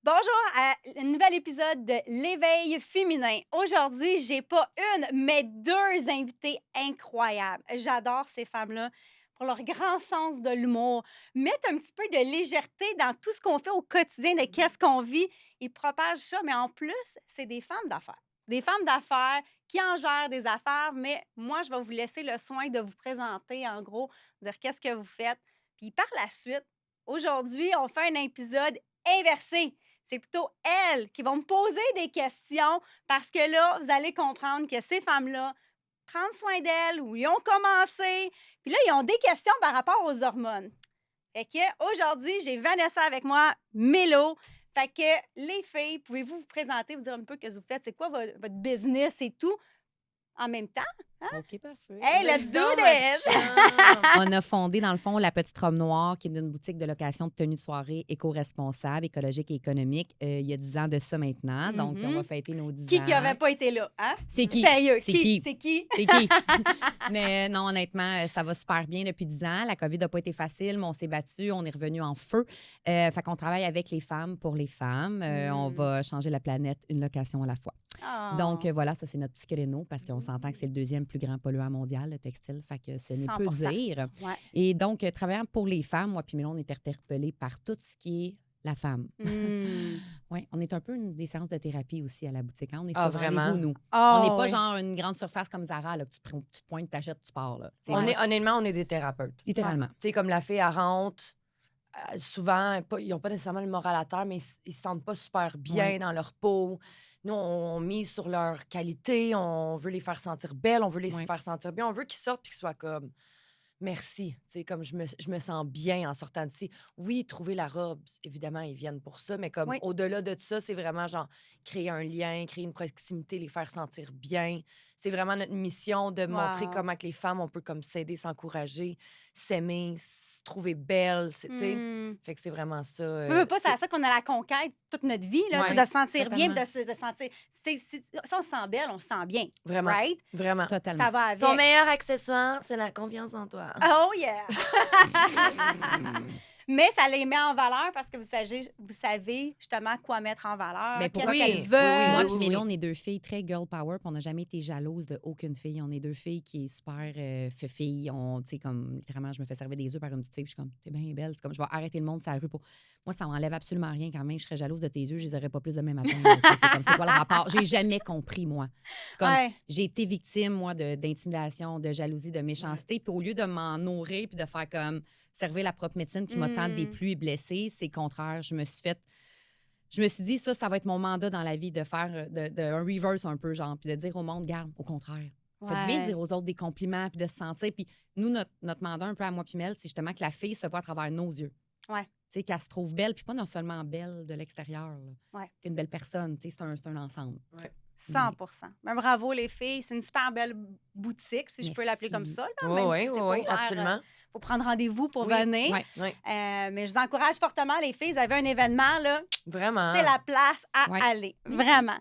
Bonjour à un nouvel épisode de l'Éveil féminin. Aujourd'hui, j'ai pas une, mais deux invités incroyables. J'adore ces femmes-là pour leur grand sens de l'humour, mettre un petit peu de légèreté dans tout ce qu'on fait au quotidien, de qu'est-ce qu'on vit. Ils propagent ça, mais en plus, c'est des femmes d'affaires. Des femmes d'affaires qui en gèrent des affaires, mais moi, je vais vous laisser le soin de vous présenter, en gros, dire qu'est-ce que vous faites. Puis par la suite, aujourd'hui, on fait un épisode inversé. C'est plutôt elles qui vont me poser des questions parce que là, vous allez comprendre que ces femmes-là prennent soin d'elles ou ils ont commencé. Puis là, ils ont des questions par rapport aux hormones. Fait que aujourd'hui, j'ai Vanessa avec moi, Mélo. Fait que les filles, pouvez-vous vous présenter, vous dire un peu ce que vous faites, c'est quoi votre business et tout en même temps? OK, parfait. Hey, let's Vas-y do donc, ma this! chum. On a fondé, dans le fond, La Petite Robe Noire, qui est une boutique de location de tenues de soirée éco-responsable, écologique et économique, il y a 10 ans de ça maintenant. Donc, on va fêter nos 10 ans. Qui n'avait pas été là, hein? C'est qui? Sérieux, C'est qui? qui? C'est qui? C'est qui? Mais non, honnêtement, ça va super bien depuis 10 ans. La COVID n'a pas été facile, mais on s'est battu, on est revenu en feu. Fait qu'on travaille avec les femmes pour les femmes. On va changer la planète une location à la fois. Oh. Donc, voilà, ça, c'est notre petit créneau parce qu'on s'entend que c'est le deuxième plus grand polluant mondial, le textile. Fait que ce n'est peu 100%. dire. Ouais. Et donc, travaillant pour les femmes, moi puis Mélon, on est interpellés par tout ce qui est la femme. Oui, on est un peu des séances de thérapie aussi à la boutique. Hein? On est sur vraiment? rendez-vous, nous. Oh, On n'est pas oui. genre une grande surface comme Zara, là, que tu te pointes, t'achètes, tu pars. Là. Honnêtement, on est des thérapeutes. Littéralement. Tu sais, comme la fille, elle rentre, souvent, ils n'ont pas nécessairement le moral à terre, mais ils se sentent pas super bien Ouais. dans leur peau. Nous, on mise sur leur qualité, on veut les faire sentir belles, on veut les Ouais. faire sentir bien, on veut qu'ils sortent et qu'ils soient comme merci. Tu sais, comme je me sens bien en sortant d'ici. Oui, trouver la robe, évidemment, ils viennent pour ça, mais comme Oui. au-delà de ça, c'est vraiment genre créer un lien, créer une proximité, les faire sentir bien. C'est vraiment notre mission de montrer Wow. comment que les femmes, on peut comme s'aider, s'encourager, s'aimer, se trouver belle, tu sais. Fait que c'est vraiment ça. Veux pas, c'est à ça qu'on a la conquête toute notre vie, là, Ouais, c'est de se sentir bien, totalement. de se sentir. Si on se sent belle, on se sent bien. Vraiment. Right? Vraiment. Totalement. Ça va avec. Ton meilleur accessoire, c'est la confiance en toi. Oh yeah! Mais ça les met en valeur parce que vous savez justement quoi mettre en valeur, Ben, qu'est-ce pourquoi- qu'elles Oui, veulent. Moi oui, puis oui, Mélon, oui. on est deux filles très girl power, puis on n'a jamais été jalouse de aucune fille. On est deux filles qui est super fille. Tu sais, comme, littéralement, je me fais servir des œufs par une petite fille, puis je suis comme, t'es bien belle. C'est comme, je vais arrêter le monde sur la rue pour. Moi, ça m'enlève absolument rien quand même. Je serais jalouse de tes yeux, je les aurais pas plus demain matin. Là. Tu sais, c'est comme, c'est quoi le rapport? J'ai jamais compris, moi. C'est comme, Ouais. j'ai été victime, moi, d'intimidation, de jalousie, de méchanceté. Puis au lieu de m'en nourrir puis de faire comme servir la propre médecine qui m'a tant déplu et blessée, c'est le contraire. Je me suis dit, ça va être mon mandat dans la vie, de faire un reverse un peu, genre, puis de dire au monde, garde, au contraire. Fait du bien de dire aux autres des compliments, puis de se sentir. Puis nous, notre mandat un peu à moi puis Mel, c'est justement que la fille se voit à travers nos yeux. Ouais. Tu sais, qu'elle se trouve belle, puis pas non seulement belle de l'extérieur. Là. Ouais. T'es une belle personne, tu sais, c'est un ensemble. 100%. Ben, bravo, les filles. C'est une super belle boutique, si je peux l'appeler comme Merci. ça. Là, même Oui, si c'est oui, pas oui, ouvert, absolument. faut prendre rendez-vous pour Oui. venir. Ouais. Oui, Mais je vous encourage fortement, les filles. Vous avez un événement, là, vraiment. c'est la place à Ouais. aller. Vraiment.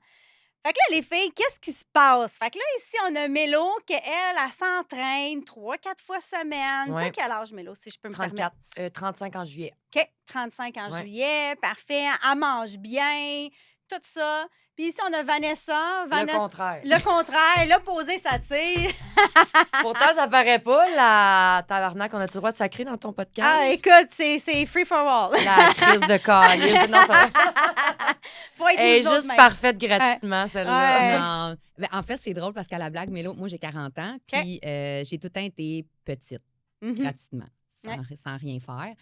Fait que là, les filles, qu'est-ce qui se passe? Fait que là, ici, on a Mélo, qu'elle, elle s'entraîne 3-4 fois semaine. Ouais. T'as quel âge, Mélo, si je peux me permettre? 34, 35 en juillet. OK, 35 en Ouais. juillet, parfait. Elle mange bien, tout ça. Puis ici, on a Vanessa. Le contraire. Le contraire, l'opposé s'attire. Pourtant, ça paraît pas, la tabarnak. On a-tu le droit de sacrer dans ton podcast? Ah, écoute, c'est free for all. La crise de calice. Non, ça va. Faut être Elle est nous autres juste mêmes. parfaite gratuitement, celle-là. Ouais. Non. Ben, en fait, c'est drôle parce qu'à la blague, Mélo, moi, j'ai 40 ans, puis j'ai tout le temps été petite, Mhm. gratuitement, sans rien faire.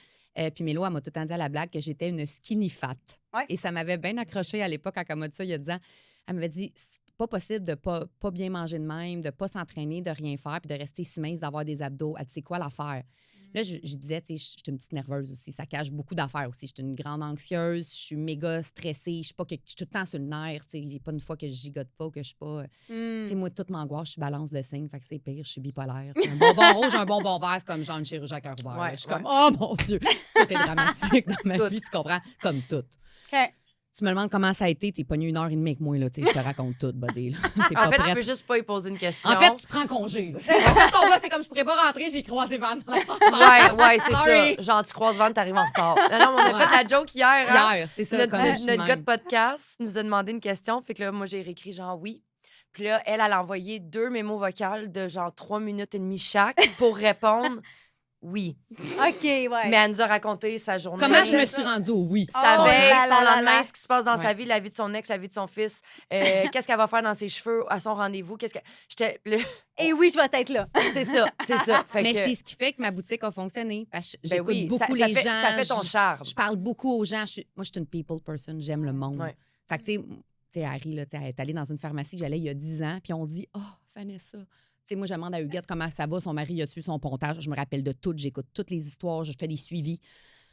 Puis Mélo, elle m'a tout le temps dit à la blague que j'étais une skinny fat. Ouais. Et ça m'avait bien accroché à l'époque quand elle m'a dit ça il y a 10 ans. Elle m'avait dit, c'est pas possible de pas bien manger de même, de pas s'entraîner, de rien faire, puis de rester si mince, d'avoir des abdos. Elle dit, c'est quoi l'affaire? Là, je disais, tu sais, je suis une petite nerveuse aussi. Ça cache beaucoup d'affaires aussi. Je suis une grande anxieuse, je suis méga stressée, je suis tout le temps sur le nerf. Tu sais, il n'y a pas une fois que je gigote pas, que je suis pas. Tu sais, moi, toute m'angoisse, je suis balance de signe, fait que c'est pire, je suis bipolaire. Tu sais, un bonbon rouge, un bonbon vert, c'est comme genre une chirurgie à cœur ouvert. Ouais, Je suis ouais. comme, oh mon Dieu, tout est dramatique dans ma Tout. vie, tu comprends? Comme tout. OK. Tu me demandes comment ça a été, t'es pogné 1h30 avec moi, là, tu sais, je te raconte tout, buddy. Là. T'es En pas fait, tu prête. peux juste pas y poser une question. En fait, tu prends congé. Là. En fait, ton gars, c'est comme je pourrais pas rentrer, j'ai croisé Van. Ouais, c'est Sorry. ça. Genre, tu croises Van, t'arrives en retard. Non, mais on a fait la joke hier. Hein? Hier, c'est ça. Notre, comme je suis notre gars même. de podcast nous a demandé une question. Fait que là, moi, j'ai réécrit genre oui. Puis là, elle a envoyé 2 mémos vocales de genre 3 minutes et demie chaque pour répondre oui. OK, ouais. Mais elle nous a raconté sa journée. Comment je me suis rendue au oui? Sa Oh veille, là là son là lendemain, là. ce qui se passe dans sa Ouais. vie, la vie de son ex, la vie de son fils, qu'est-ce qu'elle va faire dans ses cheveux à son rendez-vous, qu'est-ce que... J'étais... Et oui, je vais être là. C'est ça, c'est ça. Fait Mais que... c'est ce qui fait que ma boutique a fonctionné. Parce que Ben j'écoute oui, beaucoup ça les fait, gens. ça fait ton charme. Je parle beaucoup aux gens. Moi, je suis une people person. J'aime le monde. Ouais. Fait que, tu sais, Harry, là, elle est allée dans une pharmacie que j'allais il y a 10 ans, puis on dit « Oh, Vanessa! » Tu sais, moi, je demande à Huguette comment ça va, son mari a-tu son pontage. Je me rappelle de tout, j'écoute toutes les histoires, je fais des suivis.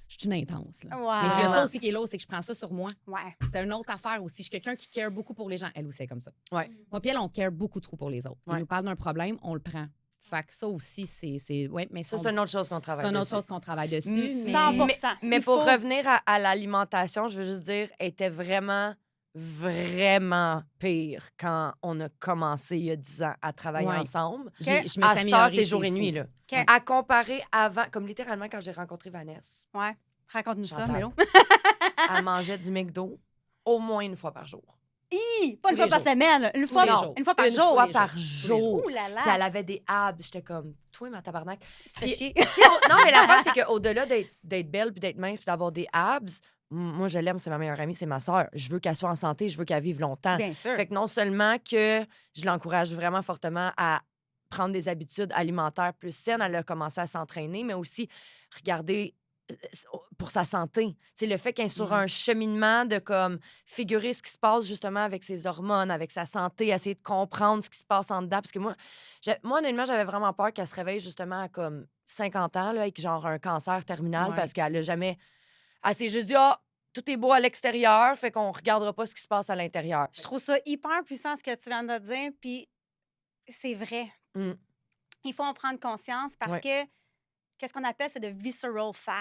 Je suis une intense. Là. Wow. Mais il y a ça aussi qui est l'autre, c'est que je prends ça sur moi. Ouais. C'est une autre affaire aussi. Je suis quelqu'un qui care beaucoup pour les gens. Elle aussi, est comme ça. Ouais. Moi, puis elle, on care beaucoup trop pour les autres. Ouais. Ils nous parlent d'un problème, on le prend. Fait que ça aussi, c'est... Ouais, mais Ça, c'est une autre chose qu'on travaille C'est une autre dessus. chose qu'on travaille dessus. Mais... 100%. Mais Il pour faut- revenir à l'alimentation, je veux juste dire, elle était vraiment pire quand on a commencé il y a 10 ans à travailler Ouais. ensemble. Je me À suis cette heure, améliorée, c'est jour et fou. nuit. Là. OK. À comparer avant, comme littéralement quand j'ai rencontré Vanessa, Ouais. Raconte-nous ça, Chantal. Mélo. elle mangeait du McDo au moins une fois par jour. Hi! Pas une Tous fois les par jours. semaine, là. Une Tous fois, les par- jours. une fois par Une jour. fois les par jours. Tous les jour. Ouh là là. Puis elle avait des abs. J'étais comme, toi, ma tabarnak. Tu fais Puis- chier. Tu sais, non, mais l'affaire, c'est qu'au-delà d'être belle puis d'être mince puis d'avoir des abs, moi, je l'aime, c'est ma meilleure amie, c'est ma soeur. Je veux qu'elle soit en santé, je veux qu'elle vive longtemps. Bien sûr. Fait que non seulement que je l'encourage vraiment fortement à prendre des habitudes alimentaires plus saines, elle a commencé à s'entraîner, mais aussi regarder pour sa santé. C'est le fait qu'elle est sur un cheminement de comme figurer ce qui se passe justement avec ses hormones, avec sa santé, essayer de comprendre ce qui se passe en dedans. Parce que moi honnêtement, j'avais vraiment peur qu'elle se réveille justement à comme 50 ans là, avec genre un cancer terminal Ouais. parce qu'elle a jamais... Elle s'est juste dit, ah, tout est beau à l'extérieur, fait qu'on regardera pas ce qui se passe à l'intérieur. Je trouve ça hyper puissant ce que tu viens de dire, puis c'est vrai. Mm. Il faut en prendre conscience parce Ouais. que qu'est-ce qu'on appelle, c'est de visceral fat.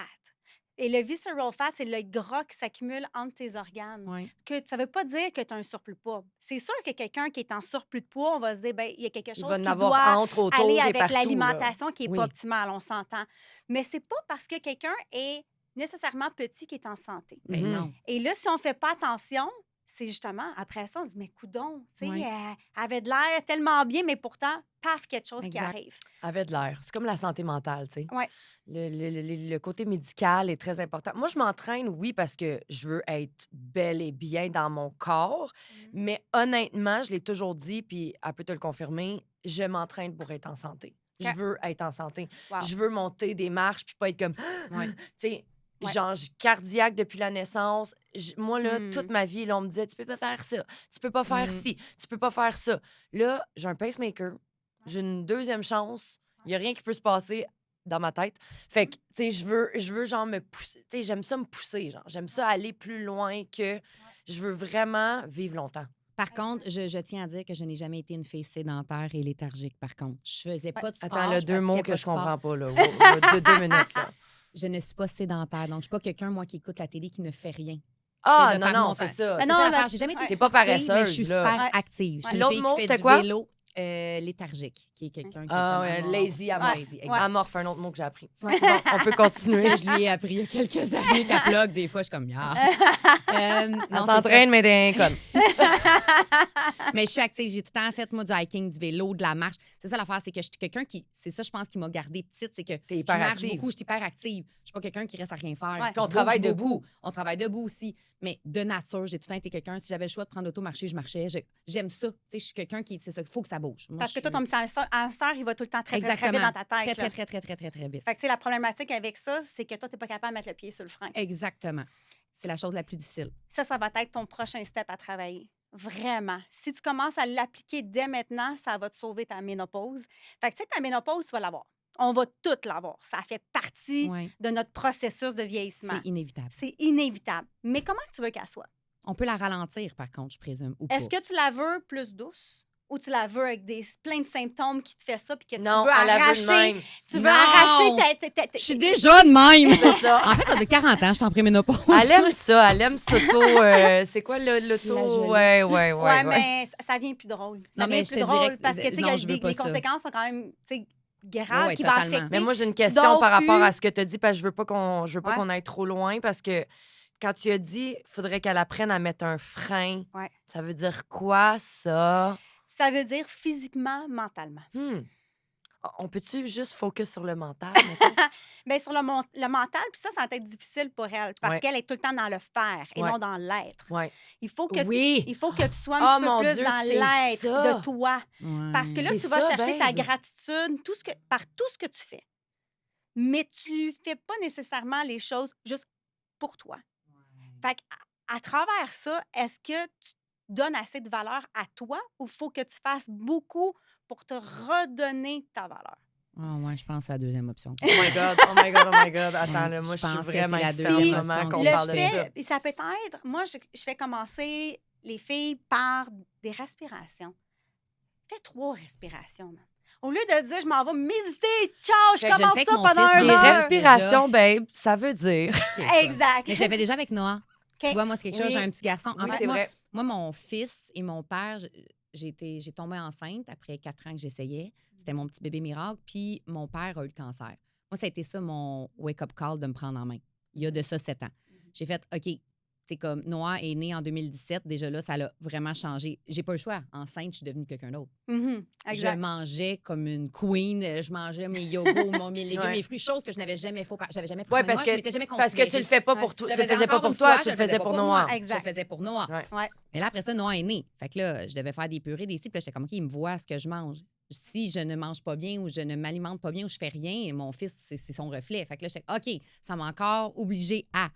Et le visceral fat, c'est le gras qui s'accumule entre tes organes. Ouais. Que ça ne veut pas dire que tu as un surplus de poids. C'est sûr que quelqu'un qui est en surplus de poids, on va se dire, ben il y a quelque Il chose va en qui avoir doit entre, autour aller et avec partout, là. l'alimentation qui n'est Oui. pas optimale, on s'entend. Mais c'est pas parce que quelqu'un est nécessairement petit qu'il est en santé. Mais Mhm. non. Et là, si on ne fait pas attention, c'est justement, après ça, on se dit, mais coudon, tu sais, Ouais. elle avait de l'air tellement bien, mais pourtant, paf, quelque chose qui Exact. arrive. Avait de l'air. C'est comme la santé mentale, tu sais. Ouais. Le côté médical est très important. Moi, je m'entraîne, oui, parce que je veux être belle et bien dans mon corps. Mais honnêtement, je l'ai toujours dit, puis elle peut te le confirmer, je m'entraîne pour être en santé. Je OK. veux être en santé. Wow. Je veux monter des marches, puis pas être comme... Ouais. Tu sais, Ouais. genre, je suis cardiaque depuis la naissance. Moi, là, Mm. toute ma vie, là, on me disait, tu peux pas faire ça, tu peux pas faire Mm. ci, tu peux pas faire ça. Là, j'ai un pacemaker, j'ai une deuxième chance, il y a rien qui peut se passer dans ma tête. Fait que, tu sais, je veux genre me pousser. Tu sais, j'aime ça me pousser, genre. J'aime ça aller plus loin que... Je veux vraiment vivre longtemps. Par contre, je tiens à dire que je n'ai jamais été une fille sédentaire et léthargique, par contre. Je faisais pas de sport. Attends, là, je deux mots pratiquais que pas de je sport. comprends pas, là. Wow, deux minutes, là. Je ne suis pas sédentaire. Donc, je suis pas quelqu'un, moi, qui écoute la télé, qui ne fait rien. Ah, de non, par non, mon c'est temps. ça. Mais C'est non, ça mais- l'affaire. J'ai jamais été ouais. C'est pas sportive, paresseuse, mais je suis là. super Ouais. active. Je suis L'autre une fille mot, qui fait c'était du quoi? vélo léthargique, qui est quelqu'un qui Ah, est ouais, comme lazy, amorphe. amorphe. Lazy, Ouais. exact. Amorphe, un autre mot que j'ai appris. Ouais, c'est bon. On peut continuer. Que je lui ai appris il y a quelques années qu'à plug, des fois, je suis comme, ah. Non, On c'est s'entraîne, mais t'es un conne. ça. Mais je suis active. J'ai tout le temps fait, moi, du hiking, du vélo, de la marche. C'est ça l'affaire, c'est que je suis quelqu'un qui. C'est ça, je pense, qui m'a gardée petite. C'est que T'es je hyper marche active. beaucoup, je suis hyper active. Je suis pas quelqu'un qui reste à rien faire. Ouais. Je Puis on bouge travaille beaucoup. debout. On travaille debout aussi. Mais de nature, j'ai tout le temps été quelqu'un. Si j'avais le choix de prendre l'auto-marché, je marchais. J'aime ça. Tu sais, je suis quelqu'un qui. C'est ça, il faut que ça bouge. Moi, Parce que je toi, ton petit hamster, il va tout le temps très, très, très Exactement. vite dans ta tête. Très, là. très, très, très, très, très, très vite. Fait que, tu sais, la problématique avec ça, c'est que toi, tu n'es pas capable de mettre le pied sur le frein. Exactement. C'est la chose la plus difficile. Ça va être ton prochain step à travailler. Vraiment. Si tu commences à l'appliquer dès maintenant, ça va te sauver ta ménopause. Fait que, tu sais, ta ménopause, tu vas l'avoir. On va toutes l'avoir. Ça fait partie Ouais. de notre processus de vieillissement. C'est inévitable. C'est inévitable. Mais comment tu veux qu'elle soit? On peut la ralentir, par contre, je présume, ou pas. Est-ce que tu la veux plus douce ou tu la veux avec plein de symptômes qui te fait ça puis que Non, tu veux elle la veut de arracher. même. Tu veux Non! arracher Je suis déjà de même! C'est ça. En fait, ça fait 40 ans, je suis en préménopause. Elle aime ça, elle aime s'auto. C'est quoi l'auto? Flageller. Ouais, mais ça vient plus drôle. Ça Non, mais vient je plus te drôle dirais que- parce que, tu sais, non, je veux pas les ça. conséquences sont quand même, tu sais, graves Ouais, qui vont totalement. affecter. Mais moi, j'ai une Tu question dors par rapport plus. à ce que tu as dit, parce que je veux pas qu'on Ouais. aille trop loin, parce que quand tu as dit faudrait qu'elle apprenne à mettre un frein, Ouais. ça veut dire quoi, ça? Ça veut dire physiquement, mentalement. On peut-tu juste focus sur le mental, mettons? Bien, sur le mental, puis ça va être difficile pour elle parce Ouais. qu'elle est tout le temps dans le faire et Ouais. non dans l'être. Ouais. Il faut que Oui! il faut que tu sois Oh un petit mon peu plus Dieu, dans c'est l'être ça! de toi. Parce que là, C'est tu vas ça, chercher ta babe. gratitude par tout ce que tu fais. Mais tu fais pas nécessairement les choses juste pour toi. Fait à travers ça, est-ce que tu donnes assez de valeur à toi ou faut que tu fasses beaucoup pour te redonner ta valeur? Ah ouais, je pense à la deuxième option. Oh my God, oh my God, oh my God. Attends, Ouais, là, moi, je je suis pense que vraiment c'est la excitée en deuxième ce moment option qu'on que parle je de fais. ça. Et ça peut être, moi, je fais commencer les filles par des respirations. Fais 3 respirations, man. Au lieu de dire, je m'en vais méditer, ciao, je Fait que je le commence fais ça avec mon pendant fils, un Les mais heure. respirations, babe, ça veut dire. Exact. Mais je le fais déjà avec Noah. OK. Tu vois, moi, c'est quelque chose, Oui. j'ai un petit garçon. En Oui, fait, c'est vrai. moi, mon fils et mon père, j'ai tombé enceinte après 4 ans que j'essayais. C'était mon petit bébé miracle. Puis mon père a eu le cancer. Moi, ça a été ça mon wake-up call de me prendre en main. Il y a de ça 7 ans. J'ai fait, OK, c'est comme Noah est né en 2017. Déjà là, ça l'a vraiment changé. J'ai pas le choix. Enceinte, je suis devenue quelqu'un d'autre. Mhm, Je exact. mangeais comme une queen. Je mangeais mes yogos, mes légumes, Ouais. mes fruits, choses que je n'avais jamais fait. J'avais jamais pris Ouais, soin de parce moi, que- je m'étais jamais Parce que tu considérée. le fais pas Ouais. pour toi. Je Tu le faisais pas encore pour une toi, fois, tu le je le faisais pour Noah. Exact. Je le faisais pour Noah. Ouais. Ouais. Mais là, après ça, Noah est né. Fait que là, je devais faire des purées, des cipes. Là, j'étais comme, OK, il me voit ce que je mange. Si je ne mange pas bien ou je ne m'alimente pas bien ou je fais rien, mon fils, c'est son reflet. Fait que là, j'étais OK, ça m'a encore obligée à.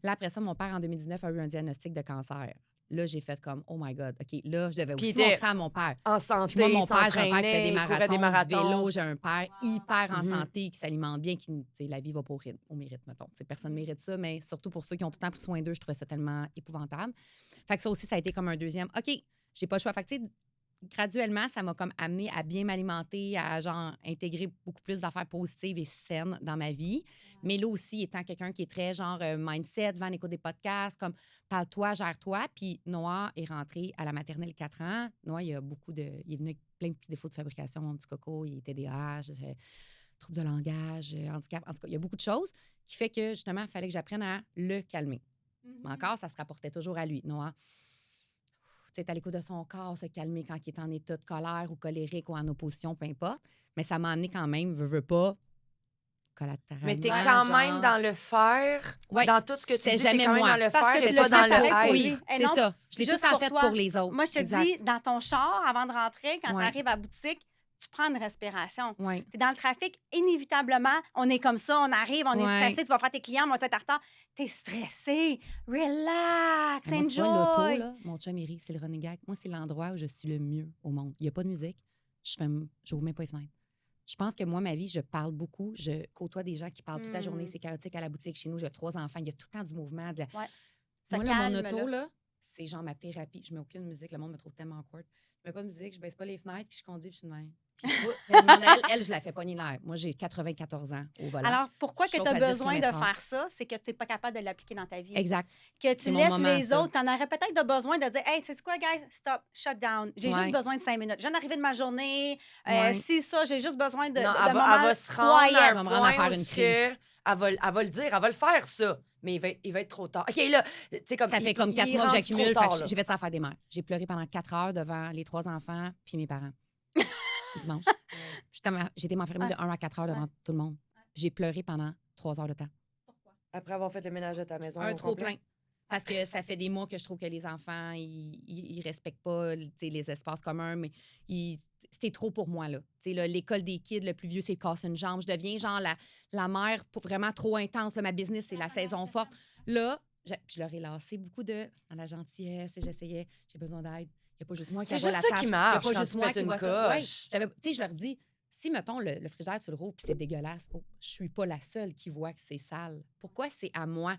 Là, après ça, mon père, en 2019, a eu un diagnostic de cancer. Là, j'ai fait comme, oh my God, OK, là, je devais Puis aussi il était montrer à mon père. En santé, Puis moi, mon père, j'ai un père qui fait des il courait des marathons, du marathons. vélo. J'ai un père hyper en Mhm. santé, qui s'alimente bien, qui, tu sais, la vie va pas au mérite, mettons. Tu sais, personne ne mérite ça, mais surtout pour ceux qui ont tout le temps pris soin d'eux, je trouvais ça tellement épouvantable. Fait que ça aussi, ça a été comme un deuxième. OK, j'ai pas le choix. Fait que, tu sais, graduellement, ça m'a comme amené à bien m'alimenter, à genre intégrer beaucoup plus d'affaires positives et saines dans ma vie. Mais là aussi, étant quelqu'un qui est très genre mindset, devant l'écoute des podcasts, comme parle-toi, gère-toi. Puis Noah est rentré à la maternelle 4 ans. Noah, il est venu avec plein de petits défauts de fabrication, mon petit coco. Il est TDAH, trouble de langage, handicap. En tout cas, il y a beaucoup de choses qui fait que justement, il fallait que j'apprenne à le calmer. Mais encore, ça se rapportait toujours à lui. Noah, tu sais, à l'écoute de son corps, se calmer quand il est en état de colère ou colérique ou en opposition, peu importe. Mais ça m'a amené quand même, veux pas, collatéralement. Mais t'es quand même genre. dans le faire, Ouais, dans tout ce que tu j'étais dis, t'es jamais quand même moi. dans le Parce faire que et tu pas le dans fais le pareil être. pour Oui, lui. Et c'est non, ça. Je l'ai juste tout le temps pour fait toi. pour les autres. Moi, je te Exact. dis, dans ton char, avant de rentrer, quand Ouais. tu arrives à la boutique, tu prends une respiration. Ouais. Tu es dans le trafic, inévitablement, on est comme ça, on arrive, on est Ouais. stressé, tu vas faire tes clients, moi, tu es en retard. Tu es stressé. Relax, Mais moi, tu vois, l'auto, enjoy. là, mon chum Éric, c'est le running gag. Moi, c'est l'endroit où je suis le mieux au monde. Il n'y a pas de musique. J'ouvre même pas les fenêtres. Je pense que moi, ma vie, je parle beaucoup. Je côtoie des gens qui parlent toute la journée. C'est chaotique à la boutique. Chez nous, j'ai 3 enfants. Il y a tout le temps du mouvement. Ouais. Ça Moi, là, mon calme, auto, là. là, c'est genre ma thérapie. Je mets aucune musique. Le monde me trouve tellement awkward. Je mets pas de musique, je baisse pas les fenêtres, puis je conduis, puis je suis de même. Puis je elle, je la fais pogner l'air. Moi, j'ai 94 ans au volant. Alors, pourquoi Je que chauffe tu as à 10 besoin de kilomètres/h. faire ça? C'est que tu n'es pas capable de l'appliquer dans ta vie. Exact. Que tu C'est mon laisses moment, les ça. autres. Tu en aurais peut-être de besoin de dire, hey, tu sais quoi, guys? Stop, shut down. J'ai Ouais. juste besoin de 5 minutes. Je viens d'arriver de ma journée. Ouais. Si ça, j'ai juste besoin de Non, de elle moments va se rendre quiet. à Je vais un me rendre à point faire où une ce crise. que elle va le dire, elle va le faire, ça. Mais il va être trop tard. OK, là, tu sais, comme Ça fait comme 4 il est mois que rendu j'accumule. trop Fait tard, que là. j'ai fait ça à faire des mères. J'ai pleuré pendant 4 heures devant les 3 enfants puis mes parents. Dimanche. J'étais m'enfermer de 1 à 4 heures devant tout le monde. J'ai pleuré pendant 3 heures de temps. Après avoir fait le ménage de ta maison. Un au trop complet. plein. Parce que ça fait des mois que je trouve que les enfants, ils respectent pas tu sais, les espaces communs, mais c'était trop pour moi, là. Tu sais, là, l'école des kids, le plus vieux, c'est casse une jambe. Je deviens genre la mère pour vraiment trop intense. Là, ma business, c'est la saison forte. Là, je leur ai lancé beaucoup dans la gentillesse et j'essayais, j'ai besoin d'aide. Il n'y a pas juste moi qui C'est vois juste la ça tâche. qui Il n'y a marche pas quand juste tu moi pètes qui une vois ça. Ouais. coche. Tu sais, je leur dis, si, mettons, le frigidaire, tu le rouvres puis c'est dégueulasse, je suis pas la seule qui voit que c'est sale. Pourquoi c'est à moi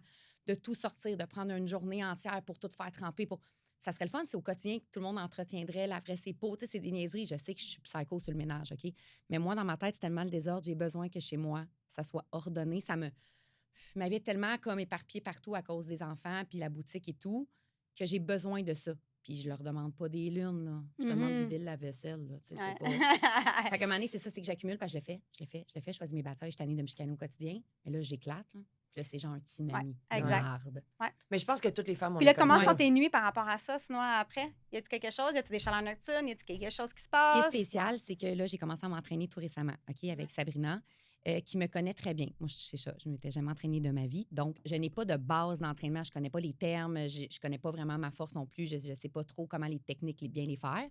de tout sortir, de prendre une journée entière pour tout faire tremper? ça serait le fun, c'est au quotidien que tout le monde entretiendrait, laverait ses pots. Tu sais, c'est des niaiseries. Je sais que je suis psycho sur le ménage, OK? Mais moi, dans ma tête, c'est tellement le désordre. J'ai besoin que chez moi, ça soit ordonné. Ma vie est tellement comme éparpillée partout à cause des enfants, puis la boutique et tout, que j'ai besoin de ça. Puis je leur demande pas des lunes, là. Je demande Mhm. vider le lave-vaisselle, là. Tu sais, c'est Ouais. pas... Fait qu'à un moment donné, c'est ça, c'est que j'accumule, parce que je le fais, je choisis mes batailles, je suis tannée de me chicaner au quotidien. Mais là, j'éclate, là. Puis là, c'est genre un Ouais, tsunami de exact. marde. Ouais. Mais je pense que toutes les femmes, on Puis là, est comme comment Ouais. sont ça. tes nuits par rapport à ça, sinon après? Y a-tu quelque chose? Y a-tu des chaleurs nocturnes? Y a-tu quelque chose qui se Ce qui est passe? spécial, c'est que là, j'ai commencé à m'entraîner tout récemment, OK, avec Sabrina, qui me connaît très bien. Moi, c'est ça, je ne m'étais jamais entraînée de ma vie. Donc, je n'ai pas de base d'entraînement. Je ne connais pas les termes. Je ne connais pas vraiment ma force non plus. Je ne sais pas trop comment les techniques, bien les faire.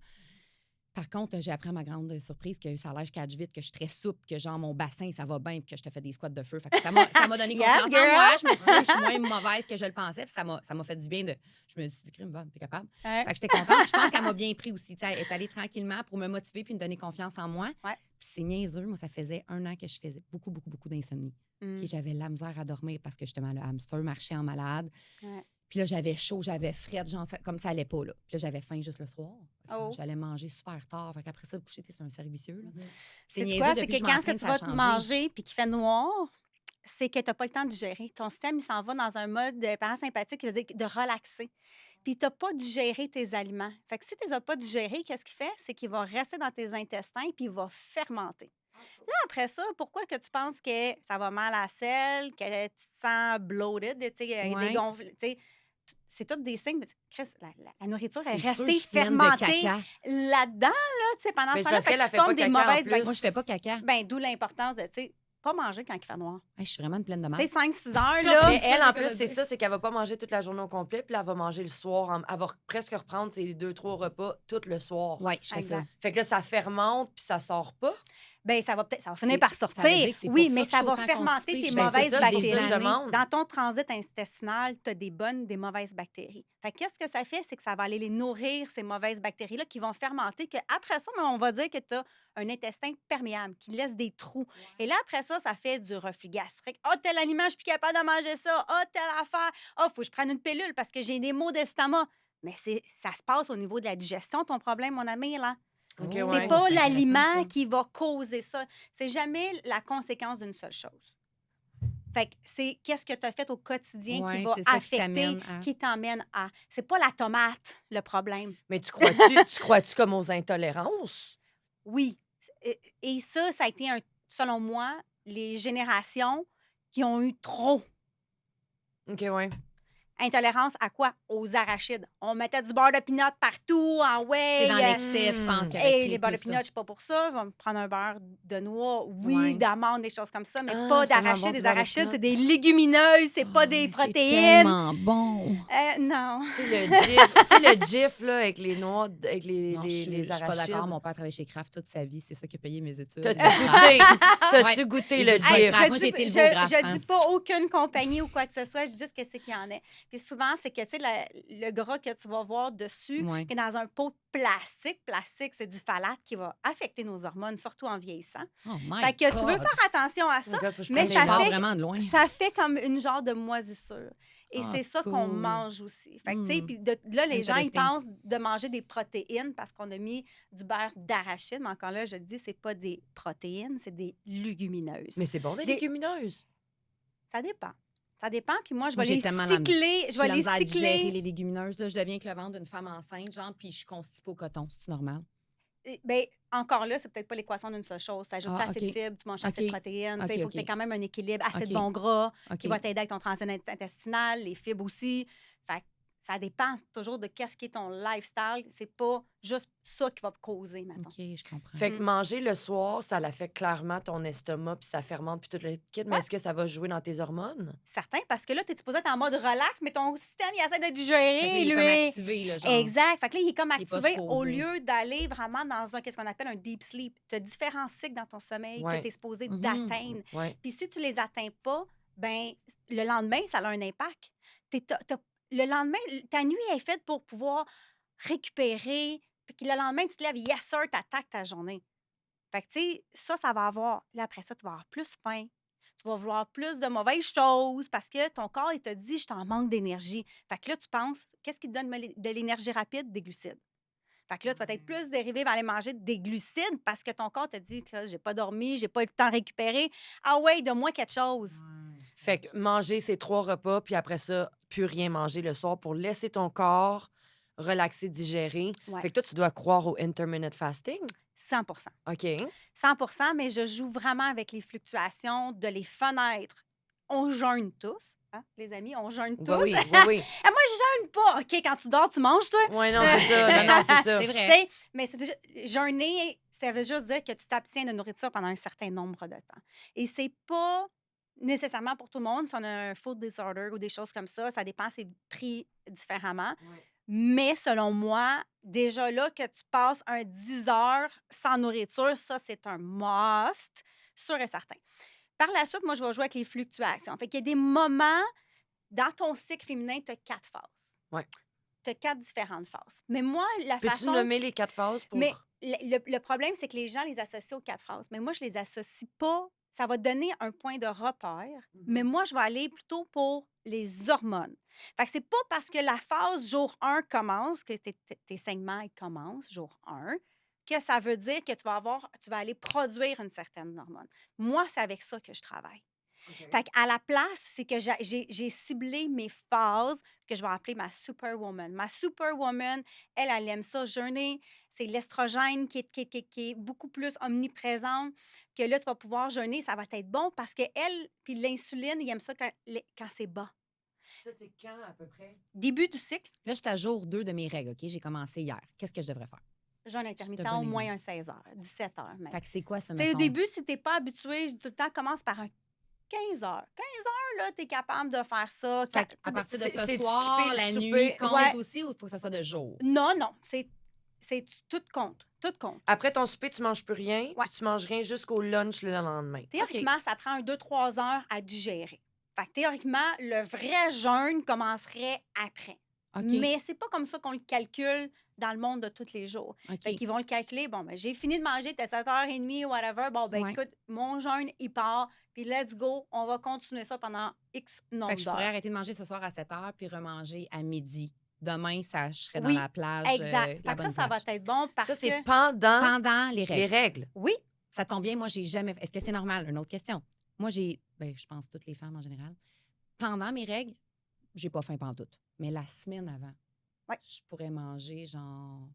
Par contre, j'ai appris à ma grande surprise que ça a l'air que je catch vite, que je suis très souple, que genre mon bassin, ça va bien, puis que je te fais des squats de feu. Fait que ça m'a donné Yes, confiance en girl! moi. Je me suis dit que je suis moins mauvaise que je le pensais, puis ça m'a fait du bien de. Je me suis dit, crime, t'es capable. Ouais. Fait que j'étais contente. Puis je pense qu'elle m'a bien pris aussi. Tu sais, elle est allée tranquillement pour me motiver puis me donner confiance en moi. Ouais. Puis c'est niaiseux. Moi, ça faisait 1 an que je faisais beaucoup, beaucoup, beaucoup d'insomnie. Mm. Puis j'avais la misère à dormir parce que justement, le hamster marchait en malade. Ouais. Puis là, j'avais chaud, j'avais frette, genre, comme ça allait pas, là. Puis là, j'avais faim juste le soir. Fait que Oh. j'allais manger super tard. Fait qu'après ça, coucher, c'est un servicieux, là. C'est C'est niaiseux, quoi? C'est depuis que je quand m'entraîne, tu ça a vas changé. manger puis qu'il fait noir, c'est que tu n'as pas le temps de digérer. Ton système, il s'en va dans un mode de parasympathique qui veut dire de relaxer. Puis tu n'as pas digéré tes aliments. Fait que si tu ne les as pas digérés, qu'est-ce qu'il fait? C'est qu'il va rester dans tes intestins puis il va fermenter. Là, après ça, pourquoi que tu penses que ça va mal à la selle, que tu te sens bloated, tu sais, Ouais. dégonflé, tu sais, c'est tous des signes. Mais Chris, la nourriture est C'est sûr, restée je pleine de fermentée caca. là-dedans, là, tu sais, pendant Mais ce c'est temps-là, parce fait qu'elle que a tu fait pas formes des caca en mauvaises plus. bactéries. Moi, je fais pas caca. Ben, d'où l'importance de, tu sais, pas manger quand il fait noir. Hey, je suis vraiment une pleine de Tu marde. sais, 5-6 heures, là. Mais elle, ça en qu'elle plus, a c'est dit. ça, c'est qu'elle va pas manger toute la journée au complet, puis là, elle va manger le soir. Elle va presque reprendre ses 2-3 repas tout le soir. Ouais, je fais ça. Exact. Fait que là, ça fermente, puis ça sort pas. Ben, ça va finir C'est- par ça veut sortir. dire que c'est Oui, pour mais ça que ça je suis va autant fermenter constipée. tes Je fais mauvaises ça, c'est pour ça que bactéries. je demande. Dans ton transit intestinal, tu as des bonnes, des mauvaises bactéries. Fait que qu'est-ce que ça fait? C'est que ça va aller les nourrir, ces mauvaises bactéries-là, qui vont fermenter, qu'après ça, on va dire que tu as un intestin perméable, qui laisse des trous. Et là, après ça, ça fait du reflux gastrique. Ah, tel aliment, je suis plus capable de manger ça. Ah, telle affaire. Ah, faut que je prenne une pilule parce que j'ai des maux d'estomac. Mais ça se passe au niveau de la digestion, ton problème, mon ami, là. OK, Oh, C'est ouais. pas c'est l'aliment intéressant, ça. qui va causer ça. C'est jamais la conséquence d'une seule chose. Fait que c'est qu'est-ce que tu as fait au quotidien qui Ouais, va c'est ça qui affecter, t'amène à- qui t'emmène à. C'est pas la tomate, le problème. Mais tu crois-tu comme aux intolérances? Oui. Et ça a été, selon moi, les générations qui ont eu trop. OK, ouais. Intolérance à quoi? Aux arachides. On mettait du beurre de pinot partout, en whey. C'est dans l'excès, tu penses, qui aurait Hey, créé les beurres de plus ça. pinot, je suis pas pour ça. On va me prendre un beurre de noix, oui, Ouais. d'amande, des choses comme ça, mais Ah, pas c'est tellement d'arachides. bon, du Des beurre de arachides, pinot. c'est des légumineuses, c'est pas Ah, des mais c'est protéines. tellement bon. Non. Tu sais, le gif, là, avec les noix, avec Non, les je suis pas arachides. d'accord. Mon père travaillait chez Kraft toute sa vie. C'est ça qui a payé mes études. T'as-tu Ouais. goûté? T'as-tu Ouais. goûté Il le goûte pas gif? grave. Moi, j'ai été le beau graphe, je hein. dis pas aucune compagnie ou quoi que ce soit, je dis juste que c'est qu'il y en a. Puis souvent, c'est que, tu sais, le gras que tu vas voir dessus, Ouais. qui est dans un pot plastique. Plastique, c'est du phthalate qui va affecter nos hormones, surtout en vieillissant. Oh my Fait que tu veux God. faire attention à Oh ça, my God, faut que je mais prenne Je des pars notes. vraiment de loin. ça fait comme une genre de moisissure. Et Ah, c'est ça qu'on cool. mange aussi. Fait que, tu sais, Mm. puis là, les gens, ils Interesting. pensent de manger des protéines parce qu'on a mis du beurre d'arachide. Mais encore là, je te dis, c'est pas des protéines, c'est des légumineuses. Mais c'est bon, des Des- légumineuses. Ça dépend. Ça dépend. Puis moi, je Moi, vais j'ai les tellement la- cycler. Je J'ai vais la les misère à digérer cycler. les légumineuses. Là, je deviens que le ventre d'une femme enceinte, genre, puis je suis constipée au coton. C'est normal? Ben, encore là, c'est peut-être pas l'équation d'une seule chose. Tu ajoutes Ah, assez de OK. fibres, tu manges assez de OK. protéines. OK, Il faut que tu aies OK. quand même un équilibre, assez de OK. bons gras OK. qui va t'aider avec ton transit intestinal, les fibres aussi. Fait que ça dépend toujours de qu'est-ce qui est ton lifestyle. C'est pas juste ça qui va te causer, maintenant. OK, je comprends. Fait que manger le soir, ça l'affecte clairement ton estomac, puis ça fermente, puis tout le kit. Mais Ouais. est-ce que ça va jouer dans tes hormones? Certain, parce que là, tu es supposé être en mode relax, mais ton système, il essaie de Fait que là, digérer, il est comme lui. activé, là, genre. Exact. Fait que là, il est comme Il est pas activé au supposé. lieu d'aller vraiment dans qu'est-ce qu'on appelle un deep sleep. Tu as différents cycles dans ton sommeil Ouais. que tu es supposé Mhm. d'atteindre. Ouais. Puis si tu les atteins pas, ben le lendemain, ça a un impact. Le lendemain, ta nuit est faite pour pouvoir récupérer, puis que le lendemain, tu te lèves, yes sir, t'attaques ta journée. Fait que, tu sais, ça va avoir. Là, après ça, tu vas avoir plus faim. tu vas vouloir plus de mauvaises choses parce que ton corps, il te dit, je t'en manque d'énergie. Fait que là, tu penses, qu'est-ce qui te donne de l'énergie rapide? Des glucides. Fait que là, tu vas être plus dérivé vers aller manger des glucides parce que ton corps te dit que j'ai pas dormi, j'ai pas eu le temps de récupérer. Ah ouais, donne-moi quelque chose. Fait que manger ces 3 repas, puis après ça, plus rien manger le soir pour laisser ton corps relaxer, digérer. Ouais. Fait que toi, tu dois croire au intermittent fasting. 100 OK. 100 mais je joue vraiment avec les fluctuations de les fenêtres. On jeûne tous, hein, les amis, on jeûne tous. Oui, oui, oui. Ah, moi, je jeûne pas. OK, quand tu dors, tu manges, toi? Oui, non, c'est ça. Non, non, c'est ça. C'est Tu vrai. sais, mais c'est déjà, jeûner, ça veut juste dire que tu t'abstiens de nourriture pendant un certain nombre de temps. Et c'est pas nécessairement pour tout le monde. Si on a un food disorder ou des choses comme ça dépend, c'est pris différemment. Ouais. Mais selon moi, déjà là, que tu passes un 10 heures sans nourriture, ça, c'est un must, sûr et certain. Par la suite, moi, je vais jouer avec les fluctuations. Fait qu'il y a des moments dans ton cycle féminin, tu as 4 phases. Ouais. Tu as 4 différentes phases. Mais moi, la Peux-tu façon. nommer les 4 phases pour. Mais le problème, c'est que les gens les associent aux 4 phases. Mais moi, je les associe pas. Ça va donner un point de repère, mais moi, je vais aller plutôt pour les hormones. Fait que c'est pas parce que la phase jour 1 commence, que tes saignements ils commencent jour 1, que ça veut dire que tu vas aller produire une certaine hormone. Moi, c'est avec ça que je travaille. OK. Fait qu'à la place, c'est que j'ai ciblé mes phases que je vais appeler ma superwoman. Ma superwoman, elle aime ça jeûner. C'est l'estrogène qui est beaucoup plus omniprésente, que là, tu vas pouvoir jeûner, ça va être bon parce qu'elle, puis l'insuline, il aime ça quand c'est bas. Ça, c'est quand à peu près? Début du cycle, Là, je suis à jour 2 de mes règles, OK? J'ai commencé hier. Qu'est-ce que je devrais faire? jeûne te intermittent, bon au moins exemple. un 16 heures, 17 heures même. Fait que c'est quoi ça, Tu sais, au mettons? début, si tu n'es pas habitué, je dis tout le temps, commence par un 15 heures. 15 heures, là, tu es capable de faire ça. Fait à partir de c'est- ce c'est soir, skipper le la souper. nuit compte Ouais. aussi ou il faut que ça soit de jour? Non, non, c'est tout compte. Tout compte. Après ton souper, tu manges plus rien, Ouais. puis tu manges rien jusqu'au lunch le lendemain. Théoriquement, ça prend 2-3 heures à digérer. Fait que théoriquement, le vrai jeûne commencerait après. OK. Mais c'est pas comme ça qu'on le calcule dans le monde de tous les jours. OK. Fait qu'ils vont le calculer. Bon, ben, j'ai fini de manger, t'es 7h30 ou whatever. Bon, ben, Ouais. écoute, mon jeûne, il part. Puis let's go, on va continuer ça pendant X nombre Fait que je pourrais d'heures. arrêter de manger ce soir à 7 h puis remanger à midi. Demain, je serais dans Oui, la plage. Exact. La Fait que bonne ça va plage. être bon parce Ça, c'est que... pendant Pendant les les règles. règles. Oui, Ça tombe bien, moi, j'ai jamais fait. Est-ce que c'est normal? Une autre question. Moi, je pense toutes les femmes en général. Pendant mes règles, j'ai pas faim pantoute. Mais la semaine avant, Ouais. je pourrais manger genre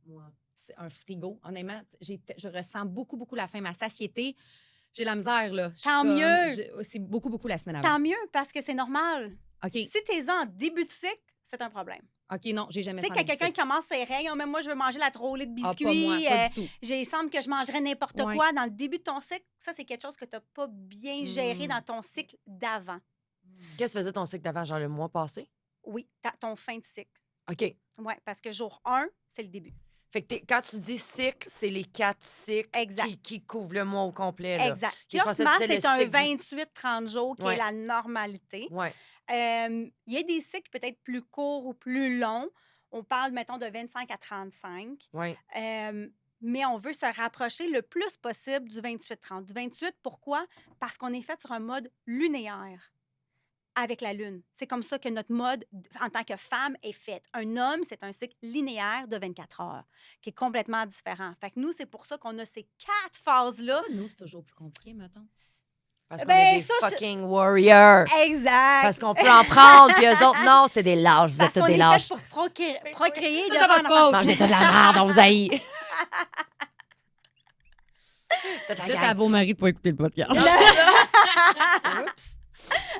c'est un frigo. Honnêtement, je ressens beaucoup, beaucoup la faim. Ma satiété, j'ai la misère, là. Je suis Tant mieux. C'est beaucoup, beaucoup la semaine avant. tant mieux parce que c'est normal. OK. Si t'es en début de cycle, c'est un problème. OK, non, j'ai jamais Tu sais, fait que quelqu'un qui commence ses règles, oh, même moi, je veux manger la trolley de Ah, biscuits. pas moi, pas du tout. Il semble que je mangerais n'importe Ouais. quoi dans le début de ton cycle. Ça, c'est quelque chose que tu n'as pas bien géré Mm. dans ton cycle d'avant. Qu'est-ce que tu faisais ton cycle d'avant, genre le mois passé? Oui, ton fin de cycle. OK. Oui, parce que jour 1, c'est le début. Fait que quand tu dis cycle, c'est les 4 cycles Exact. qui couvrent le mois au complet. Là. Exact. Ok, je pensais que Théoriquement, c'était le c'est un cycle 28-30 jours qui Ouais. est la normalité. Ouais. Il y a des cycles peut-être plus courts ou plus longs. On parle, mettons, de 25 à 35. Ouais. Mais on veut se rapprocher le plus possible du 28-30. Du 28, pourquoi? Parce qu'on est fait sur un mode lunaire avec la Lune. C'est comme ça que notre mode, en tant que femme, est fait. Un homme, c'est un cycle linéaire de 24 heures, qui est complètement différent. Fait que nous, c'est pour ça qu'on a ces 4 phases-là. Pourquoi nous, c'est toujours plus compliqué, mettons? Parce qu'on Ben, est des ça, fucking warriors. Exact. Parce qu'on peut en prendre, puis eux autres, non, c'est des lâches. Vous êtes Parce tous qu'on des est lâches. fait pour procréer. C'est de votre faute. Mangez toute la merde, on vous haït. Toute la Dites gang. à vos maris de pas écouter le podcast. Oups.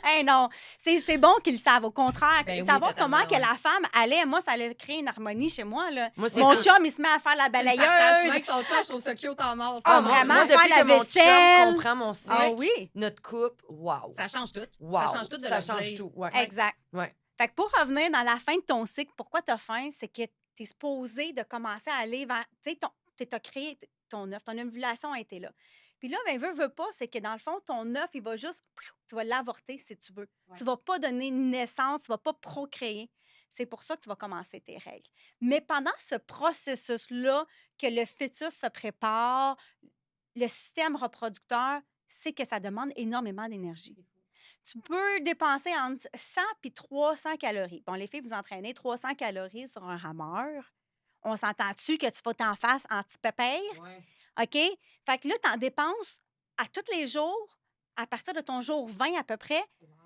Hey non, c'est bon qu'ils le savent. Au contraire, Ben oui, savoir totalement, comment que ouais. la femme allait, moi, ça a créé une harmonie chez moi. Là. Moi, c'est Mon fou. chum, il se met à faire la balayeuse. Avec ton chum, je trouve ça cute en mort. Ah, moi, vraiment? moi, depuis faire la que mon vaisselle. chum comprend mon cycle, Ah oui, notre couple, wow. Ça change tout. Wow. Ça change tout de Ça leur change dire. tout. Ouais. exact. Ouais. Fait que pour revenir dans la fin de ton cycle, pourquoi tu as faim? C'est que tu es supposé de commencer à aller vers. Tu sais, tu as créé ton œuf, ton ovulation a été là. Puis là, ben, veut pas, c'est que dans le fond, ton œuf, il va juste. Tu vas l'avorter si tu veux. Ouais. Tu vas pas donner naissance, tu vas pas procréer. C'est pour ça que tu vas commencer tes règles. Mais pendant ce processus-là, que le fœtus se prépare, le système reproducteur, c'est que ça demande énormément d'énergie. tu peux dépenser entre 100 et 300 calories. Bon, les filles, vous entraînez 300 calories sur un rameur. On s'entend-tu que tu vas t'en face en petit pépère? Ouais. OK? Fait que là, tu en dépenses à tous les jours, à partir de ton jour 20 à peu près,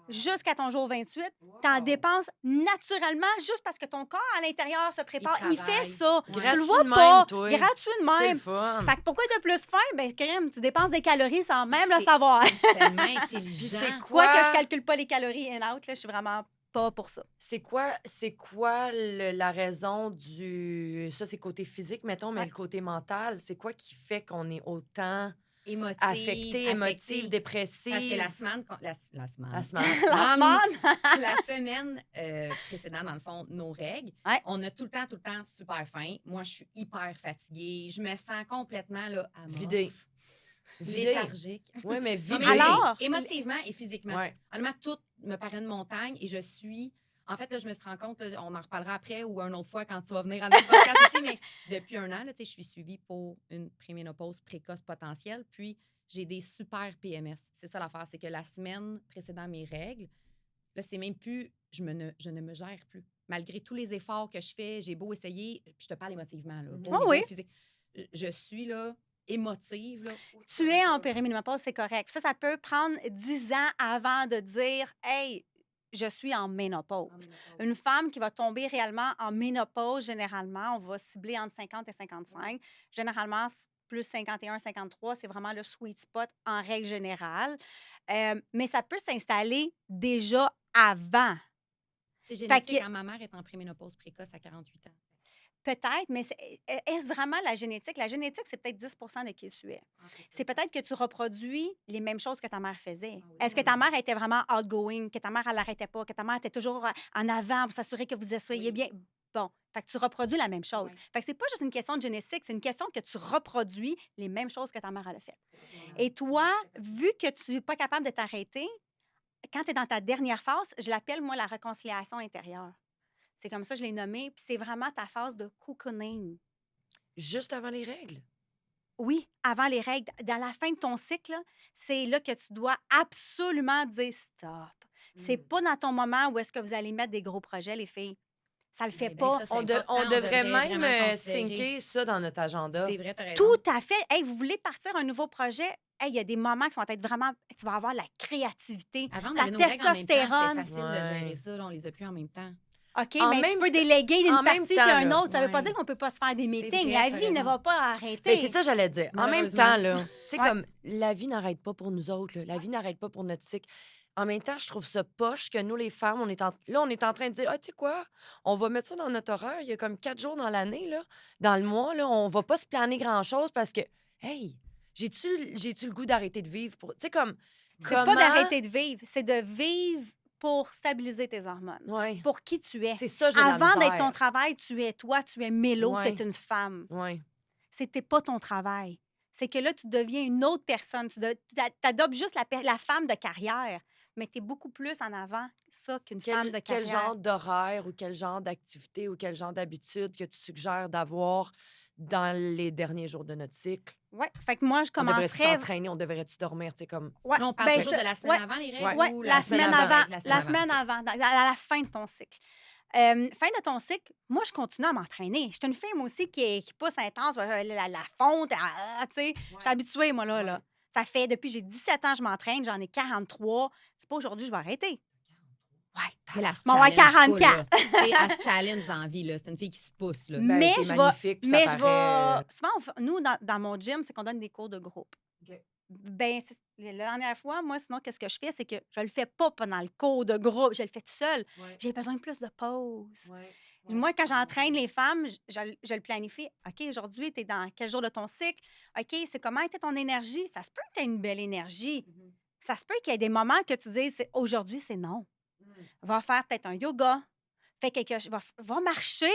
jusqu'à ton jour 28. Tu en Wow. dépenses naturellement juste parce que ton corps à l'intérieur se prépare. Il fait travaille. ça. Ouais. Tu le Gratuit vois de pas. même, toi. Gratuit de C'est le même. fun. Fait que pourquoi tu as plus faim? Ben, crème, tu dépenses des calories sans même le C'est- savoir. C'est tellement Puis intelligent. c'est Quoi quoi, que je calcule pas les calories in-out, là, je suis vraiment pas pour ça. c'est quoi la raison du... Ça, c'est côté physique, mettons, mais Ouais. le côté mental, c'est quoi qui fait qu'on est autant Émotive, affecté, émotif, affectée. dépressif? Parce que la semaine... La semaine. La semaine. La semaine. La semaine précédente, dans le fond, nos règles, Ouais. on a tout le temps super faim. Moi, je suis hyper fatiguée. Je me sens complètement là, amorphe, Vidée. Vidée. léthargique. Oui, mais Non, vidée. mais Alors, émotivement et physiquement. Ouais. Honnêtement, tout me paraît une montagne et je suis... En fait, là, je me suis rendu compte, là, on en reparlera après ou une autre fois quand tu vas venir à notre podcast aussi, mais depuis 1 an, là, je suis suivie pour une préménopause précoce potentielle, puis j'ai des super PMS. C'est ça l'affaire, c'est que la semaine précédant mes règles, là, c'est même plus... je ne me gère plus. Malgré tous les efforts que je fais, j'ai beau essayer, puis je te parle émotivement, là, Mhm. au Oh niveau oui. physique. Je suis, là, émotive, là. Tu es en périménopause, c'est correct. Ça peut prendre 10 ans avant de dire « Hey, je suis en ménopause ». Une femme qui va tomber réellement en ménopause, généralement, on va cibler entre 50 et 55. Généralement, plus 51, 53, c'est vraiment le sweet spot en règle générale. Mais ça peut s'installer déjà avant. C'est Fait génétique, que- hein, ma mère est en préménopause précoce à 48 ans. Peut-être, mais est-ce vraiment la génétique? La génétique, c'est peut-être 10 de qui tu es. C'est peut-être que tu reproduis les mêmes choses que ta mère faisait. Ah oui. Est-ce que ta mère était vraiment outgoing, que ta mère, elle n'arrêtait pas, que ta mère était toujours en avant pour s'assurer que vous asseyez Oui. bien? Bon, fait que tu reproduis la même chose. Ouais. Fait que c'est pas juste une question de génétique, c'est une question que tu reproduis les mêmes choses que ta mère elle a faites. Et toi, vu que tu n'es pas capable de t'arrêter, quand tu es dans ta dernière phase, je l'appelle, moi, la réconciliation intérieure. C'est comme ça que je l'ai nommé, puis c'est vraiment ta phase de cocooning. Juste avant les règles. Oui, avant les règles. Dans la fin de ton cycle, là, c'est là que tu dois absolument dire stop. C'est pas dans ton moment où est-ce que vous allez mettre des gros projets, les filles. Ça le fait Ben, pas. ça, c'est On important, devrait même vraiment considérer. syncer ça dans notre agenda. C'est vrai, t'as raison. Tout à fait. Hey, vous voulez partir un nouveau projet? Hey, il y a des moments qui vont être vraiment. Tu vas avoir la créativité, Avant, on la avait nos règles en même temps. C'était testostérone. facile de Ouais. gérer ça. Là, on les a plus en même temps. OK, En mais tu même peux t- déléguer d'une en même partie temps, puis un là. autre. Ça veut pas Ouais. dire qu'on peut pas se faire des C'est meetings. vrai, La t'as vie ne raison. va pas arrêter. Ben, c'est ça, j'allais dire. En même Malheureusement. temps, là, tu sais, Ouais. comme la vie n'arrête pas pour nous autres, là. La vie n'arrête pas pour notre cycle. En même temps, je trouve ça poche que nous, les femmes, on est en train de dire, ah, tu sais quoi, on va mettre ça dans notre horaire. Il y a comme 4 jours dans l'année, là, dans le mois, là, on va pas se planer grand-chose parce que, hey, j'ai-tu le goût d'arrêter de vivre pour. Tu sais, comme. C'est pas d'arrêter de vivre, c'est de vivre pour stabiliser tes hormones, Ouais. pour qui tu es. C'est ça, j'ai la Avant d'être ton misère. travail, tu es toi, tu es mélo, tu Ouais. es une femme. Ouais. C'était pas ton travail. C'est que là, tu deviens une autre personne. Tu adoptes juste la femme de carrière, mais tu es beaucoup plus en avant ça qu'une femme de Quel carrière. genre d'horaire ou quel genre d'activité ou quel genre d'habitude que tu suggères d'avoir dans les derniers jours de notre cycle? Ouais. Fait que moi, je On devrait-tu commencerais. s'entraîner? On devrait-tu dormir? Tu sais, comme. Ouais, Là, on parle ben, toujours ça- de la semaine ouais, avant les règles Ouais. ouais, ou la semaine avant. avant. La La semaine semaine avant, à la fin de ton cycle. Fin de ton cycle, moi, je continue à m'entraîner. Je suis une fille, moi aussi, qui pousse intense, la fonte, tu sais. Je suis habituée, moi, là. Ouais. Ça fait, depuis j'ai 17 ans, je m'entraîne, j'en ai 43. C'est pas aujourd'hui, je vais arrêter. Ouais. Mais elle se Bon, ouais, challenge pas, 44. là. Tu sais, elle se challenge dans la vie, là. C'est une fille qui se pousse, là. Ben, Mais t'es je vais. magnifique, puis ça Mais je paraît, vais. Souvent, nous, dans mon gym, c'est qu'on donne des cours de groupe. OK. Ben, la dernière fois, moi, sinon, qu'est-ce que je fais? C'est que je le fais pas pendant le cours de groupe, je le fais tout seul. Ouais, J'ai besoin de plus de pauses. ouais, Moi, quand j'entraîne les femmes, je le planifie. OK, aujourd'hui, tu es dans quel jour de ton cycle? OK, c'est comment était ton énergie? Ça se peut que tu aies une belle énergie. Mhm. Ça se peut qu'il y ait des moments que tu dises, aujourd'hui, c'est non. Mhm. Va faire peut-être un yoga. Fais quelque chose. Va marcher.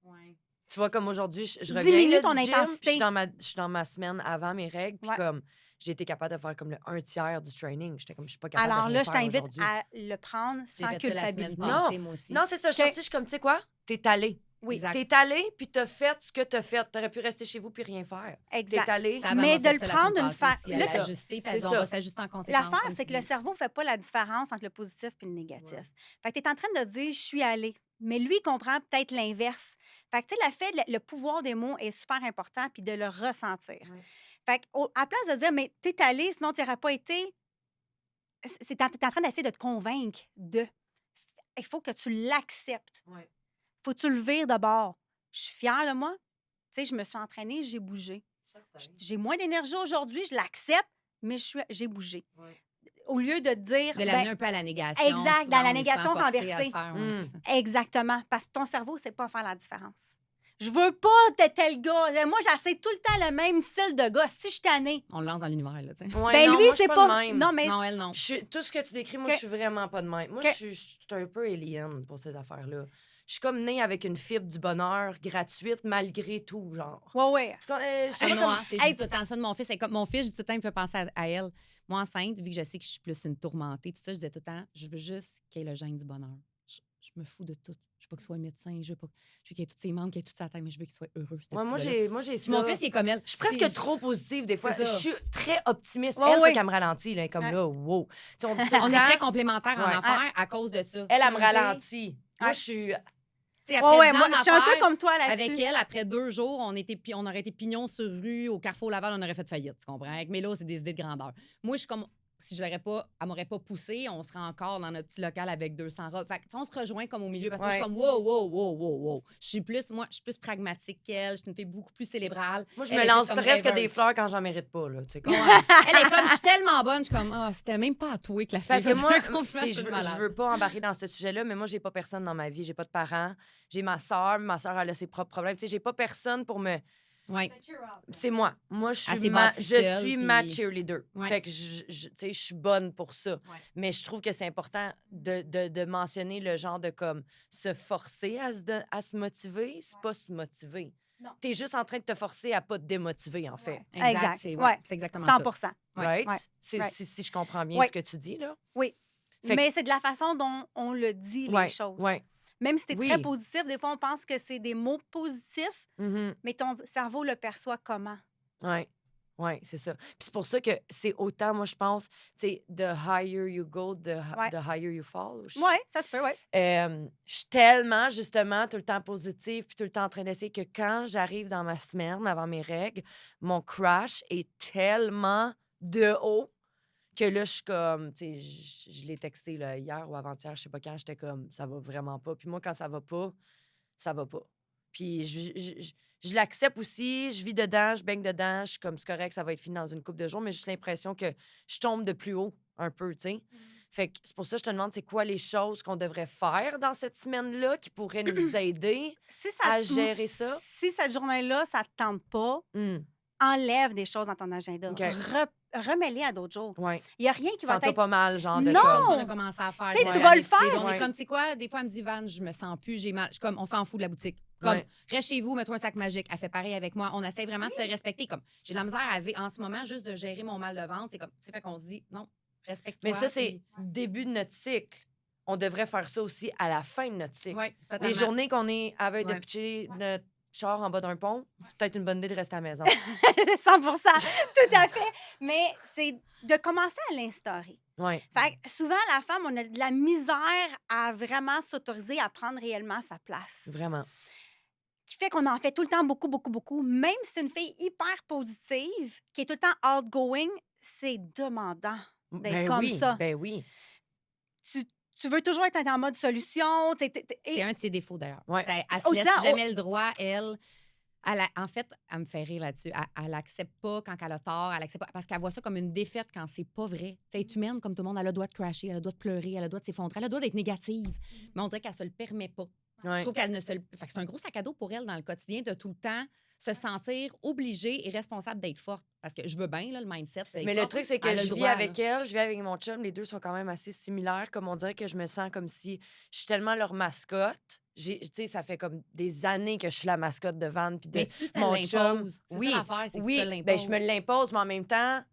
Ouais. Tu vois, comme aujourd'hui, je reviens Diminue là, ton du gym, intensité. puis je suis dans ma semaine avant mes règles, puis Ouais. comme j'ai été capable de faire comme le 1/3 du training. J'étais comme, je suis pas capable Alors de là, rien je faire t'invite aujourd'hui. à le prendre J'ai sans fait ça la semaine culpabilité. Non. passée, moi aussi. Non, c'est ça. Je suis Que- sortie, je suis comme, tu sais quoi? T'es allé. Oui, Exact. T'es allé, puis t'as fait ce que t'as fait. T'aurais pu rester chez vous puis rien faire. exact. T'es allé. Ça Mais m'a de fait le ça la prendre semaine d'une passée fa- aussi. Elle là, a c'est ajusté, puis c'est elle dit, on ça. va s'ajuster en conséquence. L'affaire, comme c'est tu que le dis. cerveau ne fait pas la différence entre le positif et le négatif. Ouais. Fait que tu es en train de dire, je suis allé. Mais lui, il comprend peut-être l'inverse. Fait que, tu sais, le pouvoir des mots est super important, puis de le ressentir. Ouais. Fait que, à place de dire, mais t'es allé, sinon tu n'aurais pas été, t'es en train d'essayer de te convaincre de. Il faut que tu l'acceptes. Ouais. Faut que tu le vires de bord. Je suis fière de moi. Tu sais, je me suis entraînée, j'ai bougé. J'ai moins d'énergie aujourd'hui, je l'accepte, mais j'ai bougé. Ouais. Au lieu de dire, De l'amener un peu à la négation. exact, souvent, dans la on est souvent négation porté à le renversée. faire, ouais, c'est ça. Exactement, parce que ton cerveau ne sait pas faire la différence. Je veux pas de tel gars. Moi, j'essaie tout le temps le même style de gars. Si je suis tannée, On le lance dans l'univers, là, tu sais. Ouais, ben non, lui, moi, je suis c'est pas pas. de même. Non, mais Non, elle, non. Tout ce que tu décris, moi, Que- je suis vraiment pas de même. Moi, que- je suis un peu alien pour cette affaire-là. Je suis comme née avec une fibre du bonheur gratuite malgré tout, genre. ouais. Je suis comme- je sais Ah pas non, comme- hein, je dis tout le temps ça de mon fils. C'est comme mon fils, je dis tout le temps, il me fait penser à elle. Moi, enceinte, vu que je sais que je suis plus une tourmentée, tout ça, je disais tout le temps, je veux juste qu'il y ait le gène du bonheur. Je me fous de tout. Je veux pas qu'il soit médecin, je veux qu'il y ait tous ses membres, qu'il y ait toute sa tête, mais je veux qu'il soit heureux. ce Ouais, petit moi, gars-là. j'ai Puis ça. mon fils, il est comme elle. Je suis presque trop positive des fois. C'est Je ça. suis très optimiste. Ouais, Elle, ouais. fait qu'elle me ralentit, là, comme Ouais. là, wow. Tu sais, on dit tout le On est temps, très complémentaires en Ouais. affaires à cause de ça. elle me Tu sais, ralentit. Moi, Ouais. je suis... tu sais, après Ouais, 10 ans moi, je suis un peu d'affaires, comme toi là-dessus. avec elle, après 2 jours, on aurait été pignon sur rue, au Carrefour Laval, on aurait fait faillite, tu comprends? Avec Mélo, c'est des idées de grandeur. Moi, je suis comme, si je l'aurais pas, elle m'aurait pas poussé, on serait encore dans notre petit local avec 200 robes. Fait que, tu sais, on se rejoint comme au milieu, parce que moi, je suis Ouais. comme, wow. Je suis plus pragmatique qu'elle, je suis une fille beaucoup plus cérébrale. Moi, je Elle me est lance plus comme presque rêveuse. des fleurs quand j'en mérite pas, là. Tu sais, comme... Ouais. Elle est comme, je suis tellement bonne, je suis comme, c'était même pas à toi que la fille. Parce que moi, qu'on tu sais, fasse, je c'est malade. veux pas embarquer dans ce sujet-là, mais moi, j'ai pas personne dans ma vie. J'ai pas de parents. J'ai ma sœur. Ma sœur, elle a ses propres problèmes. Tu sais, j'ai pas personne pour me... Ouais. C'est moi. Moi, Elle s'est bâtie seule, je suis ma puis- cheerleader. Ouais. Fait que tu sais, je suis bonne pour ça. Ouais. Mais je trouve que c'est important de mentionner le genre de comme se forcer à se motiver. C'est pas se motiver. Non. T'es juste en train de te forcer à pas te démotiver, en fait. Ouais. Exact. C'est Ouais. c'est exactement 100 ça. Ouais. Right? Ouais. C'est, Right. si je comprends bien Ouais. ce que tu dis, là. Oui. Fait que- Mais c'est de la façon dont on le dit, Ouais, les choses. ouais. Même si c'est Oui. très positif, des fois, on pense que c'est des mots positifs, Mhm. mais ton cerveau le perçoit comment? Oui, ouais, c'est ça. Puis c'est pour ça que c'est autant, moi, je pense, tu sais, the higher you go, Ouais. the higher you fall. Oui, ça se peut, oui. Je suis tellement, justement, tout le temps positive, puis tout le temps en train d'essayer que quand j'arrive dans ma semaine, avant mes règles, mon crash est tellement de haut que là, je suis comme, tu sais, je l'ai texté là, hier ou avant-hier, je sais pas quand, j'étais comme, ça va vraiment pas. Puis moi, quand ça va pas, ça va pas. Puis je l'accepte aussi, je vis dedans, je baigne dedans, je suis comme, c'est correct, ça va être fini dans une couple de jours, mais j'ai juste l'impression que je tombe de plus haut un peu, tu sais. Fait que c'est pour ça que je te demande, c'est quoi les choses qu'on devrait faire dans cette semaine-là qui pourraient nous aider Si à gérer ça? Si cette journée-là, ça ne te tente pas, Hum, enlève des choses dans ton agenda. OK. Remets-les à d'autres jours. ouais. Il n'y a rien qui va Sens-toi être... pas mal, genre de Non! Chose comme- qu'on a commencé à faire. Tu sais, ouais, tu vas le l'année qui faire, vient. On est c'est- comme, tu sais quoi, des fois, elle me dit, Van, je me sens plus, j'ai mal. Je suis comme, on s'en fout de la boutique. Comme, Ouais. reste chez vous, mets-toi un sac magique. Elle fait pareil avec moi. On essaie vraiment de se respecter. Comme, j'ai de la misère en ce moment juste de gérer mon mal de ventre. C'est comme, c'est fait qu'on se dit, non, respecte-toi. Mais ça, c'est puis- le début de notre cycle. On devrait faire ça aussi à la fin de notre cycle. Ouais, Les totalement. journées qu'on est à veille de Ouais. pitcher notre char en bas d'un pont, c'est peut-être une bonne idée de rester à la maison. 100 tout à fait. Mais c'est de commencer à l'instaurer. Ouais. Fait que souvent, la femme, on a de la misère à vraiment s'autoriser à prendre réellement sa place. Vraiment. Qui fait qu'on en fait tout le temps beaucoup. Même si c'est une fille hyper positive, qui est tout le temps outgoing, c'est demandant d'être Ben comme oui, ça. ben oui. Tu veux toujours être en mode solution. C'est un de ses défauts, d'ailleurs. Ouais. Ça- Elle se Autant- laisse jamais le droit, elle. En fait, elle me fait rire là-dessus. Elle accepte pas quand elle a tort, elle accepte pas, parce qu'elle voit ça comme une défaite quand c'est pas vrai. Tu sais, elle est humaine comme tout le monde, elle a le droit de crasher, elle a le droit de pleurer, elle a le droit de s'effondrer, elle a le droit d'être négative. Mais on dirait qu'elle se le permet pas. Ouais. Je trouve qu'elle ne se le... Fait que c'est un gros sac à dos pour elle dans le quotidien de tout le temps se sentir obligée et responsable d'être forte. Parce que je veux bien, là, le mindset. d'être Mais le forte, truc, c'est que elle a le je vis droit, avec là. elle, je vis avec mon chum, les deux sont quand même assez similaires. Comme on dirait que je me sens comme si je suis tellement leur mascotte. Tu sais, ça fait comme des années que je suis la mascotte de Van puis de Mais tu te mon l'imposes. chum. C'est Oui, ça l'affaire, c'est que oui, tu te ben, je me l'imposes. l'impose, mais en même temps,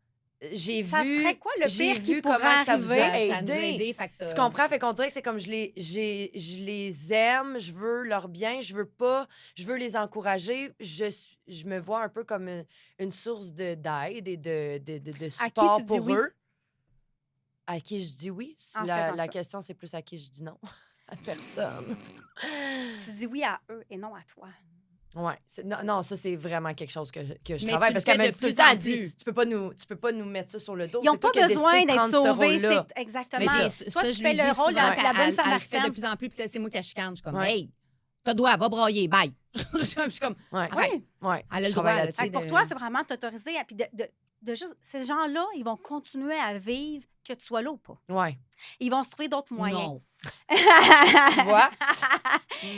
j'ai Ça vu... serait quoi le j'ai pire qui vu pourrait comment ça vous a arriver? Ça nous a aidé. aidé, fait que Tu comprends? Fait qu'on dirait que c'est comme je les aime, je veux leur bien, je veux les encourager. Je me vois un peu comme une source d'aide et de À qui support tu dis pour oui eux. À qui je dis oui? en faisant La ça? question, c'est plus à qui je dis non. À personne. Tu dis oui à eux et non à toi. Ouais. Non, ça, c'est vraiment quelque chose que je Mais travaille. tu le Parce qu'elle fais me de dit tout le plus temps, en elle dit, plus. tu peux pas nous mettre ça sur le dos. Ils n'ont C'est toi pas qui as décidé besoin de d'être prendre ce sauvés. rôle-là. C'est exactement. Mais Toi, ça, tu je fais lui le dis rôle de souvent, la puis bonne elle le fait de Samaritaine. plus en plus, puis c'est moi qui la chicane. Je suis comme, Ouais. hey, t'as droit, va brailler, bye. Je suis comme, Ouais. arrête. Oui. Ouais. Elle a Je le droit, travaille là, là-dessus. Fait que pour toi, c'est vraiment t'autoriser. Puis de juste, ces gens-là, ils vont continuer à vivre que tu sois là ou pas. Ouais. Ils vont se trouver d'autres moyens. Non. Tu vois?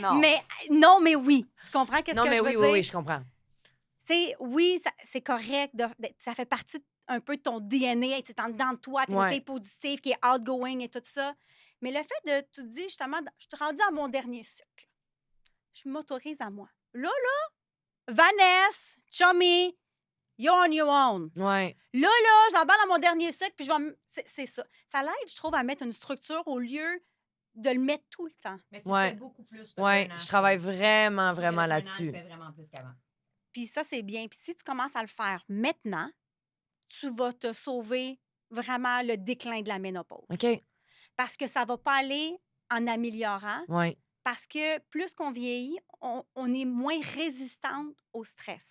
Non. Mais non, mais oui. Tu comprends qu'est-ce Non, que mais je veux oui, dire? oui, oui, je comprends. Oui, c'est correct. Ça fait partie un peu de ton DNA. C'est en dedans de toi. Tu es une Ouais. fille positive qui est outgoing et tout ça. Mais le fait de, tu te dis justement, je suis rendue à mon dernier cycle. Je m'autorise à moi. Là, Vanessa, Chummy, you're on your own. Ouais. Là, j'emballe dans mon dernier cycle, puis je vais. C'est ça. Ça l'aide, je trouve, à mettre une structure au lieu de le mettre tout le temps. Mais tu Ouais. fais beaucoup plus. Ouais. Je travaille vraiment, vraiment là-dessus. Tu fais vraiment plus qu'avant. Puis ça, c'est bien. Puis si tu commences à le faire maintenant, tu vas te sauver vraiment le déclin de la ménopause. OK. Parce que ça va pas aller en améliorant. Ouais. Parce que plus qu'on vieillit, on est moins résistante au stress.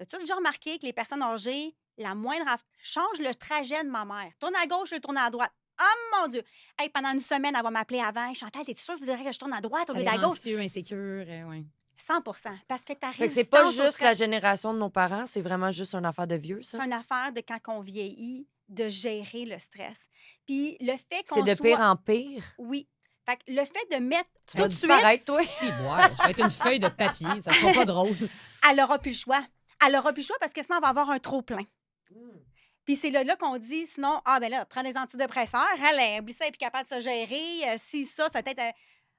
As-tu déjà remarqué que les personnes âgées, la moindre... change le trajet de ma mère. Tourne à gauche, je tourne à droite. Oh mon Dieu! Hey, pendant une semaine, elle va m'appeler avant. Hey, Chantal, t'es sûre que je voudrais que je tourne à droite au Ça lieu les d'à rend gauche? anxieux, insécures, ouais. 100 parce que ta Fait que résistance c'est pas au juste la stress, génération de nos parents, c'est vraiment juste une affaire de vieux, c'est ça? une affaire de quand on vieillit, de gérer le stress. Puis le fait C'est qu'on de soit... pire en pire. Oui. Fait que le fait de mettre Tu tout vas de suite, disparaître, toi? Si, ouais, je vais être une feuille de papier, ça sera pas drôle. elle n'aura plus le choix. Elle n'aura plus le choix parce que sinon, elle va avoir un trop-plein. Puis c'est là qu'on dit, sinon, ben là, prends des antidépresseurs, elle oublie ça, elle est plus capable de se gérer. Si ça peut-être...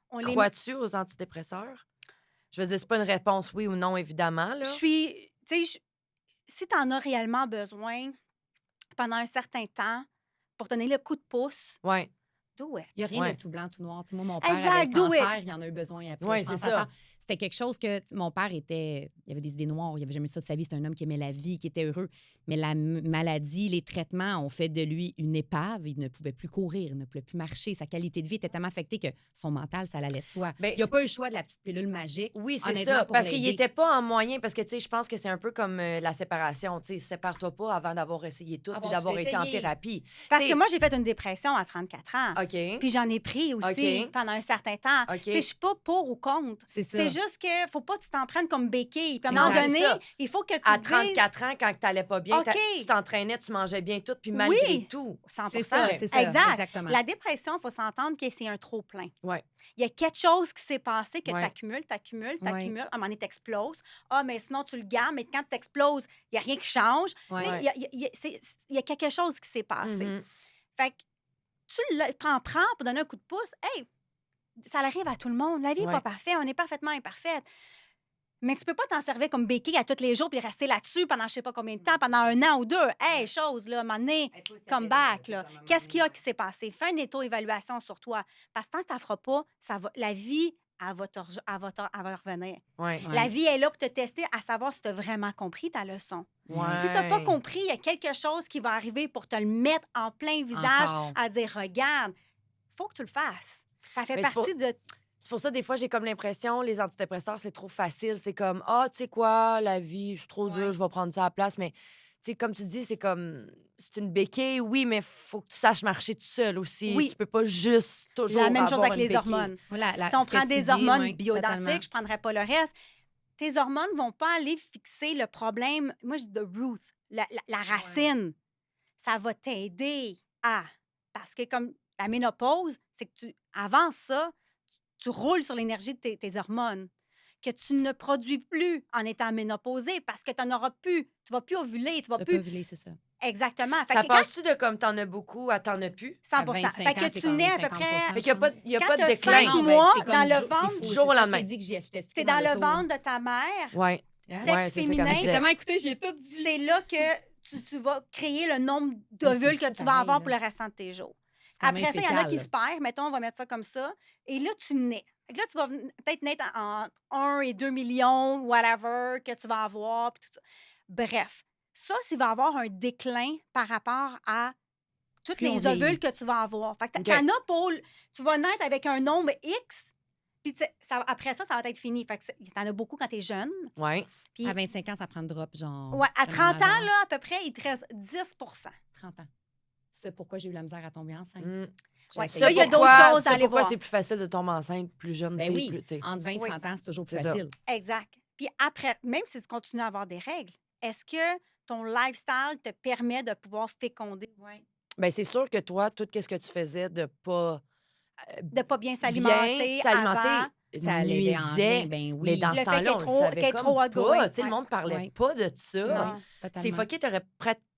on les... Crois-tu aux antidépresseurs? Je veux dire, c'est pas une réponse oui ou non, évidemment, là. Je suis... Tu sais, si tu en as réellement besoin pendant un certain temps pour donner le coup de pouce, Ouais. do it. Il n'y a rien Ouais. de tout blanc, tout noir. Tu sais, moi, mon père Exact, avait le do it. cancer, il en a eu besoin après. Ouais, je pense c'est à ça. C'était quelque chose que mon père était... Il avait des idées noires, il n'avait jamais eu ça de sa vie. C'était un homme qui aimait la vie, qui était heureux. Mais la maladie, les traitements ont fait de lui une épave. Il ne pouvait plus courir, il ne pouvait plus marcher. Sa qualité de vie était tellement affectée que son mental, ça allait de soi. Ben, Il n'y a pas eu le choix de la petite pilule magique. Oui, c'est honnêtement, ça. pour Parce qu'il l'aider. n'était pas en moyen. Parce que, tu sais, je pense que c'est un peu comme la séparation. Tu sais, sépare-toi pas avant d'avoir essayé tout et Avoir d'avoir tout été en essayé. thérapie. Parce T'sais- que moi, j'ai fait une dépression à 34 ans. OK. Puis j'en ai pris aussi OK. pendant un certain temps. OK. Tu sais, je suis pas pour ou contre. C'est ça. C'est juste que faut pas que tu t'en prennes comme béquille. Puis à un Non, moment c'est donné, ça. il faut que tu À te dises 34 ans, quand t'allais pas bien, OK. tu t'entraînais, tu mangeais bien tout, puis malgré Oui. tout. 100 C'est ça, c'est ça. Exact. Exactement. La dépression, il faut s'entendre que c'est un trop-plein. Ouais. Il y a quelque chose qui s'est passé que Ouais. t'accumules. Ouais. À un moment donné, t'exploses. Ah, mais sinon, tu le gardes, mais quand t'exploses, il n'y a rien qui change. Ouais. Tu sais, il y a quelque chose qui s'est passé. Mhm. Fait que tu le prends pour donner un coup de pouce. Hey, ça arrive à tout le monde. La vie n'est Ouais. pas parfaite. On est parfaitement imparfaite. Mais tu peux pas t'en servir comme béquille à tous les jours puis rester là-dessus pendant je sais pas combien de temps, pendant 1 an ou 2. Hey, chose, là, à un moment donné, come back, là. Qu'est-ce qu'il y a qui s'est passé? Fais une auto-évaluation sur toi. Parce que tant que tu ne feras pas, la vie, elle va revenir. Ouais. Ouais. La vie est là pour te tester à savoir si tu as vraiment compris ta leçon. Ouais. Si tu n'as pas compris, il y a quelque chose qui va arriver pour te le mettre en plein visage, Encore. à dire, regarde, il faut que tu le fasses. Ça fait Mais c'est partie de... C'est pour ça, des fois, j'ai comme l'impression, les antidépresseurs, c'est trop facile. C'est comme, tu sais quoi, la vie, c'est trop dur, Ouais. je vais prendre ça à la place. Mais, tu sais, comme tu dis, c'est comme, c'est une béquille, oui, mais faut que tu saches marcher tout seul aussi. Oui. Tu peux pas juste toujours La même chose avoir avec une les béquille. hormones. Voilà, Si on ce que prend tu des dis, hormones ouais, bioidentiques, totalement. je ne prendrais pas le reste. Tes hormones ne vont pas aller fixer le problème. Moi, je dis the root, la racine. Ça va t'aider à... Parce que comme la ménopause, c'est que avant ça, tu roules sur l'énergie de tes hormones que tu ne produis plus en étant ménopausée parce que tu n'en auras plus. Tu ne vas plus ovuler, tu vas T'as plus... pas ovulé, c'est ça. Exactement. Fait Ça que quand- passe-tu de comme t'en as beaucoup à t'en as plus? 100 À 25 Fait que ans, c'est tu comme nais à peu 50%. près... Fait qu'il n'y a Quand pas de t'as déclin. 5 mois c'est comme dans le c'est ventre, fou, du c'est jour au ça, lendemain. Je t'ai dit que je t'ai tu es dans le ventre de ta mère. Ouais. Hein? Sexe Ouais, c'est ça, féminin. comme je disais. J'ai tellement écouté, j'ai tout dit. C'est là que tu vas créer le nombre Mais d'ovules c'est que fou tu vas avoir pareil, pour là. le restant de tes jours. C'est quand même Après ça, il y en a qui spécial. se perdent. Mettons, on va mettre ça comme ça. Et là, tu nais. Fait que là, tu vas peut-être naître en 1 et 2 millions, whatever, que tu vas avoir. Puis tout ça. Bref, ça va avoir un déclin par rapport à tous Plus on les ovules vieillit. que tu vas avoir. Fait que OK. t'en as pour... Tu vas naître avec un nombre X, puis après ça, ça va être fini. Fait que t'en as beaucoup quand t'es jeune. Ouais. Puis, À 25 ans, ça prend un drop, genre. ouais, à vraiment 30 ans, majeur. là, à peu près, il te reste 10 30 ans. C'est pourquoi j'ai eu la misère à tomber enceinte. Mm. J'ai Ouais, essayé là, il y a de- d'autres Pourquoi- choses à ça, aller pourquoi voir. c'est plus facile de tomber enceinte, plus jeune Ben t'es, oui, plus, t'sais. entre 20 et Oui. 30 ans, c'est toujours plus C'est ça. facile. Exact. Puis après, même si tu continues à avoir des règles, est-ce que ton lifestyle te permet de pouvoir féconder? Oui. Ben, c'est sûr que toi, tout ce que tu faisais de pas De pas bien bien s'alimenter t'alimenter avant, Ça l'aidait en rien, nuisait. ben Mais oui. dans le ce fait temps-là, on le savait qu'elle est comme trop outgoing. pas. Tu sais, le Ouais. monde parlait Ouais. pas de ça. Non. Oui, C'est totalement. fucké, t'aurais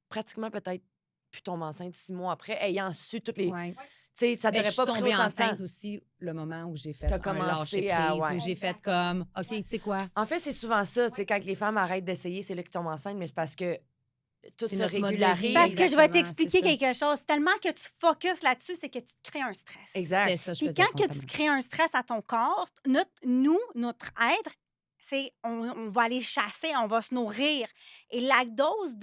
pratiquement peut-être pu tomber enceinte 6 mois après, ayant su toutes les... Ouais. Tu sais, ça Mais je t'aurait suis pas pris tombée autant de temps. enceinte aussi le moment où j'ai fait T'as un commencé lâcher à- prise, ouais. où j'ai fait comme, OK, tu sais quoi, En fait, c'est souvent ça, tu sais, quand les femmes arrêtent d'essayer, c'est là qu'ils tombent enceintes, mais c'est parce que tout C'est se notre mode de vie. régularise. Parce que je vais Exactement, t'expliquer c'est ça. quelque chose. Tellement que tu focuses là-dessus, c'est que tu te crées un stress. Exact. c'était ça, je Puis faisais quand que tu constamment. crées un stress à ton corps, notre être, c'est on va aller chasser, on va se nourrir. Et la dose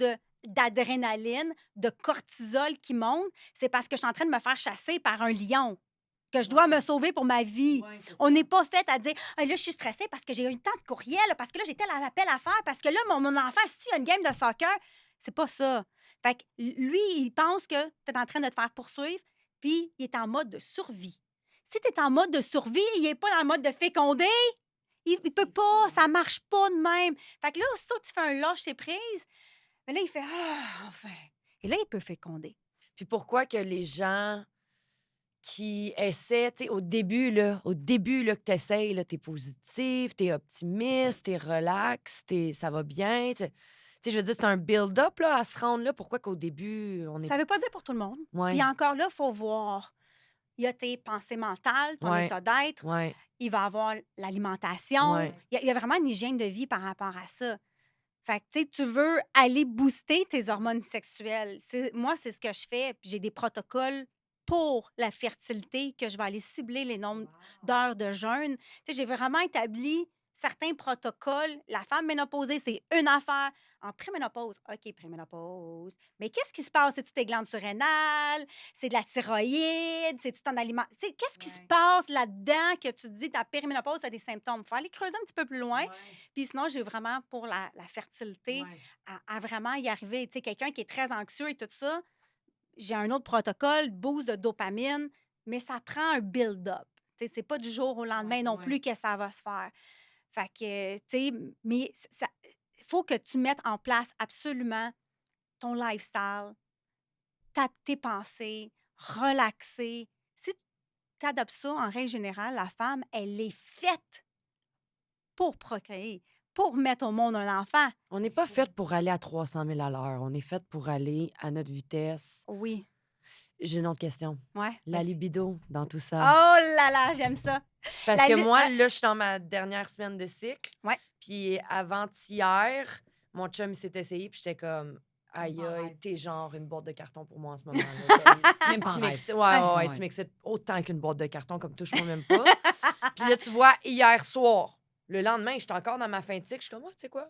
d'adrénaline, de cortisol qui monte, c'est parce que je suis en train de me faire chasser par un lion, que je dois me sauver pour ma vie. On n'est pas fait à dire ah, là, je suis stressée parce que j'ai eu tant de courriels, parce que là, j'ai tel appel à faire, parce que là, mon enfant, si, il y a une game de soccer. C'est pas ça. Fait que lui, il pense que tu es en train de te faire poursuivre, puis il est en mode de survie. Si tu es en mode de survie, il n'est pas dans le mode de féconder. Il peut pas, ça marche pas de même. Fait que là, aussitôt que tu fais un lâcher prise, mais là, il fait ah, enfin. Et là, il peut féconder. Puis pourquoi que les gens qui essaient, tu sais, au début, là, que tu essayes, là, t'es positif, t'es optimiste, t'es relax, ça va bien. Tu sais, je veux dire, c'est un build-up là, à se rendre là. Pourquoi qu'au début, on est. Ça veut pas dire pour tout le monde. Ouais. Puis encore là, il faut voir. Il y a tes pensées mentales, ton Ouais. état d'être. Ouais. Il va avoir l'alimentation. Ouais. Il y a vraiment une hygiène de vie par rapport à ça. Fait que, tu sais, tu veux aller booster tes hormones sexuelles. Moi, c'est ce que je fais. Puis j'ai des protocoles pour la fertilité que je vais aller cibler les nombres d'heures de jeûne. Tu sais, j'ai vraiment établi certains protocoles. La femme ménopausée, c'est une affaire. En préménopause, OK, préménopause. Mais qu'est-ce qui se passe? C'est-tu tes glandes surrénales? C'est de la thyroïde? C'est-tu ton aliment? Tu sais, qu'est-ce qui se passe là-dedans que tu te dis, ta périmènopause, tu as des symptômes? Il faut aller creuser un petit peu plus loin. Puis sinon, j'ai vraiment pour la fertilité à vraiment y arriver. Tu sais, quelqu'un qui est très anxieux et tout ça, j'ai un autre protocole, boost de dopamine, mais ça prend un build-up. Tu sais, c'est pas du jour au lendemain non plus que ça va se faire. Fait que, tu sais, mais il faut que tu mettes en place absolument ton lifestyle, tes pensées, relaxer. Si tu adoptes ça, en règle générale, la femme, elle est faite pour procréer, pour mettre au monde un enfant. On n'est pas fait pour aller à 300 000 à l'heure. On est fait pour aller à notre vitesse. Oui. J'ai une autre question. Ouais. La vas-y. libido dans tout ça. Oh là là, j'aime ça. Parce la que li- moi, ah. là, je suis dans ma dernière semaine de cycle. Ouais. Puis avant-hier, mon chum il s'est essayé, puis j'étais comme, aïe, Même pas en aïe, rêve. t'es genre une boîte de carton pour moi en ce moment. Là. Même pas en Tu rêve. m'excites, ouais, tu m'excites autant qu'une boîte de carton, comme touche-moi même pas. Puis là, tu vois, hier soir, le lendemain, j'étais encore dans ma fin de cycle. Je suis comme, oh, tu sais quoi?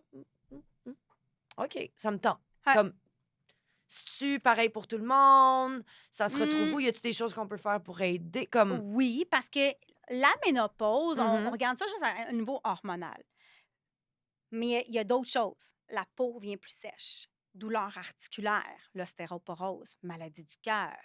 OK, ça me tente. Ouais. Comme, c'est-tu pareil pour tout le monde? Ça se retrouve Mm. où? Y a-tu des choses qu'on peut faire pour aider? Comme, Oui, parce que la ménopause, on Mhm. regarde ça juste à un niveau hormonal. Mais il y a d'autres choses. La peau vient plus sèche, douleur articulaire, l'ostéoporose, maladie du cœur.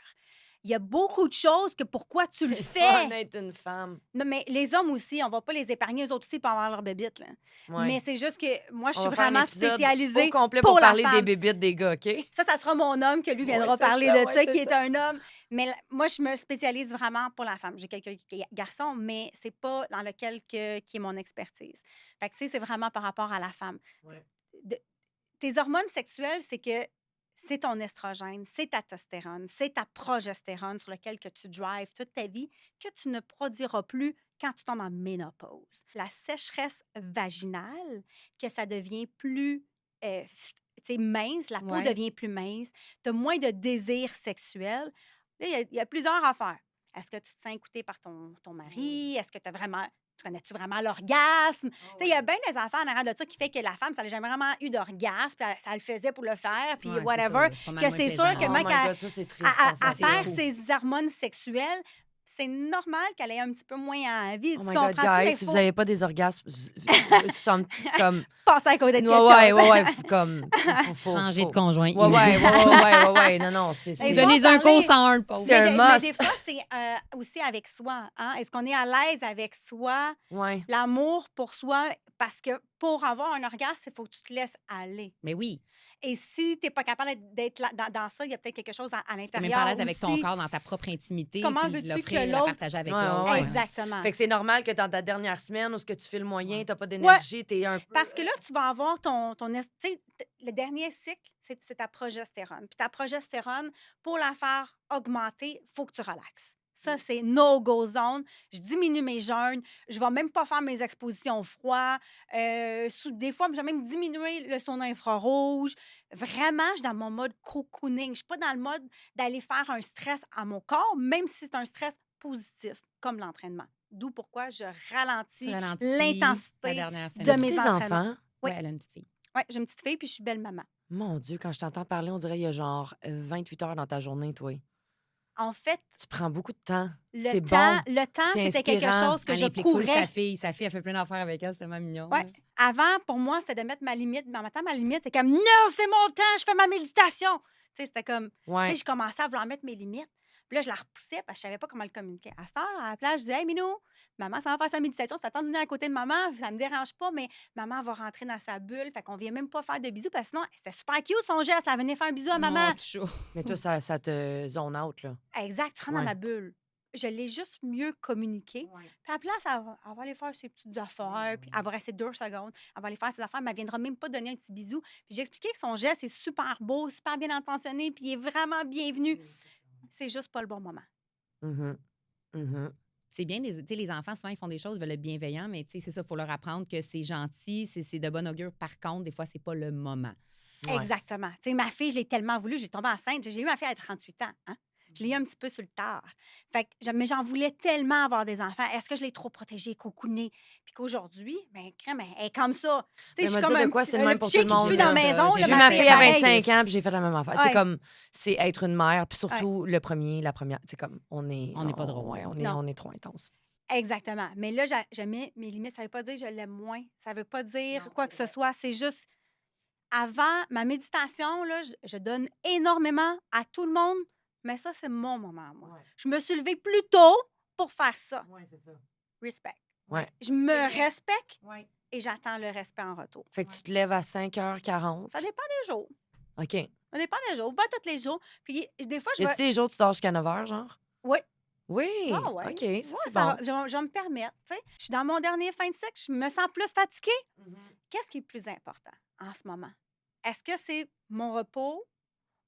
Il y a beaucoup de choses que pourquoi tu le c'est fun fais. d'être une femme. Non, mais les hommes aussi, on va pas les épargner, eux autres aussi, pour avoir leur bébite. Là. Ouais. Mais c'est juste que moi, je On suis va faire un vraiment épisode spécialisée au complet pour pour la parler des femme. bébites des gars, OK? Ça sera mon homme que lui viendra Ouais, c'est parler ça, de ouais, ça, c'est qui est ça. un homme. Mais moi, je me spécialise vraiment pour la femme. J'ai quelqu'un qui est garçon, mais c'est pas dans lequel qui est mon expertise. Fait que, tu sais, c'est vraiment par rapport à la femme. Ouais. Tes hormones sexuelles, c'est que c'est ton estrogène, c'est ta testostérone, c'est ta progestérone sur lequel que tu drives toute ta vie, que tu ne produiras plus quand tu tombes en ménopause. La sécheresse vaginale, que ça devient plus mince, la peau Ouais. devient plus mince, tu as moins de désir sexuel. Là, il y a plusieurs affaires. Est-ce que tu te sens écouté par ton mari? Est-ce que tu connais-tu vraiment l'orgasme? Il y a bien des affaires en arrière de ça qui fait que la femme, ça n'a jamais vraiment eu d'orgasme, puis ça le faisait pour le faire, puis Ouais, c'est whatever. ça, c'est pas mal Que moins c'est sûr plaisant. que Oh mec, my God, ça, c'est triste. à penser à ça. faire fou. ses hormones sexuelles, c'est normal qu'elle ait un petit peu moins envie. Oh Tu my God, comprends-tu? Mais guys, si faut vous n'avez pas des orgasmes, comme... passer à côté de quelque Ouais, chose. ouais, comme... Changer de conjoint. Ouais, non, c'est... Mais c'est- bon, Donnez un parler. consent, le pauvre. C'est un Mais must. des fois, c'est aussi avec soi. Hein? Est-ce qu'on est à l'aise avec soi, Ouais. l'amour pour soi? Parce que pour avoir un orgasme, il faut que tu te laisses aller. Mais oui, Et si tu n'es pas capable d'être dans ça, il y a peut-être quelque chose à tu n'es l'intérieur. même pas à l'aise avec ton aussi. corps dans ta propre intimité. Comment puis veux-tu l'offrir, que la l'autre- partager avec Ouais, l'autre. ouais, ouais. Exactement. Fait que c'est normal que dans ta dernière semaine où ce que tu fais le moyen, t'as pas d'énergie, t'es un peu... Parce que là, tu vas avoir tu sais, le dernier cycle, c'est ta progestérone. Puis ta progestérone, pour la faire augmenter, il faut que tu relaxes. Ça, c'est no-go zone. Je diminue mes jeûnes. Je ne vais même pas faire mes expositions au froid. Des fois, je vais même diminuer le son infrarouge. Vraiment, je suis dans mon mode cocooning. Je ne suis pas dans le mode d'aller faire un stress à mon corps, même si c'est un stress positif, comme l'entraînement. D'où pourquoi je ralentis Tu ralentis l'intensité la dernière de semaine. mes tes entraînements. enfants? Oui. Ouais, elle a une petite fille. Oui, j'ai une petite fille puis je suis belle maman. Mon Dieu, quand je t'entends parler, on dirait qu'il y a genre 28 heures dans ta journée, toi. En fait, Tu prends beaucoup de temps. le C'est temps, bon. le temps, C'est c'était quelque inspirant. chose que Elle je implique full courais. sa fille. Sa fille, elle fait plein d'affaires avec elle. C'est tellement mignon. Ouais. là. Avant, pour moi, c'était de mettre ma limite. Mais en même temps, ma limite, c'est comme non, c'est mon temps, je fais ma méditation. Tu sais, c'était comme, tu Ouais. sais, je commençais à vouloir mettre mes limites. Puis là, je la repoussais parce que je savais pas comment le communiquer. À cette heure, à la plage, je disais, hey, Minou, maman, ça va faire sa méditation, tu t'attends de venir à côté de maman, ça me dérange pas, mais maman va rentrer dans sa bulle. Fait qu'on vient même pas faire de bisous parce que sinon, c'était super cute son geste. Elle venait faire un bisou à maman. Oh, petit chaud. Mais toi, ça te zone out, là. Exact, tu rentres dans Ouais. ma bulle. Je l'ai juste mieux communiqué. Puis à la place, elle va aller faire ses petites affaires, puis elle va rester 2 secondes. Elle va aller faire ses affaires, mais elle ne viendra même pas donner un petit bisou. Puis j'ai expliqué que son geste est super beau, super bien intentionné, puis il est vraiment bienvenu. C'est juste pas le bon moment. Mhm. Mhm. C'est bien, tu sais, les enfants, souvent, ils font des choses, ils veulent être bienveillants, mais tu sais, c'est ça, il faut leur apprendre que c'est gentil, c'est de bon augure. Par contre, des fois, c'est pas le moment. Ouais. Exactement. Tu sais, ma fille, je l'ai tellement voulu, j'ai tombé enceinte. J'ai eu ma fille à 38 ans. Hein? Je l'ai eu un petit peu sur le tard. Fait que, mais j'en voulais tellement avoir des enfants. Est-ce que je l'ai trop protégée, cocoonée? Puis qu'aujourd'hui, ben, crème, elle est comme ça. Tu sais, Mais je suis me comme dire de un quoi, petit- c'est le même pour petit tout le chien qui monde, fuit là. dans la maison. J'ai là, J'ai eu ma ma fille fille à pareil. 25 ans, puis j'ai fait la même affaire. Tu sais, Ouais. comme, c'est être une mère, puis surtout le premier, la première. Tu sais, comme, on n'est pas drôle. Ouais, Non. on est trop intense. Exactement. Mais là, j'ai mis mes limites. Ça ne veut pas dire que je l'aime moins. Ça ne veut pas dire quoi que ce soit. C'est juste, avant ma méditation, là, je donne énormément à tout le monde, mais ça, c'est mon moment, moi. Ouais. Je me suis levée plus tôt pour faire ça. Ouais, c'est ça. Respect. Ouais. Je me respecte Ouais. et j'attends le respect en retour. Fait que tu te lèves à 5h40. Ça dépend des jours. OK. Ça dépend des jours. Pas tous les jours. Puis des fois, je Y vais... a-tu des jours où tu dors jusqu'à 9h, genre? Oui. Oui. Ah ouais. OK, ça, Ouais, c'est ça bon. va. Je vais me permettre. Tu sais. Je suis dans mon dernier fin de cycle. Je me sens plus fatiguée. Qu'est-ce qui est le plus important en ce moment? Est-ce que c'est mon repos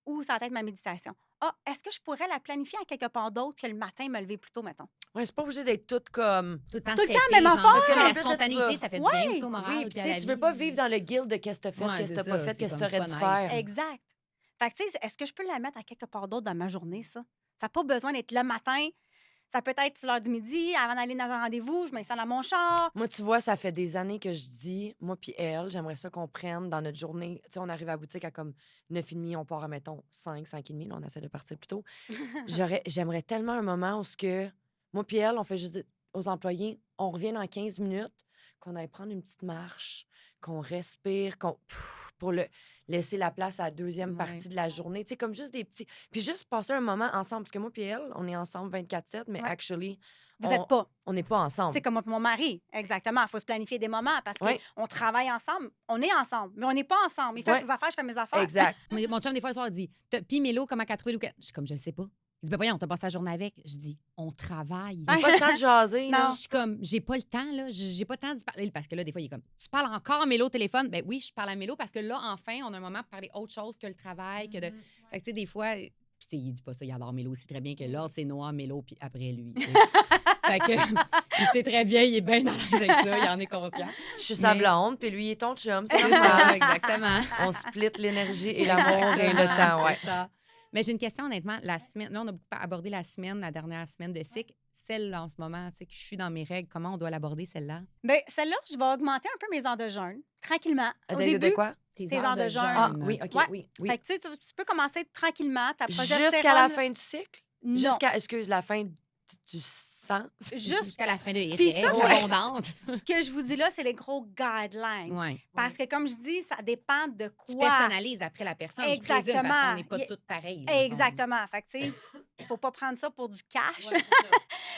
ou ça va être ma méditation? Ah, est-ce que je pourrais la planifier à quelque part d'autre que le matin, me lever plus tôt, mettons? Ouais, c'est pas obligé d'être toute comme... Tout le temps, Tout le temps, seté, même genre, affaire. parce que Parce que en la plus, là, tu spontanéité, vas- ça fait Ouais. du bien aussi au moral. Oui, puis puis tu à sais, la tu veux vie. pas vivre dans le guilt de qu'est-ce que t'as fait, Ouais, qu'est-ce que c'est t'as pas ça, fait, c'est qu'est-ce que comme, t'aurais c'est dû pas nice. faire. Exact. Fait que, tu sais, est-ce que je peux la mettre à quelque part d'autre dans ma journée, ça? Ça n'a pas besoin d'être le matin. Ça peut être sur l'heure du midi, avant d'aller dans un rendez-vous, je m'installe dans mon char. Moi, tu vois, ça fait des années que je dis, moi puis elle, j'aimerais ça qu'on prenne dans notre journée. Tu sais, on arrive à la boutique à comme 9h30, on part à, mettons, 5h30, là, on essaie de partir plus tôt. J'aimerais tellement un moment où ce que moi puis elle, on fait juste dire aux employés, on revient dans 15 minutes, qu'on aille prendre une petite marche, qu'on respire, pour laisser la place à la deuxième Ouais. partie de la journée. Tu sais, comme juste des petits... Puis juste passer un moment ensemble. Parce que moi puis elle, on est ensemble 24/7, mais Ouais. actually, Vous n'êtes pas. on n'est pas ensemble. C'est comme mon mari, exactement. Il faut se planifier des moments parce Ouais. qu'on travaille ensemble. On est ensemble, mais on n'est pas ensemble. Il fait Ouais. ses affaires, je fais mes affaires. Exact. Mon chum, des fois, le soir, il dit Puis Mélo, comment qu'elle a trouvé le week-end? Je suis comme, je le sais pas. Il dit, ben voyons, on t'a passé la journée avec. Je dis, on travaille. On n'a pas le temps de jaser. Non. là. Je suis comme, j'ai pas le temps, là. J'ai pas le temps d'y parler. Parce que là, des fois, il est comme, tu parles encore à Mélo au téléphone? Ben oui, je parle à Mélo parce que là, enfin, on a un moment pour parler autre chose que le travail. Que de... Fait que, tu sais, des fois, puis tu sais, il dit pas ça, il adore Mélo aussi très bien que l'ordre, c'est Noah, Mélo, puis après lui. tu sais. Fait que, il sait très bien, il est bien à l'aise avec ça, il en est conscient. Je suis sa Mais- blonde, puis lui, il est ton chum. C'est C'est normal. ça, exactement. On split l'énergie et l'amour et le temps, ouais. C'est ça. Mais j'ai une question, honnêtement. La semaine, là, on a beaucoup abordé la dernière semaine de cycle. Celle-là, en ce moment, tu sais, que je suis dans mes règles, comment on doit l'aborder, celle-là? Bien, celle-là, je vais augmenter un peu mes heures de jeûne, tranquillement. Au De début, quoi? Tes heures de jeûne. Ah, oui, OK, Ouais. oui, oui. fait que, tu sais, tu peux commencer tranquillement. Ta Jusqu'à la progestérone, fin du cycle? non. Jusqu'à, excuse, la fin du sang? Juste, Jusqu'à la fin de Puis ça, règles c'est- abondantes. ce que je vous dis là, c'est les gros guidelines. Oui. Parce que, comme je dis, ça dépend de Tu quoi. personnalises après la personne, je présume, parce Exactement. qu'on n'est pas Il- toutes pareilles. là, Exactement. Fait que, tu sais, il faut pas prendre ça pour du cash.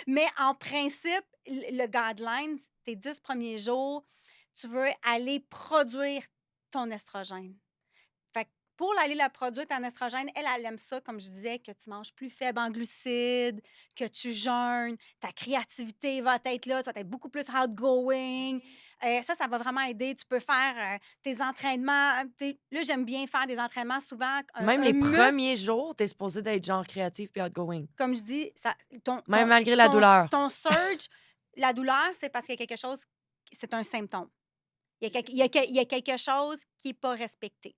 Mais en principe, le guideline, tes 10 premiers jours, tu veux aller produire ton estrogène. Fait que pour aller la produire, ton estrogène, elle aime ça, comme je disais, que tu manges plus faible en glucides, que tu jeûnes, ta créativité va être là, tu vas être beaucoup plus outgoing. Ça va vraiment aider. Tu peux faire tes entraînements. Là, j'aime bien faire des entraînements souvent. Même un les muscle, premiers jours, t'es supposé d'être genre créatif puis outgoing. comme je dis, Même malgré la douleur. Ton surge, la douleur, c'est parce qu'il y a quelque chose, c'est un symptôme. Il y a quelque chose qui n'est pas respecté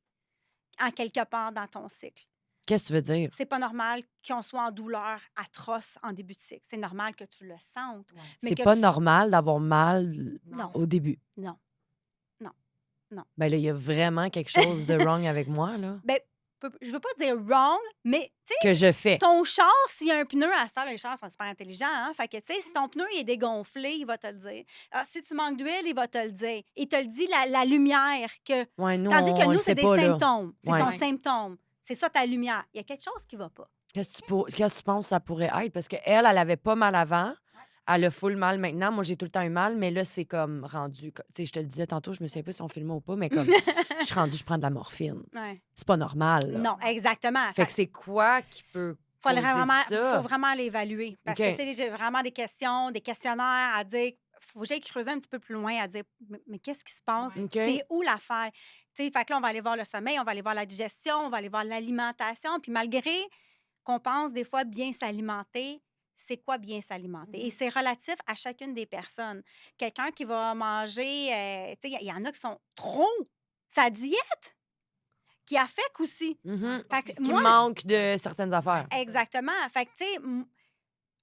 en quelque part dans ton cycle. Qu'est-ce que tu veux dire? C'est pas normal qu'on soit en douleur atroce en début de cycle. C'est normal que tu le sentes. Mais C'est que pas tu- normal d'avoir mal Non. au début. Non. Ben là, il y a vraiment quelque chose de wrong avec moi, là. Ben, je veux pas dire wrong, mais tu sais, Que je fais. ton char, s'il y a un pneu à cette heure, les chars sont super intelligents, hein? Fait que, tu sais, si ton pneu est dégonflé, il va te le dire. Ah, si tu manques d'huile, il va te le dire. Il te le dit la lumière que. Ouais, nous, Tandis que on le nous, sait c'est des pas, là. symptômes. C'est Ouais. ton Ouais. symptôme. C'est ça ta lumière. Il y a quelque chose qui va pas. Qu'est-ce que tu penses que ça pourrait être? Parce qu'elle, elle avait pas mal avant. Elle a full mal maintenant. Moi, j'ai tout le temps eu mal, mais là, c'est comme rendu. Tu sais, je te le disais tantôt, je me souviens pas si on filmait ou pas, mais comme je suis rendue, je prends de la morphine. Ouais. C'est pas normal. Là. Non, exactement. Fait que c'est quoi qui peut. Faut causer ça? vraiment l'évaluer. Parce OK. que, tu sais, j'ai vraiment des questions, des questionnaires à dire. Faut que j'aille creuser un petit peu plus loin à dire, mais qu'est-ce qui se passe? OK. C'est où l'affaire? Tu sais, fait que là, on va aller voir le sommeil, on va aller voir la digestion, on va aller voir l'alimentation. Puis malgré qu'on pense des fois bien s'alimenter, c'est quoi bien s'alimenter? Et c'est relatif à chacune des personnes. Quelqu'un qui va manger, tu sais, il y en a qui sont trop sa diète, qui affecte aussi. Mhm. Fait que Qui moi, manque de certaines affaires. exactement. Fait que, tu sais,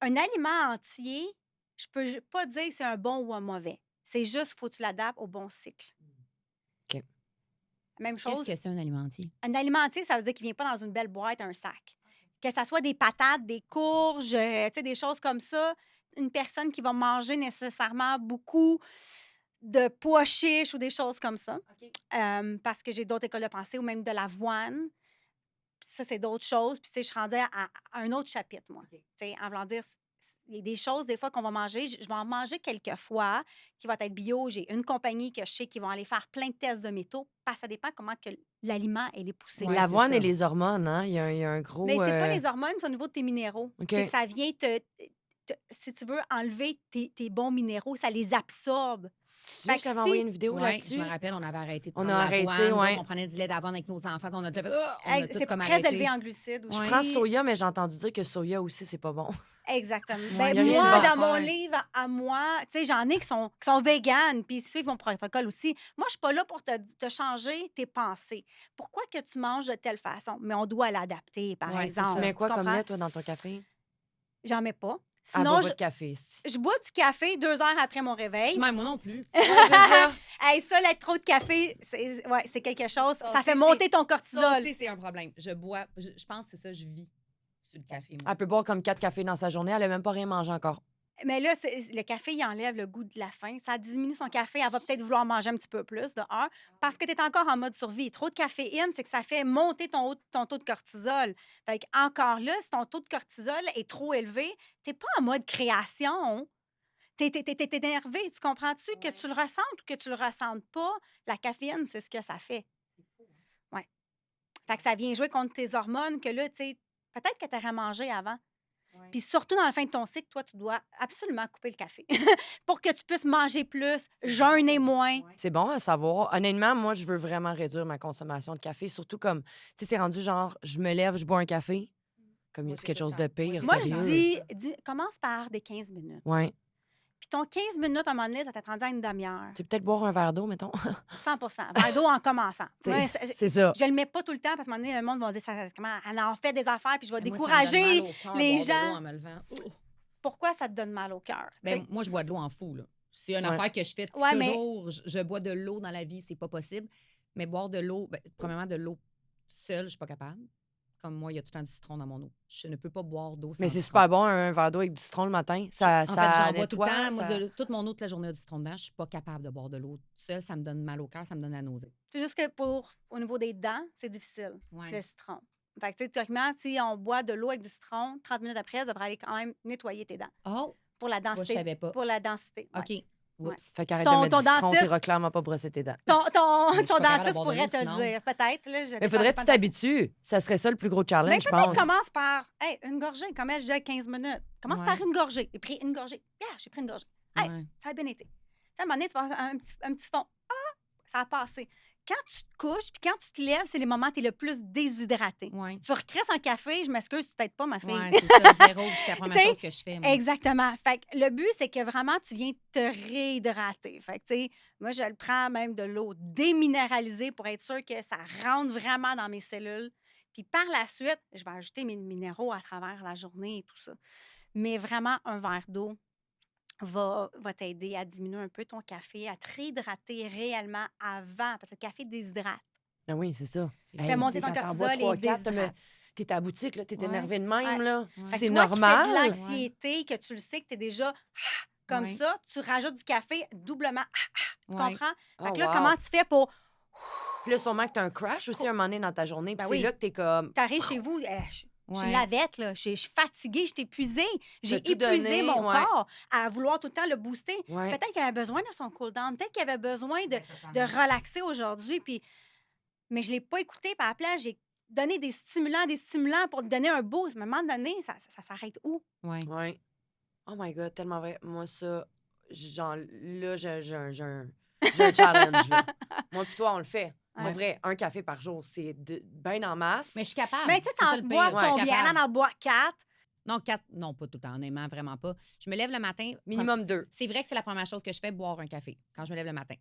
un aliment entier, je peux pas dire que c'est un bon ou un mauvais. C'est juste faut que tu l'adaptes au bon cycle. OK. Même Qu'est-ce chose, que c'est un alimentier? un aliment entier, ça veut dire qu'il vient pas dans une belle boîte, un sac. Que ça soit des patates, des courges, tu sais, des choses comme ça. Une personne qui va manger nécessairement beaucoup de pois chiches ou des choses comme ça. Parce que j'ai d'autres écoles de pensée ou même de l'avoine. Puis ça, c'est d'autres choses. Puis, tu sais, je suis rendue à un autre chapitre, moi. Tu sais, en voulant dire, il y a des choses, des fois, qu'on va manger. Je vais en manger quelques fois qui vont être bio. J'ai une compagnie que je sais qui vont aller faire plein de tests de métaux parce que ça dépend comment que l'aliment est poussé. Ouais, L'avoine c'est et ça. les hormones, hein? Il y a un gros. Mais c'est pas les hormones, c'est au niveau de tes minéraux. OK. C'est que ça vient si tu veux enlever tes bons minéraux, ça les absorbe. Tu sais Fait que je que t'avais si- envoyé une vidéo Oui, là-dessus? je me rappelle, on avait arrêté de On prendre a arrêté, l'avoine. Nous autres, ouais. on prenait du lait d'avoine avec nos enfants. On a tout fait. On a tout C'est comme très arrêté. élevé en glucides Je aussi. prends soya, mais j'ai entendu dire que soya aussi, c'est pas bon. Exactement. Ouais, Ben, il y a moi, rien de dans bon. mon Ouais. livre, à moi, tu sais, j'en ai qui sont véganes, puis ils suivent mon protocole aussi. Moi, je suis pas là pour te changer tes pensées. Pourquoi que tu manges de telle façon? Mais on doit l'adapter, par Ouais, c'est exemple. ça. Tu mets quoi Tu comme comprends? lait, toi, dans ton café? J'en mets pas. Ah, Sinon, bois pas de café, c'est. je bois du café 2 heures après mon Je réveil. suis même moi non plus. Hey, ça, l'être trop de café, c'est quelque chose. Ça, Ça fait c'est- monter ton Ça cortisol. aussi, c'est un problème. Je bois, je pense que c'est ça, je vis sur le café. Moi. Elle peut boire comme 4 cafés dans sa journée, elle a même pas rien mangé encore. Mais là, le café, il enlève le goût de la faim. Ça diminue son café. Elle va peut-être vouloir manger un petit peu plus, de un, parce que tu es encore en mode survie. Trop de caféine, c'est que ça fait monter ton taux de cortisol. Fait encore là, si ton taux de cortisol est trop élevé, tu pas en mode création. Tu es énervé. Tu comprends-tu? Que tu le ressentes ou que tu le ressentes pas, la caféine, c'est ce que ça fait. Ouais. Fait que ça vient jouer contre tes hormones que là, tu sais, peut-être que tu aurais mangé avant. Puis surtout dans la fin de ton cycle, toi, tu dois absolument couper le café pour que tu puisses manger plus, jeûner moins. C'est bon à savoir. Honnêtement, moi, je veux vraiment réduire ma consommation de café, surtout comme, tu sais, c'est rendu genre, je me lève, je bois un café. Comme y Moi, a c'est quelque tout le chose de temps. Moi, pire, j'ai Moi, tout le je temps. sérieux? commence par des 15 minutes. Ouais. Puis ton 15 minutes, à un moment donné, ça t'est rendu à une demi-heure. Tu sais, peut-être boire un verre d'eau, mettons. 100 verre d'eau en commençant. Tu Moi, sais, c'est ça. je le mets pas tout le temps parce qu'à un moment donné, le monde va dire comment elle en fait des affaires, puis je vais Mais moi, ça me donne mal décourager au cœur les boire de l'eau gens. en me levant. Ouh. Pourquoi ça te donne mal au cœur? tu Ben, sais? moi, je bois de l'eau en fou, là. C'est une Ouais. affaire que je fais depuis Ouais, mais toujours. Je bois de l'eau dans la vie, c'est pas possible. Mais boire de l'eau, ben, premièrement, de l'eau seule, je suis pas capable. Comme moi, il y a tout le temps du citron dans mon eau. Je ne peux pas boire d'eau sans Mais c'est citron. super bon, un verre d'eau avec du citron le matin. Ça, En fait, ça j'en bois tout le nettoie, temps. Moi, ça... toute mon eau, toute la journée a du citron dedans. Je suis pas capable de boire de l'eau seule. Ça me donne mal au cœur, ça me donne la nausée. c'est juste que au niveau des dents, c'est difficile, le Ouais. citron. Fait que, tu sais, théoriquement, si on boit de l'eau avec du citron, 30 minutes après, ça devrait aller quand même nettoyer tes dents Oh, pour la tu vois, je densité. savais pas. Pour la densité, ouais. OK. Ouais. Oups. Fait qu'arrête Ton- de mettre ton du citron, t'es dentiste- clairement pas brosser tes dents. Ton, Mais ton, je suis ton pas capable de dentiste boire de pourrait l'eau, te le sinon. dire, peut-être. Là, Mais faudrait que tu t'habitues. Ça serait ça le plus gros challenge, Mais je peut-être pense. commence par une gorgée, comme elle, je dis 15 minutes. Commence Ouais. par une gorgée. J'ai pris une gorgée. J'ai pris une gorgée. Hey, Ouais. ça a bien été. Tu sais, à un moment donné, tu vas avoir un petit fond. Ah, ça a passé. Quand tu te couches puis quand tu te lèves, c'est les moments où tu es le plus déshydraté. Ouais. Tu recresses un café, je m'excuse, tu t'aides pas, ma fille. Ouais, c'est ça, zéro. C'est la première Tu sais, chose que je fais. Moi. Exactement. Fait que le but, c'est que vraiment, tu viens te réhydrater. Fait que, tu sais, moi, je le prends même de l'eau déminéralisée pour être sûr que ça rentre vraiment dans mes cellules. Puis par la suite, je vais ajouter mes minéraux à travers la journée et tout ça. Mais vraiment, un verre d'eau va t'aider à diminuer un peu ton café, à te réhydrater réellement avant, parce que le café déshydrate. Ah oui, c'est ça. Fait Hey, monter tu sais, ton quand t'en bois cortisol et 3-4, déshydrate. t'es à la boutique, là, t'es Ouais. énervé de même, Ouais. là. Ouais. Fait que C'est toi qui fais de normal. l'anxiété, que tu le sais que tu es déjà comme Ouais. ça, tu rajoutes du café doublement. Tu Ouais. comprends? Fait Oh, que là, wow. comment tu fais pour. Puis là, sûrement que t'as un crash aussi un moment donné dans ta journée. Puis Ben c'est oui. là que t'es comme... T'arrives chez vous, je suis une Ouais. lavette, là. Je suis fatiguée, je suis épuisée. J'ai tout épuisé donné, mon ouais. corps à vouloir tout le temps le booster. Ouais. Peut-être qu'il avait besoin de son cool-down. Peut-être qu'il avait besoin de relaxer aujourd'hui. Puis... Mais je ne l'ai pas écouté. Puis à la place, j'ai donné des stimulants pour lui donner un boost. Mais à un moment donné, ça s'arrête où? Ouais. Ouais. Oh my God, tellement vrai. Moi, ça, genre, là, j'ai un challenge, là. Moi puis toi, on le fait. En Ouais. vrai, un café par jour, c'est bien en masse. Mais je suis capable. Mais tu sais, C'est ça t'en le bois pire. Je suis combien? capable. Elle en boit 4. Non, 4, non, pas tout le temps, honnêtement, vraiment pas. Je me lève le matin. Minimum 2. C'est vrai que c'est la première chose que je fais, boire un café quand je me lève le matin.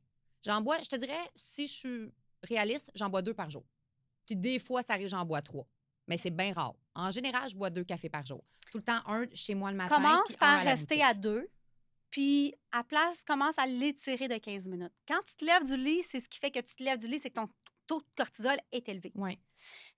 J'en bois, je te dirais, si je suis réaliste, j'en bois 2 par jour. Puis des fois, ça arrive, j'en bois 3. Mais c'est bien rare. En général, je bois 2 cafés par jour. Tout le temps, un chez moi le matin. Commence puis un par à la rester boutique. à 2. Puis, à place, commence à l'étirer de 15 minutes. Quand tu te lèves du lit, c'est ce qui fait que tu te lèves du lit, c'est que ton taux de cortisol est élevé. Oui.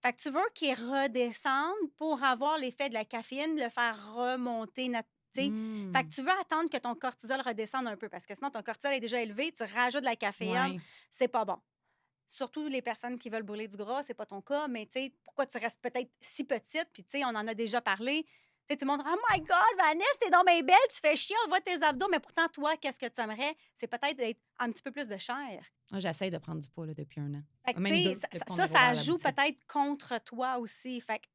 Fait que tu veux qu'il redescende pour avoir l'effet de la caféine, le faire remonter. Tu sais. Mm. Fait que tu veux attendre que ton cortisol redescende un peu parce que sinon, ton cortisol est déjà élevé, tu rajoutes de la caféine, Ouais. c'est pas bon. Surtout les personnes qui veulent brûler du gras, c'est pas ton cas, mais tu sais, pourquoi tu restes peut-être si petite? Puis tu sais, on en a déjà parlé. Tu sais, tout le monde, oh my God, Vanessa, t'es donc bien belle, tu fais chier, on voit tes abdos, mais pourtant, toi, qu'est-ce que tu aimerais? C'est peut-être d'être un petit peu plus de chair. Moi, j'essaie de prendre du poids là, depuis 1 an. Fait que, Même tu sais, 2, depuis qu'on ça a rouvert la joue boutique. peut-être contre toi aussi. Fait que,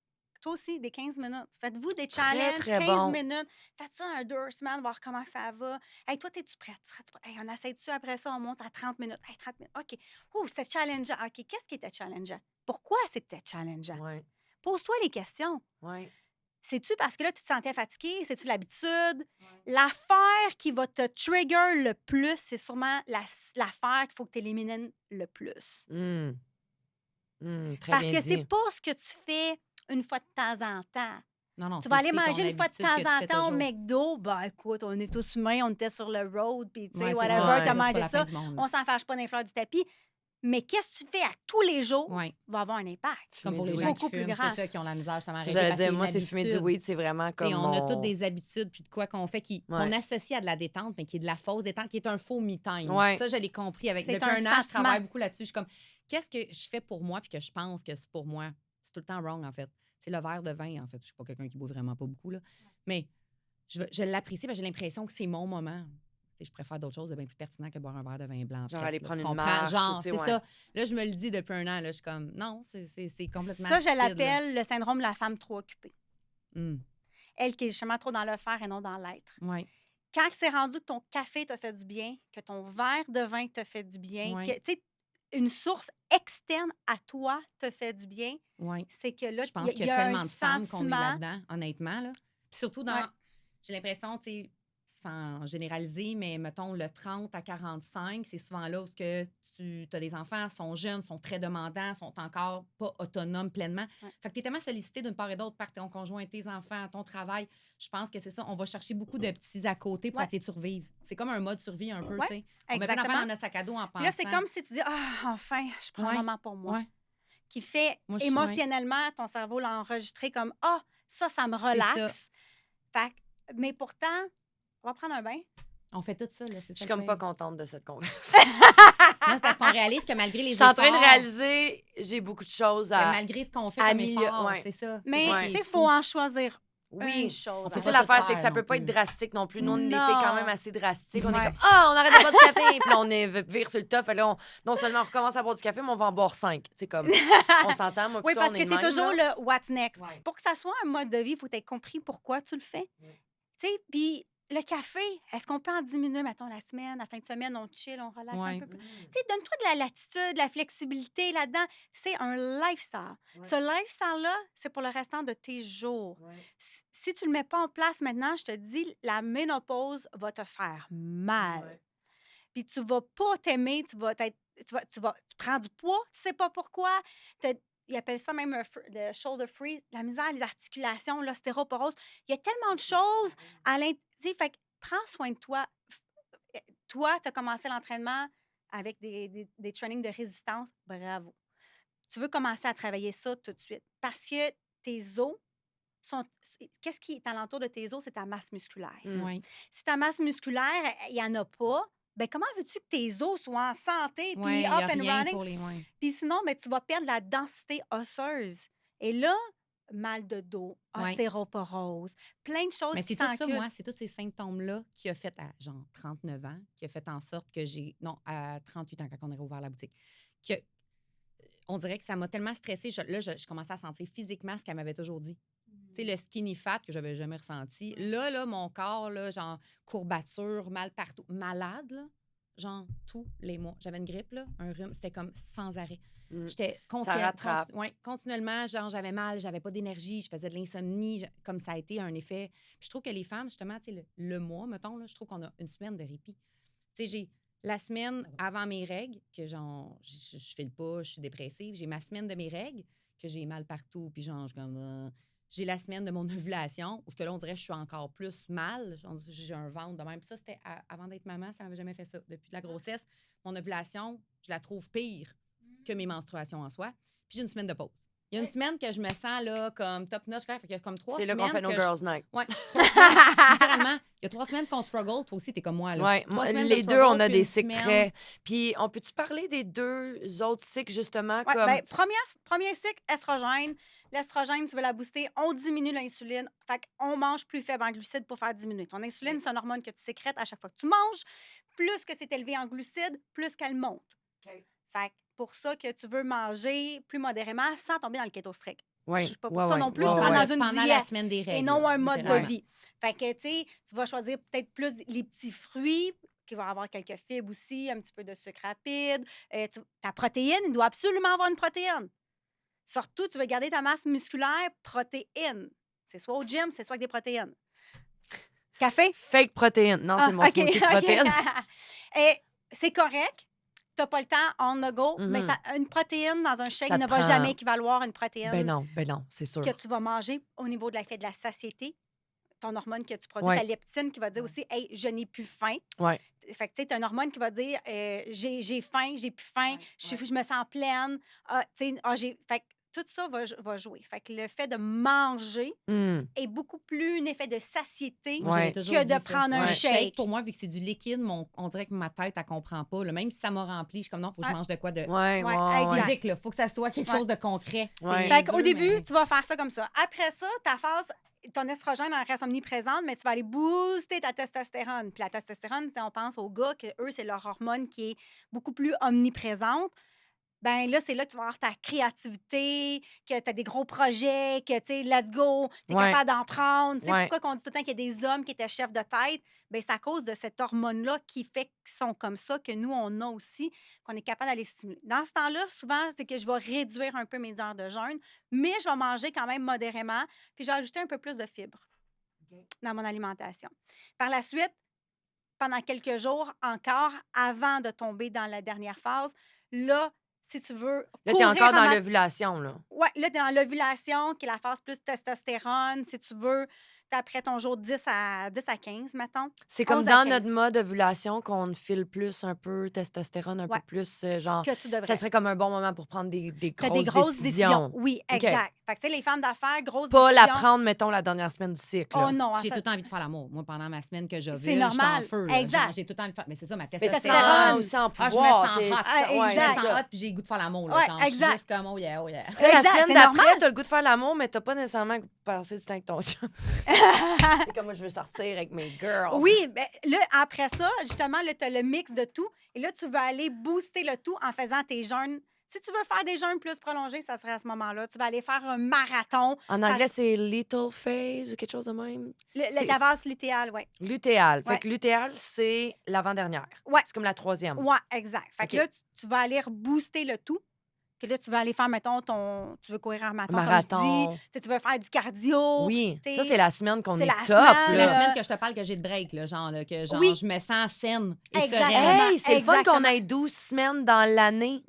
toi aussi, des 15 minutes. Faites-vous des Très, challenges, très 15 bon. minutes. Faites ça un 2 semaines, voir comment ça va. Hey, toi, es-tu prête? Serais-tu prête? Hey, on essaie-tu après ça, on monte à 30 minutes. Hey, 30 minutes. OK. Ouh, c'était challengeant. OK, qu'est-ce qui était challengeant? Pourquoi c'était challengeant? Ouais, Pose-toi les questions. ouais. C'est-tu parce que là, tu te sentais fatigué? C'est-tu l'habitude? L'affaire qui va te trigger le plus, c'est sûrement l'affaire qu'il faut que tu élimines le plus. Très Parce bien que c'est dit. pas ce que tu fais une fois de temps en temps. Non, non, Tu vas aller c'est ton manger une fois de habitude temps que tu en fais temps au toujours. McDo. Ben écoute, on est tous humains, on était sur le road, puis tu sais, Ouais, c'est whatever, ça. Ouais. t'as Ça, c'est mangé pas la fin ça. du monde. On s'en fâche pas des fleurs du tapis. Mais qu'est-ce que tu fais à tous les jours Oui. va avoir un impact. Comme pour les du gens weed. qui Beaucoup plus fument, grand. c'est ça qui ont la misère justement à Ça, arrêter j'allais parce que dire, c'est moi, une c'est fumer du habitude. weed, c'est vraiment T'sais, comme on a mon... toutes des habitudes puis de quoi qu'on fait qu'on Ouais. associe à de la détente, mais qui est de la fausse détente, qui est un faux me-time. Ouais. Ça, je l'ai compris. C'est Depuis un 1 an, je sentiment. travaille beaucoup là-dessus. Je suis comme, qu'est-ce que je fais pour moi puis que je pense que c'est pour moi? C'est tout le temps wrong, en fait. C'est le verre de vin, en fait. Je suis pas quelqu'un qui boit vraiment pas beaucoup, là. Mais je l'apprécie parce que j'ai l'impression que c'est mon moment. T'sais, je préfère d'autres choses de bien plus pertinent que boire un verre de vin blanc. Genre fret, aller là, prendre tu une comprends? marche, Genre, tu sais, c'est ouais. ça. Là, je me le dis depuis 1 an. Là, je suis comme, non, c'est complètement Ça, je stupide, là. l'appelle le syndrome de la femme trop occupée. Mm. Elle qui est justement trop dans le faire et non dans l'être. Ouais. Quand c'est rendu que ton café t'a fait du bien, que ton verre de vin t'a fait du bien, Ouais. que, tu sais, une source externe à toi te fait du bien, Oui. c'est que là, Je pense qu'il il y y a a un tellement de femmes qu'on est sentiment. là-dedans, honnêtement. Là. Puis surtout Ouais. j'ai l'impression, tu sais, sans généraliser, mais mettons le 30 à 45, c'est souvent là où que tu as des enfants, sont jeunes, sont très demandants, sont encore pas autonomes pleinement. Ouais. Fait que tu es tellement sollicité d'une part et d'autre par ton conjoint, tes enfants, ton travail. Je pense que c'est ça. On va chercher beaucoup de petits à côté pour Ouais. essayer de survivre. C'est comme un mode survie un peu, Ouais, tu sais. On met plein d'affaires exactement. dans notre sac à dos en Puis là, c'est pensant. comme si tu dis « Ah, enfin, je prends un Ouais, moment pour moi. ouais. » Qui fait Moi, ouais, émotionnellement, ton cerveau l'a enregistré comme « Ah, ça me c'est ça. relaxe. » Fait mais pourtant, on va prendre un bain. On fait tout ça, là. C'est Je ça suis le comme pas pire. contente de cette conversation. Non, c'est parce qu'on réalise que malgré les Je suis en train de efforts, réaliser, j'ai beaucoup de choses que à malgré ce qu'on fait à comme milieu effort, ouais. c'est ça. C'est Mais ça Ouais. qui tu est sais, il faut fou. en choisir une Oui, chose. On c'est peut ça pas tout l'affaire, c'est que faire ça non peut pas être plus. drastique non plus. Nous, on est des filles quand même Non. assez drastiques. On est Ouais. comme « Ah, on arrête de boire du café! » Puis là, on est vire sur le top. Fait là, non seulement on recommence à boire du café, mais on va en boire 5. Tu sais, comme, on s'entend, moi, Oui, plutôt, parce on que est de c'est même, toujours là. le what's next. Ouais. Pour que ça soit un mode de vie, il faut être compris pourquoi tu le fais. Ouais. Tu sais, puis le café, est-ce qu'on peut en diminuer, mettons, la semaine, la fin de semaine, on chill, on relaxe un Ouais. peu plus? Tu sais, donne-toi de la latitude, de la flexibilité là-dedans. C'est un lifestyle. Ouais. Ce lifestyle-là, c'est pour le restant de tes jours. Ouais. Si tu le mets pas en place maintenant, je te dis, la ménopause va te faire mal. Ouais. Puis tu vas pas t'aimer, tu prends du poids, tu sais pas pourquoi. Ils appellent ça même le shoulder free, la misère, les articulations, l'ostéoporose. Il y a tellement de choses à l'intérieur. Fait que prends soin de toi. Toi, tu as commencé l'entraînement avec des trainings de résistance. Bravo. Tu veux commencer à travailler ça tout de suite parce que tes os sont. Qu'est-ce qui est alentour de tes os? C'est ta masse musculaire. Ouais. Si ta masse musculaire, il n'y en a pas, ben comment veux-tu que tes os soient en santé puis Ouais, il y up a and rien running? pour les ouais. Puis sinon, ben, tu vas perdre la densité osseuse. Et là, mal de dos, Ouais. ostéoporose, plein de choses Mais qui c'est tout ça, s'enculent. moi, c'est tous ces symptômes-là qui a fait à genre 39 ans, qui a fait en sorte que à 38 ans, quand on a rouvert la boutique, que on dirait que ça m'a tellement stressée. Je commençais à sentir physiquement ce qu'elle m'avait toujours dit. Tu sais, le skinny fat que j'avais jamais ressenti. Là, mon corps, là, genre, courbature, mal partout. Malade, là, genre, tous les mois. J'avais une grippe, là, un rhume, c'était comme sans arrêt. J'étais Ça rattrape. continuellement, genre, j'avais mal, j'avais pas d'énergie, je faisais de l'insomnie, comme ça a été un effet. Puis je trouve que les femmes, justement, tu sais, le mois, mettons, là, je trouve qu'on a une semaine de répit. Tu sais, j'ai la semaine avant mes règles, que genre, je file pas, je suis dépressive. J'ai ma semaine de mes règles, que j'ai mal partout, puis genre, je suis comme... J'ai la semaine de mon ovulation, où ce que là, on dirait que je suis encore plus mal. J'ai un ventre de même. Puis ça, c'était avant d'être maman, ça m'avait jamais fait ça. Depuis la grossesse, mon ovulation, je la trouve pire que mes menstruations en soi. Puis j'ai une semaine de pause. Il y a une semaine que je me sens là comme top notch. Fait qu'il y a comme 3 C'est là semaines. qu'on fait nos girls' night. Ouais. 3 semaines, littéralement. Il y a 3 semaines qu'on struggle. Toi aussi, t'es comme moi. Là. Oui, 3 semaines de les deux, struggle, on a puis des une cycles semaine- très. Puis, on peut-tu parler des 2 autres cycles, justement, Ouais, comme. ben, premier cycle, estrogène. L'estrogène, tu veux la booster, on diminue l'insuline. Fait qu'on mange plus faible en glucides pour faire diminuer. Ton insuline, c'est une hormone que tu sécrètes à chaque fois que tu manges. Plus que c'est élevé en glucides, plus qu'elle monte. OK. Fait que pour ça que tu veux manger plus modérément sans tomber dans le keto strict. Ouais, Je suis pas pour ouais, ça ouais, non plus. ouais, Tu vas ouais. dans une pendant la diète semaine des règles. et non là, un mode de littéralement. vie. Fait que, tu sais, tu vas choisir peut-être plus les petits fruits qui vont avoir quelques fibres aussi, un petit peu de sucre rapide. Ta protéine, il doit absolument avoir une protéine. Surtout, tu veux garder ta masse musculaire, protéine. C'est soit au gym, c'est soit avec des protéines. Café? Fake protéines. Non, c'est mon OK, smoothie de OK. protéines. Et c'est correct. Tu n'as pas le temps, on the go, mais Mhm. une protéine dans un shake Ça te ne va prend- jamais équivaloir à une protéine Ben non, c'est sûr. que tu vas manger au niveau de l'effet de la satiété. Ton hormone que tu produis, Ouais. ta leptine qui va dire aussi, hey, je n'ai plus faim. Ouais. Fait que tu sais, tu as une hormone qui va dire, j'ai faim, j'ai plus faim, je me sens pleine. Fait que tout ça va jouer. Fait que le fait de manger Hum. est beaucoup plus un effet de satiété Moi, j'avais Ouais. toujours que dit de ça. prendre un Ouais. shake. Pour moi, vu que c'est du liquide, on dirait que ma tête, elle comprend pas. Là. Même si ça m'a rempli, je suis comme non, il faut que je Ouais. mange de quoi de Ouais, Ouais, ouais. exact. physique. Il faut que ça soit quelque Ouais. chose de concret. C'est Ouais. Fait qu'au niaiseux, début, mais- tu vas faire ça comme ça. Après ça, ta phase, ton estrogène elle reste omniprésente, mais tu vas aller booster ta testostérone. Puis la testostérone, on pense aux gars que eux, c'est leur hormone qui est beaucoup plus omniprésente. ben là, c'est là que tu vas avoir ta créativité, que tu as des gros projets, que, tu sais, let's go, tu es Ouais. capable d'en prendre. Tu sais, Ouais. pourquoi on dit tout le temps qu'il y a des hommes qui étaient chefs de tête? Ben c'est à cause de cette hormone-là qui fait qu'ils sont comme ça, que nous, on a aussi, qu'on est capable d'aller stimuler. Dans ce temps-là, souvent, c'est que je vais réduire un peu mes heures de jeûne, mais je vais manger quand même modérément, puis je vais ajouter un peu plus de fibres dans mon alimentation. Par la suite, pendant quelques jours encore, avant de tomber dans la dernière phase, là, si tu veux Là, t'es courir encore en dans mat l'ovulation, là. ouais, là, tu es dans l'ovulation, qui est la phase plus testostérone, si tu veux, tu après ton jour 10 à 15, mettons, C'est comme 11 à dans notre 15. mode ovulation qu'on file plus un peu, testostérone un peu Ouais, plus, genre, que tu ça devrais. serait comme un bon moment pour prendre des Tu as des grosses grosses décisions. décisions. Oui, OK. exact. Fait que, tu sais, les femmes d'affaires, grosses Pas la décisions. prendre, mettons, la dernière semaine du cycle, Oh là. non, J'ai ça tout le temps envie de faire l'amour. Moi, pendant ma semaine que c'est j'ovule, je suis en normal. feu, là. Genre, Exact. j'ai tout le temps envie de faire. Mais c'est ça, ma Mais tu te sens testostérone. aussi en Ah, je me pouvoir, sens tu sais, hot. tu te sens ouais, Je me exact. c'est sens ça. hot, puis j'ai le goût de faire l'amour, là. Ouais, Genre, je suis exact. juste comme, oh yeah, oh yeah. Là, la Exact, semaine c'est d'après, normal. t'as le goût de faire l'amour, mais t'as pas nécessairement passé du temps avec ton chum. C'est comme moi, je veux sortir avec mes girls. Oui, ben, là, après ça, justement, là, tu as le mix de tout. Et là, tu veux aller booster le tout en faisant tes jeûnes. Si tu veux faire des jeûnes plus prolongés, ça serait à ce moment-là. Tu vas aller faire un marathon. En Ça anglais, s- c'est little phase ou quelque chose de même. le ta phase lutéale, oui. Lutéal. Fait Ouais. que lutéal, c'est l'avant-dernière. Ouais. C'est comme la troisième. Ouais, exact. Fait que OK. là, tu vas aller rebooster le tout. Que là, tu vas aller faire, mettons, tu veux courir un Un marathon, comme je dis. marathon. Tu sais, tu veux faire du cardio. Oui. tu Ça, sais. c'est la semaine qu'on c'est est la top, semaine, C'est la là. semaine que je te parle que j'ai de break, là, genre, que genre, Oui. je me sens saine et Exactement. sereine. Hey, c'est le fun qu'on Exactement. ait 12 semaines dans l'année.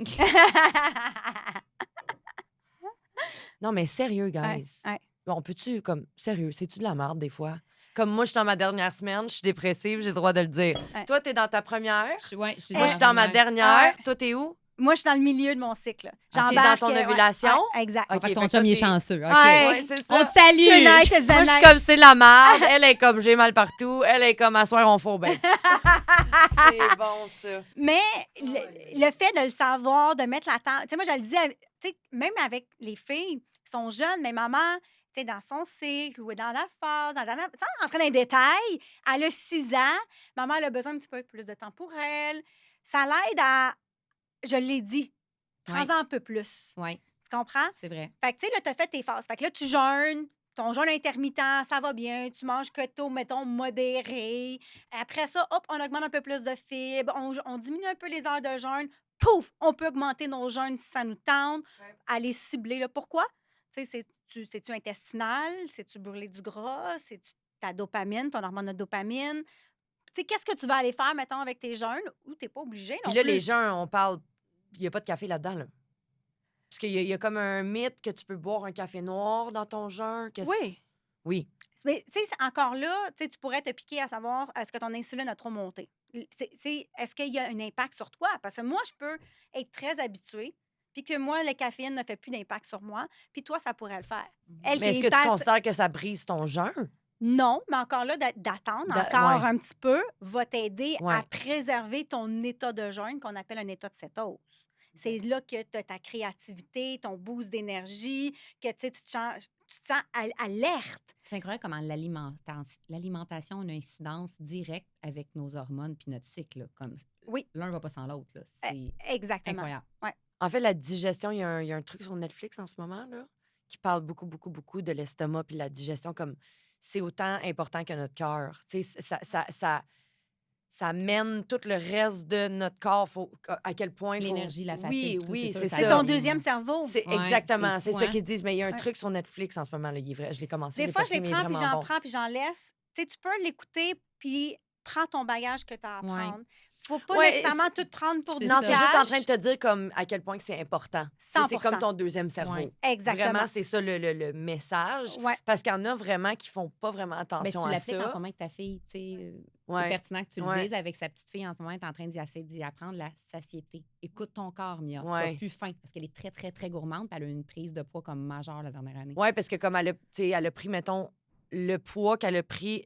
Non, mais sérieux, Ouais, guys. ouais. On peut-tu, comme, sérieux, c'est-tu de la merde des fois? Comme moi, je suis dans ma dernière semaine, je suis dépressive, j'ai le droit de le dire. Ouais. Toi, t'es dans ta première. Ouais, je suis Moi, je suis dans ma dernière. Toi, t'es où? Moi, je suis dans le milieu de mon cycle. Ah, t'es J'embarque. dans ton ouais, ovulation? ouais, exact. Fait que ton fait chum, toi, il est t'es- chanceux. OK. Ouais. Ouais, c'est ça. On te salue! Tonight is the Moi, je suis night. comme c'est la merde. Elle est comme j'ai mal partout. Elle est comme à soir, on faut bien. C'est bon, ça. Mais le fait de le savoir, de mettre la tente. Tu sais, moi, je le dis, tu sais, même avec les filles qui sont jeunes, mais maman, tu sais, dans son cycle ou dans la phase, tu sais, rentrer dans les détails, elle a 6 ans, maman, elle a besoin un petit peu plus de temps pour elle. Ça l'aide à, je l'ai dit, Ouais. 30 ans un peu plus. Oui, Tu comprends? c'est vrai. Fait que, tu sais, là, tu as fait tes phases. Fait que là, tu jeûnes, ton jeûne intermittent, ça va bien. Tu manges keto, mettons, modéré. Après ça, hop, on augmente un peu plus de fibres. On diminue un peu les heures de jeûne. Pouf! On peut augmenter nos jeûnes si ça nous tente. Ouais. Aller cibler. Là. Pourquoi? Tu sais, c'est-tu intestinal? C'est-tu brûler du gras? C'est-tu ta dopamine, ton hormone de dopamine? Tu sais, qu'est-ce que tu vas aller faire, mettons, avec tes jeûnes ou tu n'es pas obligé non Puis là, plus? les gens, on parle. Il n'y a pas de café là-dedans, là. Parce qu'il y a comme un mythe que tu peux boire un café noir dans ton jeûne. Oui. Oui. Mais tu sais, encore là, tu sais, tu pourrais te piquer à savoir est-ce que ton insuline a trop monté. Est-ce qu'il y a un impact sur toi? Parce que moi, je peux être très habituée, puis que moi, la caféine ne fait plus d'impact sur moi, puis toi, ça pourrait le faire. Elle Mais est-ce qui que tu passe- considères que ça brise ton jeûne? Non, mais encore là, d'attendre encore Ouais. un petit peu va t'aider Ouais. à préserver ton état de jeûne qu'on appelle un état de cétose. C'est là que tu as ta créativité, ton boost d'énergie, que tu sais, tu te sens alerte. C'est incroyable comment l'alimentation a une incidence directe avec nos hormones puis notre cycle. Là, comme Oui. l'un va pas sans l'autre. là. C'est Exactement. incroyable. En fait, la digestion, il y a un truc sur Netflix en ce moment là, qui parle beaucoup, beaucoup, beaucoup de l'estomac puis la digestion. Comme c'est autant important que notre cœur. Tu sais, ça mène tout le reste de notre corps. À quel point. L'énergie, la Oui, fatigue, tout, oui, sûr, c'est ça C'est ça. ton devient, deuxième là. cerveau. C'est Ouais, exactement, c'est c'est fou, ça hein? qu'ils disent. Mais il y a un Ouais. truc sur Netflix en ce moment, là, il est vrai. Je l'ai commencé. Des l'ai fois, pas je les fini, mais prends, puis vraiment j'en bon. prends, puis j'en laisse. Tu sais, tu peux l'écouter, puis prends ton bagage que tu as à Ouais. prendre. Faut pas Ouais, nécessairement tout prendre pour c'est du Non, ça. c'est juste en cash. train de te dire comme à quel point que c'est important. Tu sais, c'est 100%. comme ton deuxième cerveau. Ouais. Exactement. Vraiment, c'est ça le message. Ouais. Parce qu'il y en a vraiment qui font pas vraiment Ben, attention tu à l'appliques en ce ça. moment avec ta fille. Tu sais, Ouais. C'est pertinent que tu le Ouais. dises avec sa petite fille en ce moment. Elle est en train d'y apprendre la satiété. Écoute ton corps, Mia. Tu Ouais. n'as plus faim parce qu'elle est très, très, très gourmande. Puis elle a eu une prise de poids comme majeure la dernière année. Oui, parce que comme tu sais, elle a pris, mettons, le poids qu'elle a pris.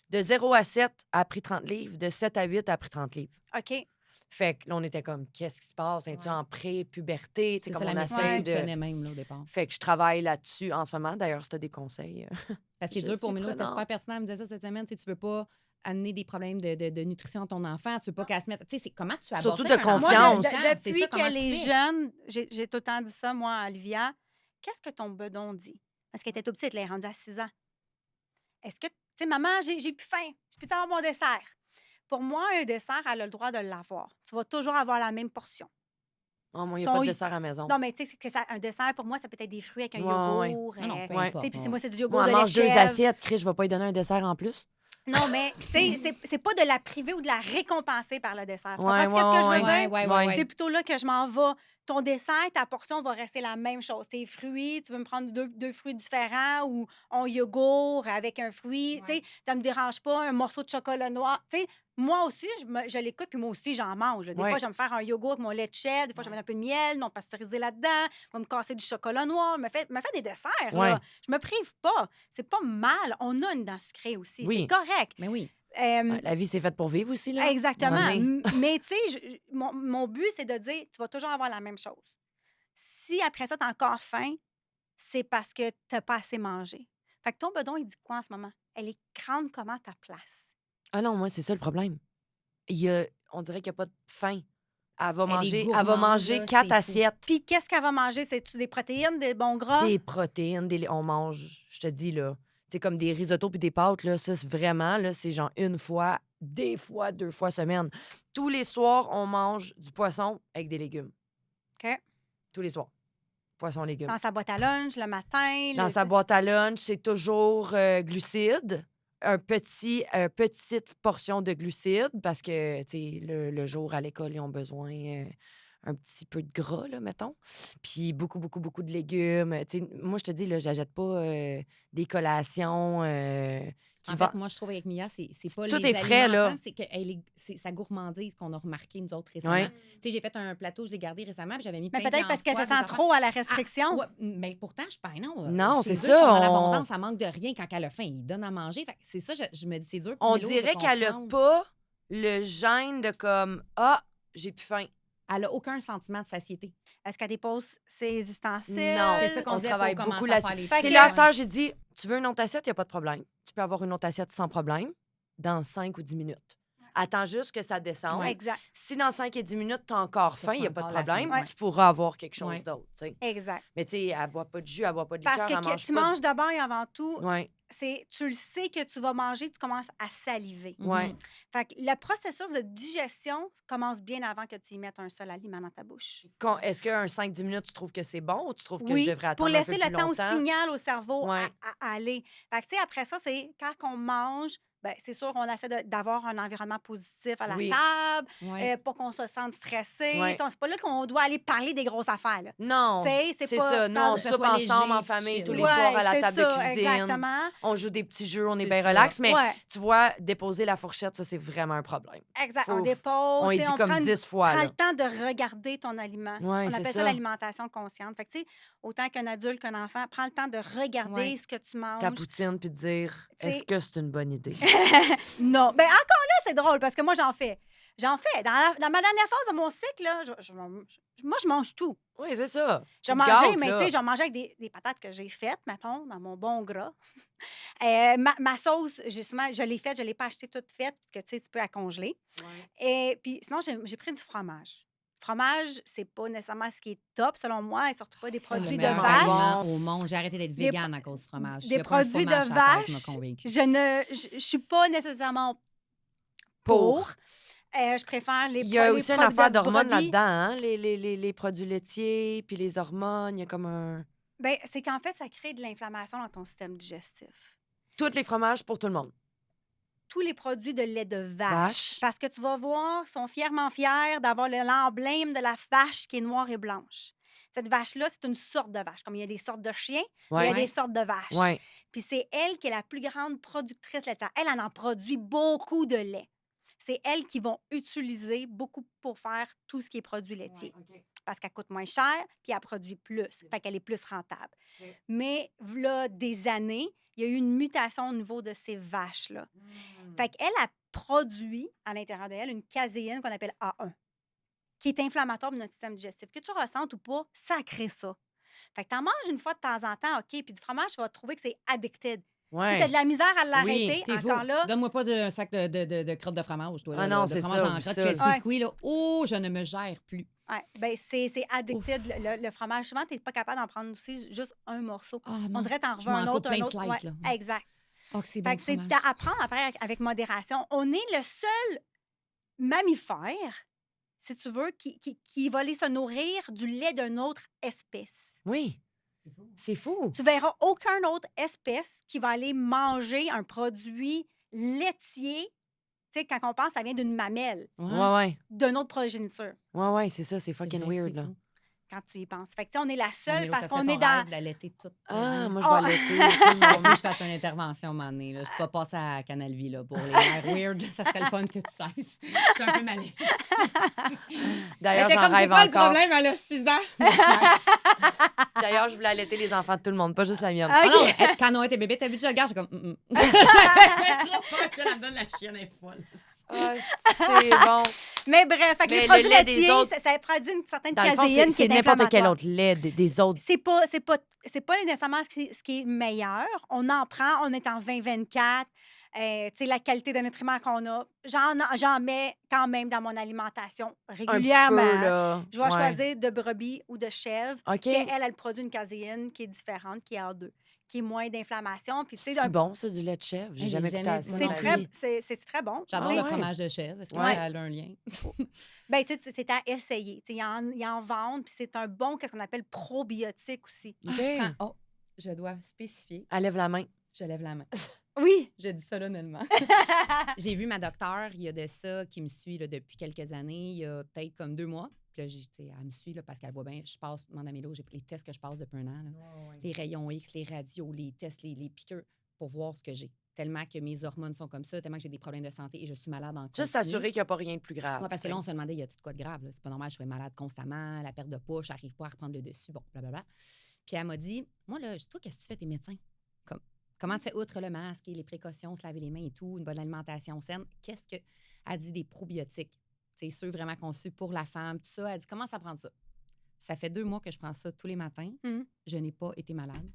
De 0 à 7, elle a pris 30 livres. De 7 à 8, elle a pris 30 livres. OK. Fait que là, on était comme, qu'est-ce qui se passe? Es-tu Ouais. en pré-puberté? Tu sais, C'est comme ça, la on médecine essaie soupçonnait de. même là, au départ. Fait que je travaille là-dessus en ce moment. D'ailleurs, si tu as des conseils. Parce que c'est Je dur pour suis Milo, c'était prenante. super pertinent. Elle me disait ça cette semaine. Tu sais, tu veux pas amener des problèmes de nutrition à ton enfant. Tu veux pas qu'elle se mette... Tu sais, c'est comment tu abordes Surtout ça de avec un enfant confiance. de 2 ans? C'est Depuis ça, comment que tu les fais? jeunes, j'ai tout le temps dit ça, moi, à Olivia. Qu'est-ce que ton bedon dit? Parce qu'elle était tout petite, elle est rendue à 6 ans. Est-ce que, tu sais, maman, j'ai plus faim, je peux avoir mon dessert? Pour moi, un dessert, elle a le droit de l'avoir. Tu vas toujours avoir la même portion. Oh, moi, il n'y a Ton pas de y- dessert à la maison. Non, mais tu sais, un dessert, pour moi, ça peut être des fruits avec un Ouais, ouais. yogourt. Non, non, peu Ouais. Tu sais, importe. puis moi, Ouais. c'est du yogourt Moi, de elle lait mange de 2 chèvre. assiettes. Chris, je vais pas lui donner un dessert en plus. Non, mais tu sais, c'est pas de la priver ou de la récompenser par le dessert. Tu Ouais, comprends ce que je veux ouais, dire? Ouais. C'est plutôt là que je m'en vais. Ton dessert, ta portion va rester la même chose. Tes fruits, tu veux me prendre deux fruits différents ou un yogourt avec un fruit. Tu sais, ça me dérange pas, un morceau de chocolat noir. Tu sais, moi aussi, je l'écoute, puis moi aussi, j'en mange. Des Ouais. fois, je vais me faire un yogourt avec mon lait de chèvre. Des fois, je vais mettre un peu de miel non pasteurisé là-dedans. Je vais me casser du chocolat noir. Me fait des desserts, Ouais. là. Je me prive pas. C'est pas mal. On a une dent sucrée aussi. Oui. C'est correct. Mais oui. Ouais, la vie, c'est faite pour vivre aussi, là. Exactement. À un moment donné. Mais tu sais, mon but, c'est de dire, tu vas toujours avoir la même chose. Si après ça, tu as encore faim, c'est parce que tu n'as pas assez mangé. Fait que ton bedon, il dit quoi en ce moment? Elle est grande comment ta place? Ah non, moi, c'est ça le problème. On dirait qu'il n'y a pas de faim. Elle va Elle est manger, gourmande, là, 4 c'est fou. assiettes. Puis qu'est-ce qu'elle va manger? C'est-tu des protéines, des bons gras? Des protéines, on mange, je te dis, là. C'est comme des risottos puis des pâtes, là. Ça, c'est vraiment, là, c'est genre une fois, des fois, 2 fois semaine. Tous les soirs, on mange du poisson avec des légumes. OK. Tous les soirs. Poisson, légumes. Dans sa boîte à lunch, le matin. Dans sa boîte à lunch, c'est toujours glucides. Petite portion de glucides parce que, tu sais, le jour à l'école, ils ont besoin un petit peu de gras, là, mettons. Puis beaucoup, beaucoup, beaucoup de légumes. Tu sais, moi, je te dis, là, j'achète pas des collations qui En vont... fait, moi, je trouve avec Mia, c'est pas Tout les est frais, là. aliments, c'est que c'est sa gourmandise qu'on a remarqué, nous autres, récemment. Ouais. Tu sais, j'ai fait un plateau, je l'ai gardé récemment, puis j'avais mis Mais plein peut-être parce qu'elle se d'anchois, sent des trop à la affaires. restriction. Ouais, mais pourtant, je pense, non. Non, chez c'est eux, ça, ils sont en on- abondance, ça manque de rien quand elle a faim. Ils donnent à manger. Fait que c'est ça, je me dis, c'est dur pour On Milo de dirait qu'elle a comprendre. pas le gêne de comme « Ah, j'ai plus faim ». Elle a aucun sentiment de satiété. Est-ce qu'elle dépose ses ustensiles? Non, C'est ça qu'on on dit, travaille faut commencer beaucoup à là-dessus. faire les Fait Tu sais, que- là, à petits, cette heure, j'ai dit, tu veux une autre assiette, il n'y a pas de problème. Tu peux avoir une autre assiette sans problème dans 5 ou 10 minutes. Attends juste que ça descende. Ouais. Exact. Si dans 5 et 10 minutes, tu as encore Ça faim, il n'y a sent pas de encore la problème, faim, ouais. tu pourras avoir quelque chose Ouais. d'autre. Tu sais. Exact. Mais tu sais, elle ne boit pas de jus, elle ne boit pas de Parce liqueur, que elle mange tu pas manges d'abord et avant tout, Ouais, tu le sais que tu vas manger, tu commences à saliver. ouais. Mhm. Fait que le processus de digestion commence bien avant que tu y mettes un seul aliment dans ta bouche. Est-ce qu'un 5-10 minutes, tu trouves que c'est bon ou tu trouves que Oui, je devrais pour attendre un peu laisser plus le temps au longtemps? signal au cerveau Ouais. à aller. Fait que, tu sais, après ça, c'est quand on mange, ben, c'est sûr qu'on essaie d'avoir un environnement positif à la Oui. table, Ouais. pas qu'on se sente stressé. Ouais. Tu sais, c'est pas là qu'on doit aller parler des grosses affaires. Là. Non, Tu sais, c'est pas- ça. Nous, on Que ce soupe soit ensemble en léger, famille chill. tous les Ouais, soirs à la c'est table ça, de cuisine. exactement. On joue des petits jeux, on est C'est bien ça. relax. Mais Ouais, tu vois, déposer la fourchette, ça, c'est vraiment un problème. exact. Faut- On dépose. On y tu sais, dit comme prend 10 fois. prends Là. le temps de regarder ton aliment. Ouais, On c'est appelle ça ça. l'alimentation consciente. Fait que, tu sais, autant qu'un adulte qu'un enfant, prends le temps de regarder Ouais. ce que tu Ta manges. poutine, puis de dire, Tu sais- est-ce que c'est une bonne idée? Non. Ben encore là, c'est drôle parce que moi, j'en fais. J'en fais. Dans ma dernière phase de mon cycle, là, moi, je mange tout. Oui, c'est ça. Je Tu te mangeais, gâtes, mais là. tu sais, je mangeais avec des patates que j'ai faites, mettons, dans mon bon gras. Ma sauce, justement, je l'ai faite, je ne l'ai pas achetée toute faite, parce que tu sais, tu peux la congeler. Et puis, sinon, j'ai pris du fromage. Fromage, c'est pas nécessairement ce qui est top, selon moi, et surtout pas des C'est le produits de meilleur vache. aliment au monde. J'ai arrêté d'être Des végane à cause du fromage. des Il y a pas un produits de fromage sur la terre qui m'a vache, convaincue. je suis pas nécessairement pour. Je préfère les Il y a les aussi une produits affaire de d'hormones brebis. là-dedans, hein? Les produits laitiers, puis les hormones, il y a comme un... Ben, c'est qu'en fait, ça crée de l'inflammation dans ton système digestif. Tous les fromages pour tout le monde. Tous les produits de lait de vache. Vache. Parce que tu vas voir, ils sont fièrement fiers d'avoir l'emblème de la vache qui est noire et blanche. Cette vache-là, c'est une sorte de vache. Comme il y a des sortes de chiens, il y a Ouais. des sortes de vaches. Ouais. Puis c'est elle qui est la plus grande productrice laitière. Elle en produit beaucoup de lait. C'est elle qui vont utiliser beaucoup pour faire tout ce qui est produit laitier. Parce qu'elle coûte moins cher, puis elle produit plus. Fait qu'elle est plus rentable. OK. Mais là, des années, il y a eu une mutation au niveau de ces vaches-là. Fait qu'elle a produit à l'intérieur d'elle une caséine qu'on appelle A1, qui est inflammatoire pour notre système digestif. Que tu ressentes ou pas, ça crée ça. Fait que tu en manges une fois de temps en temps, OK, puis du fromage, tu vas trouver que c'est addicted. Si Ouais. t'as de la misère à l'arrêter, T'es fou. encore là, Donne-moi pas un sac de crottes de fromage, toi. Ah Là, non, de c'est fromage ça, en oublie crotte. ça. Tu fais Ouais. squeeze là. Oh, je ne me gère plus. ouais, ben c'est addicted, Ouf. le fromage. Souvent, t'es pas capable d'en prendre aussi juste un morceau. Ah On non. dirait t'en Je revends m'en un coupe autre, plein un de autre. slices, Ouais, là. exact. Oh, que c'est Fait bon, que ce c'est fromage. à apprendre après avec modération. On est le seul mammifère, si tu veux, qui va aller se nourrir du lait d'une autre espèce. Oui, c'est fou. Tu verras aucune autre espèce qui va aller manger un produit laitier. Tu sais, quand on pense, ça vient d'une mamelle, Ouais, ouais. d'une autre progéniture, Ouais, c'est ça, c'est C'est fucking vrai que weird, c'est là. fou. quand tu y penses. Fait que, tu sais, on est la Ah, seule Mélo, parce ça serait qu'on ton est dans. rêve d'allaiter toute ta Ah, vie. moi, je Oh. vais allaiter tout le Faut que monde. je fasse une intervention un moment donné. Là. Tu vas passer à Canal Vie là, pour les mères weird. Ça serait le fun que tu cesses. Je suis un peu malaise. D'ailleurs, Elle était j'en comme, c'est rêve quoi le encore. problème? Elle a 6 ans. D'ailleurs, je voulais allaiter les enfants de tout le monde, pas juste la mienne. Ah, Ah OK. non, quand on était bébé, t'as vu, je le garde, j'ai comme. J'avais fait trop peur que je la donne, la chienne est folle. Ah, c'est bon. Mais bref, fait que Mais les le produits lait des laitiers, autres- ça produit une certaine Dans le fond, caséine qui c'est est n'importe quel inflammatoire. autre lait des autres. C'est pas nécessairement ce qui est meilleur. On en prend, on est en 2024. Tu sais, la qualité de nutriments qu'on a, j'en mets quand même dans mon alimentation Un petit régulièrement. peu, là. Je vais Ouais. choisir de brebis ou de chèvre. OK. Qu'elle, elle produit une caséine qui est différente, qui est A2, qui est moins d'inflammation. Puis, tu sais, C'est bon, ça, du lait de chèvre? J'ai Hey, jamais j'ai goûté à jamais- ça. moi c'est non de plus. ma très, vie. c'est très bon. J'adore Ah le ouais. fromage de chèvre. Est-ce que Ouais. ça a un lien? Ben, tu sais, c'est à essayer. Tu sais, ils en vendent, puis c'est un bon, qu'est-ce qu'on appelle probiotique aussi. Ah, OK. je prends. Oh, je dois spécifier. Elle lève la main. Je lève la main. Oui. Je dis solennellement. J'ai vu ma docteure, il y a de ça, qui me suit là, depuis quelques années, il y a peut-être comme 2 mois. Puis là, elle me suit là, parce qu'elle voit bien, je passe, mon ami j'ai les tests que je passe depuis un an, là. Les rayons X, les radios, les tests, les piqûres, pour voir ce que j'ai. Tellement que mes hormones sont comme ça, tellement que j'ai des problèmes de santé et je suis malade en continu. Juste s'assurer qu'il n'y a pas rien de plus grave. Ouais, parce que là, on se demandait, y a-tu de quoi de grave? Là? C'est pas normal, je suis malade constamment, la perte de poids, je n'arrive pas à reprendre le dessus, bon, blablabla. Puis elle m'a dit, moi, là, toi, qu'est-ce que tu fais, tes médecins? Comment tu fais, outre le masque et les précautions, se laver les mains et tout, une bonne alimentation saine, qu'est-ce que. Elle dit des probiotiques. C'est ceux vraiment conçus pour la femme, tout ça. Elle dit, commence à prendre ça. Ça fait 2 mois que je prends ça tous les matins. Je n'ai pas été malade.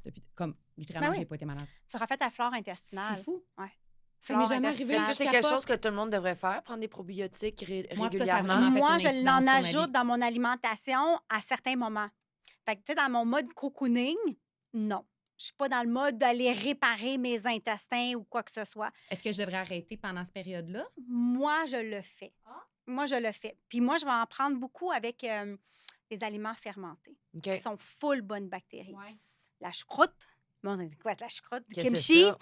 Depuis, comme, littéralement, Ben oui. je n'ai pas été malade. Tu refais ta flore intestinale. C'est fou. Ouais. Ça m'est Flore jamais arrivé. intestinale. Est-ce que c'est quelque chose que tout le monde devrait faire, prendre des probiotiques Moi, en tout cas, ça a régulièrement? vraiment fait Moi, une je incidence l'en sur ma ajoute vie. dans mon alimentation à certains moments. Fait que, tu sais, dans mon mode cocooning, non. Je suis pas dans le mode d'aller réparer mes intestins ou quoi que ce soit. Est-ce que je devrais arrêter pendant cette période-là? Moi, je le fais. Moi, je le fais. Puis moi, je vais en prendre beaucoup avec des aliments fermentés OK. qui sont full bonnes bactéries. Ouais. La choucroute. Bon, c'est quoi, la choucroute? Du Qu'est-ce que c'est kimchi. ça?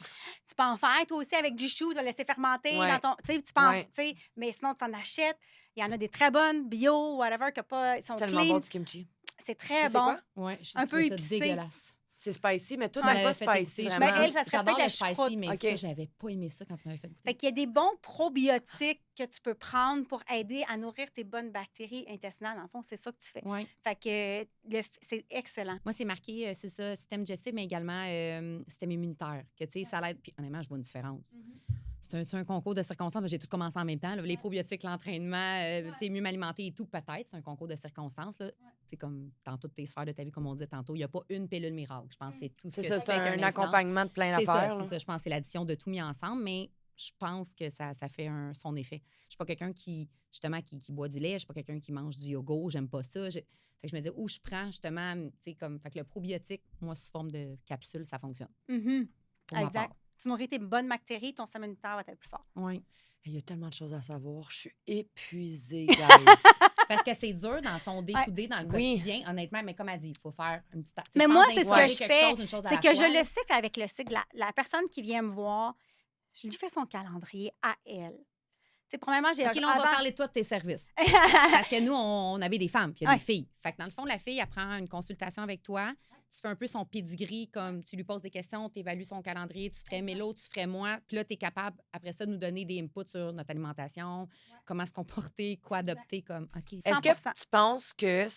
Tu peux en faire, toi aussi, avec du chou. Tu vas laisser fermenter Ouais. dans ton. Tu sais, tu peux en- Ouais. tu sais, mais sinon, tu en achètes. Il y en a des très bonnes, bio, whatever, que pas. Ils sont C'est tellement clean. bon du kimchi. C'est Tu très sais c'est bon. quoi? Ouais, je Un trouve peu ça épicé. dégueulasse. C'est spicy, mais toi, Tu t'aimes m'avais pas fait spicy, écouter. vraiment. Ben, elle, ça serait J'adore peut-être le la choucroute. spicy, mais OK. ça, j'avais pas aimé ça quand tu m'avais fait goûter. Fait qu'il y a des bons probiotiques que tu peux prendre pour aider à nourrir tes bonnes bactéries intestinales. En fond, c'est ça que tu fais. Ouais. Fait que c'est excellent. Moi, c'est marqué, c'est ça, système digestif, mais également système immunitaire. Que, tu sais, ça l'aide. Puis, honnêtement, je vois une différence. C'est un concours de circonstances. J'ai tout commencé en même temps. Là. Les probiotiques, l'entraînement, tu sais, mieux m'alimenter et tout, peut-être. C'est un concours de circonstances. Là. C'est comme dans toutes tes sphères de ta vie, comme on dit tantôt. Il n'y a pas une pilule miracle. Je pense que c'est tout ce C'est que ça, tu c'est fais avec un incident. accompagnement de plein C'est d'affaires. ça, là. c'est ça. Je pense que c'est l'addition de tout mis ensemble, mais je pense que ça fait son effet. Je suis pas quelqu'un qui, justement, qui boit du lait. Je suis pas quelqu'un qui mange du yogourt. J'aime pas ça. Fait que je me dis, où je prends, justement, tu sais, comme... Fait que le probiotique, moi, sous forme de capsule, ça fonctionne. Mhm. Pour ma Exact. part. Tu nourris tes bonnes bactéries, ton système immunitaire va être plus fort. Oui. Il y a tellement de choses à savoir. Je suis épuisée, guys. Parce que c'est dur dans ton day-to-day, dans le Oui. quotidien, honnêtement, mais comme elle dit, il faut faire une petite... tu sais, Mais je moi, pense c'est ce que d'instaurer je quelque fais. chose, une chose à C'est la que fois, je là. le sais qu'avec le cycle, la personne qui vient me voir, je lui fais son calendrier à elle. Tu sais, premièrement, j'ai OK, là, on va parler de toi, de tes services. Parce que nous, on avait des femmes, puis il y a Ouais. des filles. Fait que dans le fond, la fille, elle prend une consultation avec toi. Tu fais un peu son pedigree, comme tu lui poses des questions, tu évalues son calendrier, tu ferais Mélo, tu ferais moi. Puis là, tu es capable, après ça, de nous donner des inputs sur notre alimentation, comment se comporter, quoi adopter, comme, OK, Est-ce 100%. que tu penses que tu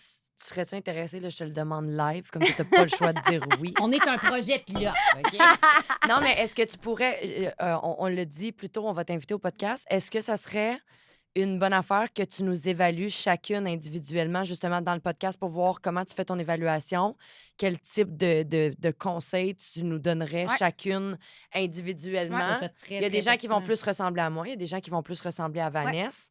serais-tu intéressée, là, je te le demande live, comme tu n'as pas le choix de dire oui? on est un projet pilote, OK? Non, mais est-ce que tu pourrais, on l'a dit plus tôt, on va t'inviter au podcast, est-ce que ça serait une bonne affaire que tu nous évalues chacune individuellement, justement, dans le podcast pour voir comment tu fais ton évaluation, quel type de conseils tu nous donnerais Ouais. chacune Je individuellement. trouve ça très, Il y a des très gens qui vont pertinent. plus ressembler à moi, il y a des gens qui vont plus ressembler à Ouais. Vanessa.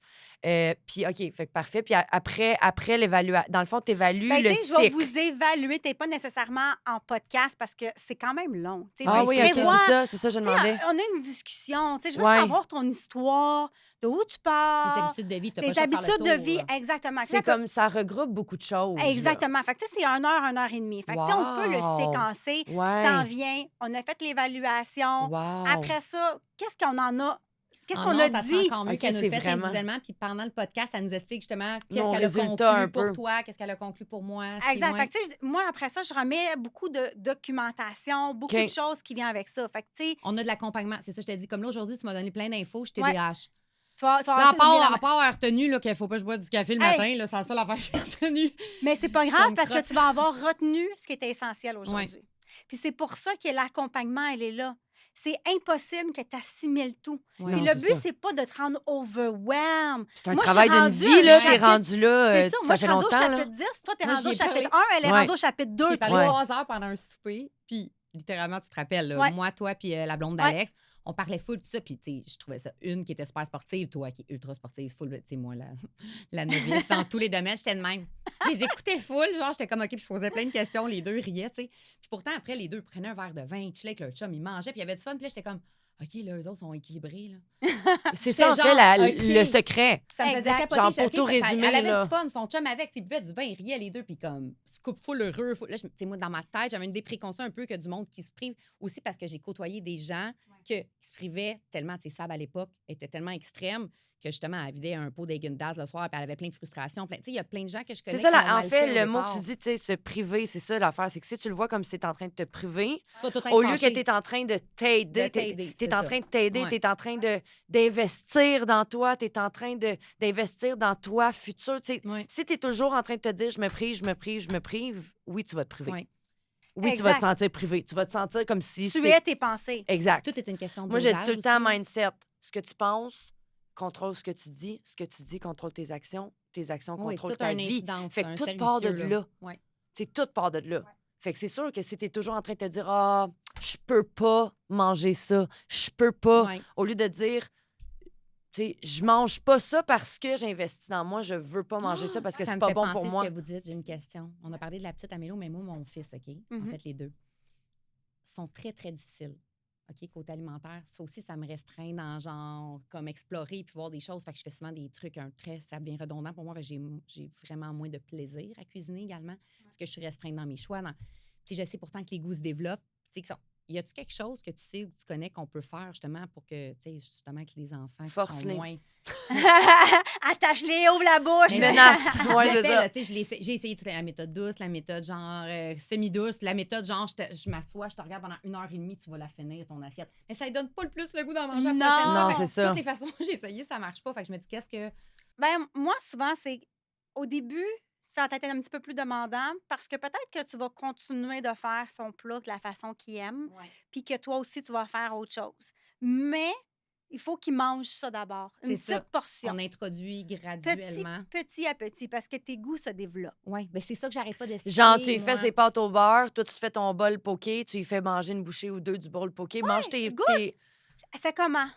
Puis, OK, fait que parfait. Puis après l'évaluation, dans le fond, tu évalues Ben, le tu sais, je vais cycle. vous évaluer. T'es pas nécessairement en podcast parce que c'est quand même long. Tu sais, Ah tu oui, OK, prévois. c'est ça, je Tu sais, demandais. on a une discussion. Tu sais, je veux Ouais. savoir ton histoire, de où tu Les pars, habitudes de vie, tu n'as pas tes le choix de faire le habitudes de tour, vie. là. Exactement. C'est comme ça regroupe beaucoup de choses. là. Exactement. Fait que, tu sais, c'est 1 heure et demie. Fait que, tu sais, on peut le Wow! séquencer. Tu t'en Ouais. viens. On a fait l'évaluation. Wow! Après ça, qu'est-ce qu'on en a? Qu'est-ce Ah qu'on non, a ça serait dit? encore mieux OK, qu'elle nous c'est le fasse vraiment- individuellement. Puis pendant le podcast, elle nous explique justement qu'est-ce Nos qu'elle a résultats un conclu pour peu. toi, qu'est-ce qu'elle a conclu pour moi. ce qui est Exact. moins- Fait que, tu sais, moi, après ça, je remets beaucoup de documentation, beaucoup OK. de choses qui viennent avec ça. Fait que, tu sais, On a de l'accompagnement. C'est ça, je te dis. Comme là, aujourd'hui, tu m'as donné plein d'infos, je Ouais. TDAH. tu vas Là, avoir tout oublié à part avoir retenu là, qu'il ne faut pas que je boive du café le Hey! matin, là, c'est la seule affaire que j'ai retenue. Mais c'est pas Je suis grave comme parce que crotte. tu vas avoir retenu ce qui était essentiel aujourd'hui. Puis c'est pour ça que l'accompagnement, elle est là. C'est impossible que tu assimiles tout. Ouais. Puis Non, le c'est but, ça. c'est pas de te rendre overwhelmed. C'est un Moi, je suis travail d'une rendue à vie, un là. T'es chapitre. rendu là, C'est ça. ça Moi, je fait suis rendue au longtemps, là. chapitre 10. Toi, tu es Moi, rendue au j'y ai parlé. chapitre 1. Elle est Ouais. rendue au chapitre 2. J'ai parlé Ouais. 3 heures pendant un souper, puis littéralement, tu te rappelles, là, Ouais. moi, toi, puis la blonde Ouais. d'Alex, on parlait full de ça, puis tu sais, je trouvais ça une qui était super sportive, toi qui est ultra sportive, full, tu sais, moi, la novice dans tous les domaines, j'étais de même. Je les écoutais full, genre, j'étais comme, OK, puis je posais plein de questions, les deux riaient, tu sais. Puis pourtant, après, les deux prenaient un verre de vin, ils chillaient avec leur chum, ils mangeaient, puis il y avait du fun, puis là, j'étais comme, OK, là, eux autres sont équilibrés, là. C'est J'étais ça, en fait, genre, OK. le secret. Ça me faisait Exact. capoter. Genre, j'ai pour OK, tout ça- résumer, elle avait là. du fun, son chum avec, il buvait du vin, ils riaient les deux, puis comme, scoop full heureux. Là, tu sais, moi, dans ma tête, j'avais une idée préconçue un peu que du monde qui se prive, aussi parce que j'ai côtoyé des gens qui se privaient tellement, tu sais, Sab à l'époque était tellement extrême que justement, elle vidait un pot d'Haagen-Dazs le soir, puis elle avait plein de frustrations. Tu sais, il y a plein de gens que je connais C'est ça, qui ont en mal fait, au le mot que départ. tu dis, tu sais, se priver, c'est ça l'affaire. C'est que si tu le vois comme si tu es en train de te priver, Tu vas tout le temps au être lieu que fâché. tu es en train de t'aider, De t'aider, tu es c'est en ça. train de t'aider, Ouais. tu es en train d'investir dans toi, tu es en train d'investir dans toi futur. Tu sais, Ouais. si tu es toujours en train de te dire je me prive, je me prive, je me prive, oui, tu vas te priver. Ouais. Oui, tu vas te Exact. sentir privé. Tu vas te sentir comme si Tu c'est. es tes pensées. Exact. Tout est une question de Moi, j'ai dit dosage tout le temps aussi. mindset. Ce que tu penses contrôle ce que tu dis contrôle tes actions Oui, contrôle tout ta un vie. incidence, Fait que un tout cercle part de vicieux, là. Ouais. C'est tout part de là. Fait que c'est sûr que si tu es toujours en train de te dire ah, je peux pas manger ça, je peux pas, Ouais. au lieu de dire tu sais, je mange pas ça parce que j'investis dans moi, je veux pas manger ça parce que Ça c'est me pas fait bon penser pour ce moi. que vous dites, j'ai une question. On a parlé de la petite Amélo, mais moi, mon fils, OK? En Mhm. fait, les deux sont très, très difficiles. OK, côté alimentaire. Ça aussi, ça me restreint dans genre, comme explorer puis voir des choses. Fait que je fais souvent des trucs, ça devient redondant pour moi. Fait que j'ai vraiment moins de plaisir à cuisiner également parce que je suis restreinte dans mes choix. Tu sais, je sais pourtant que les goûts se développent. Tu sais, y a-tu quelque chose que tu sais ou que tu connais qu'on peut faire justement pour que, tu sais, justement, que les enfants qui Force-les. sont moins... Attache-les, ouvre la bouche. Mais Menace. Je Ouais, l'ai c'est fait, ça. là, tu sais, j'ai essayé toute la méthode douce, la méthode genre semi-douce, la méthode genre je m'assois, je te regarde pendant 1 heure et demie, tu vas la finir, ton assiette. Mais ça ne donne pas le plus le goût d'en manger Non. la prochaine fois. Non, Fait que c'est ça. Toutes les façons que j'ai essayé, ça marche pas. Fait que je me dis, qu'est-ce que... Ben, moi, souvent, c'est au début, ça va être un petit peu plus demandant parce que peut-être que tu vas continuer de faire son plat de la façon qu'il aime, puis que toi aussi, tu vas faire autre chose. Mais il faut qu'il mange ça d'abord. C'est Une ça. petite portion. On introduit Petit, graduellement. petit à petit, parce que tes goûts se développent. Oui, mais c'est ça que j'arrête pas d'essayer. Genre, tu lui fais moi. ses pâtes au beurre, toi, tu te fais ton bol poké, tu lui fais manger une bouchée ou deux du bol poké. Mange tes. goûte. C'est comment?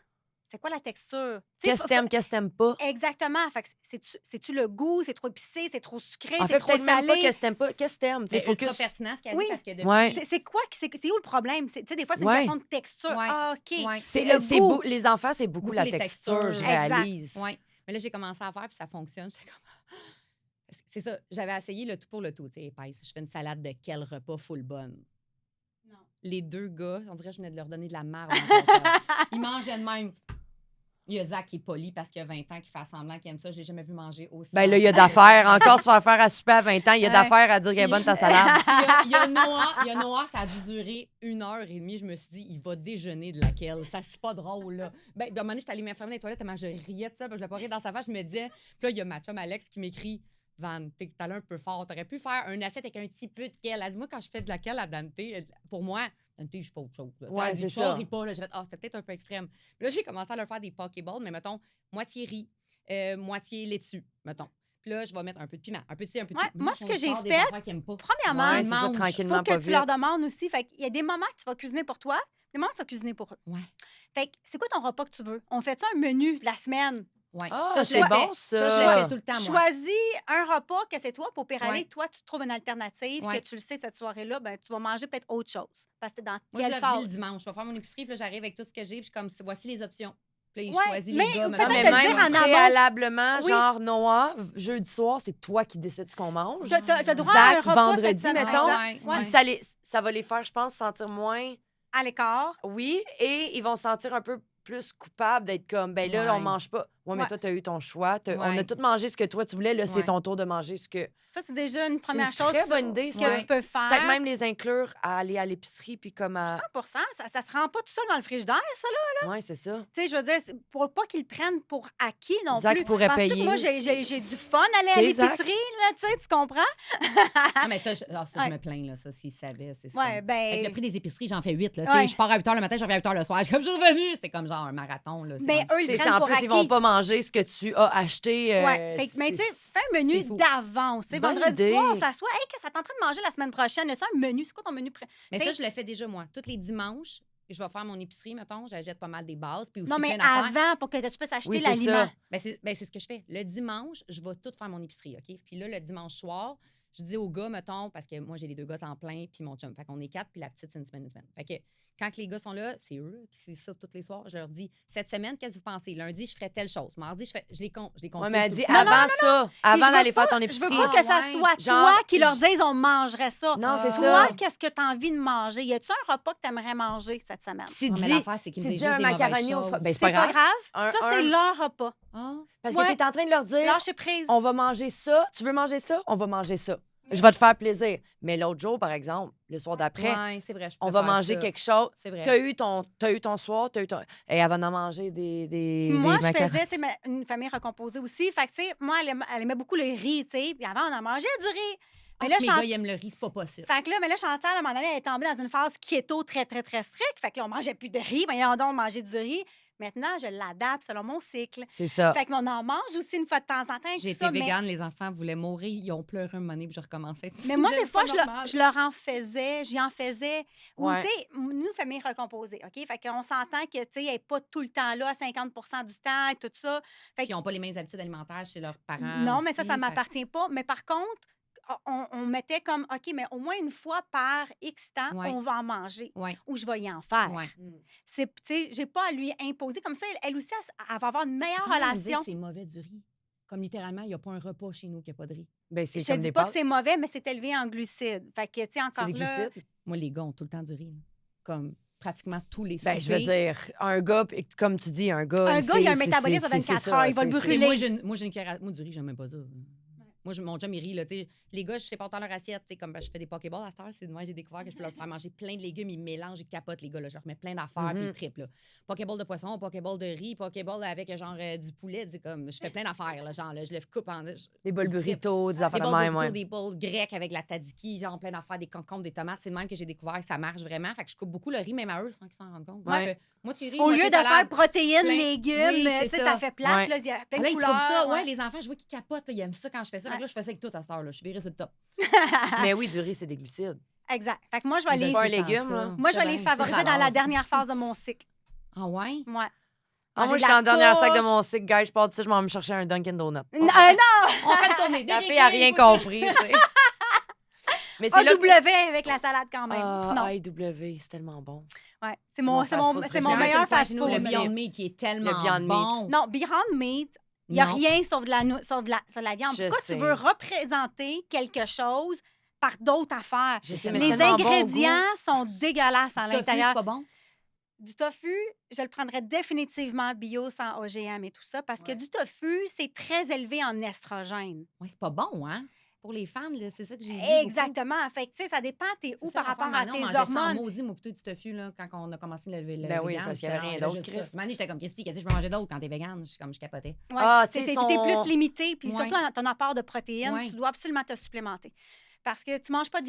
C'est quoi la texture? Tu sais, Qu'est-ce que t'aimes pas? Exactement. Fait que c'est-tu le goût? C'est trop épicé? C'est trop sucré? En C'est fait, trop peut-être même pas salé? qu'est-ce que t'aimes pas. Qu'est-ce que t'aimes? Tu sais, C'est ultra focus. pertinent ce qu'elle Oui. dit parce que depuis... Ouais. C'est quoi? C'est où le problème? Tu sais, des fois, c'est une Ouais. question de texture. Ouais. Ah, OK. Ouais. C'est le goût. Les enfants, c'est beaucoup la les texture, textures. je Exact. réalise. Oui. Mais là, j'ai commencé à faire, puis ça fonctionne. J'étais comme... C'est ça. J'avais essayé le tout pour le tout. Tu sais, épaisse. Je fais une salade de quel repas full bonne? Non. Les deux gars, on dirait que je venais de leur donner de la marde. Ils mangeaient de même. Il y a Zach qui est poli parce qu'il y a 20 ans qui fait semblant qu'il aime ça. Je l'ai jamais vu manger aussi. Ben là, il y a d'affaires. Encore se faire faire à souper à 20 ans, il y a Ouais. d'affaires à dire qu'elle est bonne ta salade. Il y a Noah, ça a dû durer 1 heure et demie. Je me suis dit, il va déjeuner de laquelle. Ça, c'est pas drôle, là. Ben, à un moment donné, j'étais allée m'informer dans les toilettes, tellement je riais de ça, parce que je l'ai pas rire dans sa face. Je me disais, puis là, il y a ma chum Alex qui m'écrit, Van, t'es allé un peu fort. T'aurais pu faire un assiette avec un petit peu de kale. Elle dit, moi, quand je fais de la kale à Dante, pour moi, Dante, je fais pas autre chose. Là. Ouais, Elle dit, c'est je ça. ris pas. Là. J'ai fait, c'était peut-être un peu extrême. Là, j'ai commencé à leur faire des pokeballs, mais mettons, moitié riz. moitié laitue, mettons. Puis là, je vais mettre un peu de piment, un peu de ci, un peu de Ouais, tout. moi, ce que j'ai des fait, affaires qu'ils aiment pas. premièrement, Ouais, Ils c'est ça, mangent. il tranquillement, faut pas que tu vite. leur demandes aussi. Fait qu'il y a des moments que tu vas cuisiner pour toi, des moments que tu vas cuisiner pour eux. Ouais. Fait que c'est quoi ton repas que tu veux? On fait ça un menu de la semaine? Ouais. Ah, Ça, je c'est le bon, fais. ça. Ça, je le fais tout le temps, moi. Choisis un repas que c'est toi pour péraler. Ouais. Toi, tu te trouves une alternative, Ouais. que tu le sais cette soirée-là, ben, tu vas manger peut-être autre chose. Parce que t'es dans Moi, je quelle leur dis le phase? dimanche. Je vais faire mon épicerie, puis là, j'arrive avec tout ce que j'ai, puis je suis comme, voici les options. Puis là, ils Ouais, choisissent mais les gars. ou mettons, Non, peut-être mais te le même dire en amont. préalablement, Oui. genre, Noah, jeudi soir, c'est toi qui décides ce qu'on mange. T'as droit à un Zach, repas vendredi, cette semaine. mettons. Exact. Ouais. Puis ça va les faire, je pense, sentir moins, À l'écart. oui, et ils vont se sentir un peu plus coupables d'être comme, ben là, on Ouais. mange pas. Ouais, mais Ouais. toi, t'as eu ton choix. On a Ouais. tous mangé ce que toi, tu voulais. Là, c'est Ouais. ton tour de manger ce que... Ça, c'est déjà une C'est première une chose très bonne idée, que ça. tu peux faire. Peut-être même les inclure à aller à l'épicerie, puis comme à... 100 ça se rend pas tout seul dans le frigidaire, ça, là. Ouais, c'est ça. Tu sais, je veux dire, pour pas qu'ils le prennent pour acquis non Zach plus. pourrait Penses-tu que payer moi, aussi. j'ai du fun à aller à Ok, Zach. l'épicerie, là, tu sais, tu comprends? Ah, mais ça, Ouais. je me plains, là. Ça, s'ils savaient, c'est ça. Ouais, Avec ben... le prix des épiceries, j'en fais 8. Là. Tu Ouais. sais, je pars à 8 h le matin, je reviens à 8 h le soir. Je suis comme, je suis revenue. C'est comme genre un marathon. Là. C'est Ben, rendu- eux, ils Tu sais, prennent en pour plus, acquis. ils vont pas manger ce que tu as acheté. Ouais. Fait que, mais tu sais, fais un menu c'est fou. d'avance. C'est Bonne vendredi idée. soir, on s'assoit. Hey, qu'est-ce que t'es en train de manger la semaine prochaine? Y a-tu un menu? C'est quoi ton menu? Mais tu ça, sais- je le fais déjà, moi. Tous les dimanches, je vais faire mon épicerie, mettons. J'achète pas mal des bases. Puis aussi Non, mais plein d'affaires. avant, pour que tu puisses acheter Oui, c'est l'aliment. ça. C'est ce que je fais. Le dimanche, je vais tout faire mon épicerie, OK? Puis là, le dimanche soir, je dis aux gars, mettons, parce que moi, j'ai les 2 gars temps plein, puis mon chum. Fait qu'on est 4, puis la petite, c'est une semaine, une semaine. Fait que quand les gars sont là, c'est eux qui c'est ça tous les soirs. Je leur dis, cette semaine, qu'est-ce que vous pensez? Lundi, je ferai telle chose. Mardi, je les consulte. Ouais, mais elle dit tout le temps. avant ça, Puis je avant veux d'aller pas- faire ton Je veux épicerie. pas que ça ouais. soit Genre, toi qui leur dise on mangerait ça. Non, c'est Toi, ça. qu'est-ce que tu as envie de manger? Y a-tu un repas que tu aimerais manger cette semaine? Si Ouais, mais dit, l'affaire, c'est qu'ils me si disent dit juste un des mauvaises macaroni au choses. ben, C'est pas grave. Un- Ça, c'est un- leur repas. Ah. Parce Ouais. que t'es en train de leur dire, Lâcher prise. on va manger ça. Tu veux manger ça? On va manger ça. Je vais te faire plaisir. Mais l'autre jour, par exemple, le soir d'après, Ouais, c'est vrai. je on va préfère manger ça. quelque chose. C'est vrai. T'as eu ton soir, t'as eu ton... Et elle va en manger des Moi, je macarons. faisais, tu sais, une famille recomposée aussi. Fait que, tu sais, moi, elle aimait beaucoup le riz, tu sais. Puis avant, on en mangeait du riz. Ah, Mais là, mes Chant- gars, ils aiment le riz, c'est pas possible. Fait que là, mais là, Chantal, à un moment donné, elle est tombée dans une phase keto très, très, très stricte. Fait que là, on mangeait plus de riz. Voyons donc, manger du riz. Maintenant, je l'adapte selon mon cycle. C'est ça. Fait qu'on en mange aussi une fois de temps en temps. J'ai tout été ça, mais- végane, les enfants voulaient mourir. Ils ont pleuré un moment donné, puis je recommençais. Mais moi, C'est des fois, pas je normal. je leur en faisais, j'y en faisais. Ou, Ouais. tu sais, nous, famille recomposée, OK? Fait qu'on s'entend que, tu sais, elle n'est pas tout le temps là, à 50 du temps, et tout ça. Fait Puis ils n'ont pas les mêmes habitudes alimentaires chez leurs parents. non, mais ça aussi, ne fait- m'appartient pas. Mais par contre, on mettait comme, OK, mais au moins une fois par X temps, Ouais. on va en manger. Ouais, Ou je vais y en faire. ouais. Tu sais, j'ai pas à lui imposer. Comme ça, elle aussi, elle va avoir une meilleure T'es en train de me dire relation. que c'est mauvais du riz. Comme littéralement, il n'y a pas un repas chez nous qui n'a pas de riz. Ben, c'est Je comme te dis des pas que pâtes. c'est mauvais, mais c'est élevé en glucides. Fait que, tu sais, C'est encore des là... glucides. Moi, les gars ont tout le temps du riz. là. Comme pratiquement tous les Ben, je veux soupers. dire, un gars, puis comme tu dis, un gars. Un une gars, il a un fille, métabolisme à c'est 24 ça, heures, il va le tu sais, brûler. Moi, j'ai une cuillère à... Moi, du riz, j'aime même pas ça. Moi, mon chum, il rit, là, tu sais. Les gars, je sais pas autant leur assiette, tu sais, comme ben, je fais des pokéballs à cette heure, c'est de moi, j'ai découvert que je peux leur faire manger plein de légumes, ils mélangent, ils capotent, les gars, là. Je leur mets plein d'affaires, puis ils trippent, là. Pokéball de poisson, pokéball de riz, pokéball avec, genre, du poulet, comme, je fais plein d'affaires, là, genre, là, je le coupe en... Des bols ils trippent. burritos, des Des affaires de bols même, burritos, ouais. des bols grecs avec la tzatziki, genre plein d'affaires, des concombres, des tomates. C'est le même que j'ai découvert que ça marche vraiment. Fait que je coupe beaucoup le riz, même à eux, sans qu'ils s'en rendent compte. Ouais. Je fais moitié riz, Au lieu moitié de salade. faire protéines, Plein- légumes, Oui, c'est tu sais, ça. ça fait plate, Ouais. là, il y a plein Là, de ils couleurs. trouvent ça. Ouais, ouais. les enfants, je vois qu'ils capotent. Là, ils aiment ça quand je fais ça. Fait que Ouais. là, je fais ça avec tout à cette heure. Là. Je suis virée sur le top. Mais oui, du riz, c'est des glucides. Exact. Fait que moi, je vais Ils les, veulent pas un tout le temps légume, ça. là. moi, je vais C'est les bien, favoriser c'est dans la rare. dernière phase de mon cycle. Ah ouais? Ouais. Ah, Manger moi, de je suis en dernière sac de couche. mon cycle, gars. Je pars de ça, je m'en vais me chercher un Dunkin' Donut. Non! On fait une tournée. La Dairy fille a Queen, rien faut dire. compris, tu sais. Mais c'est là AW avec la salade quand même. Sinon, Ah, IW, c'est tellement bon. ouais, c'est c'est mon, mon c'est mon, fast-food c'est mon J'ai un préféré. meilleur seul point chez nous, fast-food. le Beyond Meat, qui est tellement Le Beyond Meat. bon. Non, Beyond Meat, il n'y a Non. rien sauf de la viande. Je Pourquoi sais. tu veux représenter quelque chose par d'autres affaires? Je sais, mais Les c'est tellement bon ingrédients goût. sont dégueulasses à Du tofu, l'intérieur. c'est pas bon? Du tofu, je le prendrais définitivement bio sans OGM et tout ça parce que Ouais. du tofu, c'est très élevé en estrogène. Ouais, c'est pas bon, hein? Pour les femmes, là, c'est ça que j'ai dit. Exactement. Fait que, tu sais, ça dépend t'es où par rapport à tes hormones. maudit, moi, plutôt du tofu, là, quand on a commencé le Ben oui, vegan, parce qu'il y avait j'étais rien genre, d'autre, juste ça. Chris. Une année, j'étais comme, qu'est-ce que je peux manger d'autre quand t'es végane? Je capotais. Ouais, Ah, tu sais, t'es son- plus limité, puis Ouais. surtout dans ton apport de protéines, Ouais. tu dois absolument te supplémenter. Parce que tu manges pas de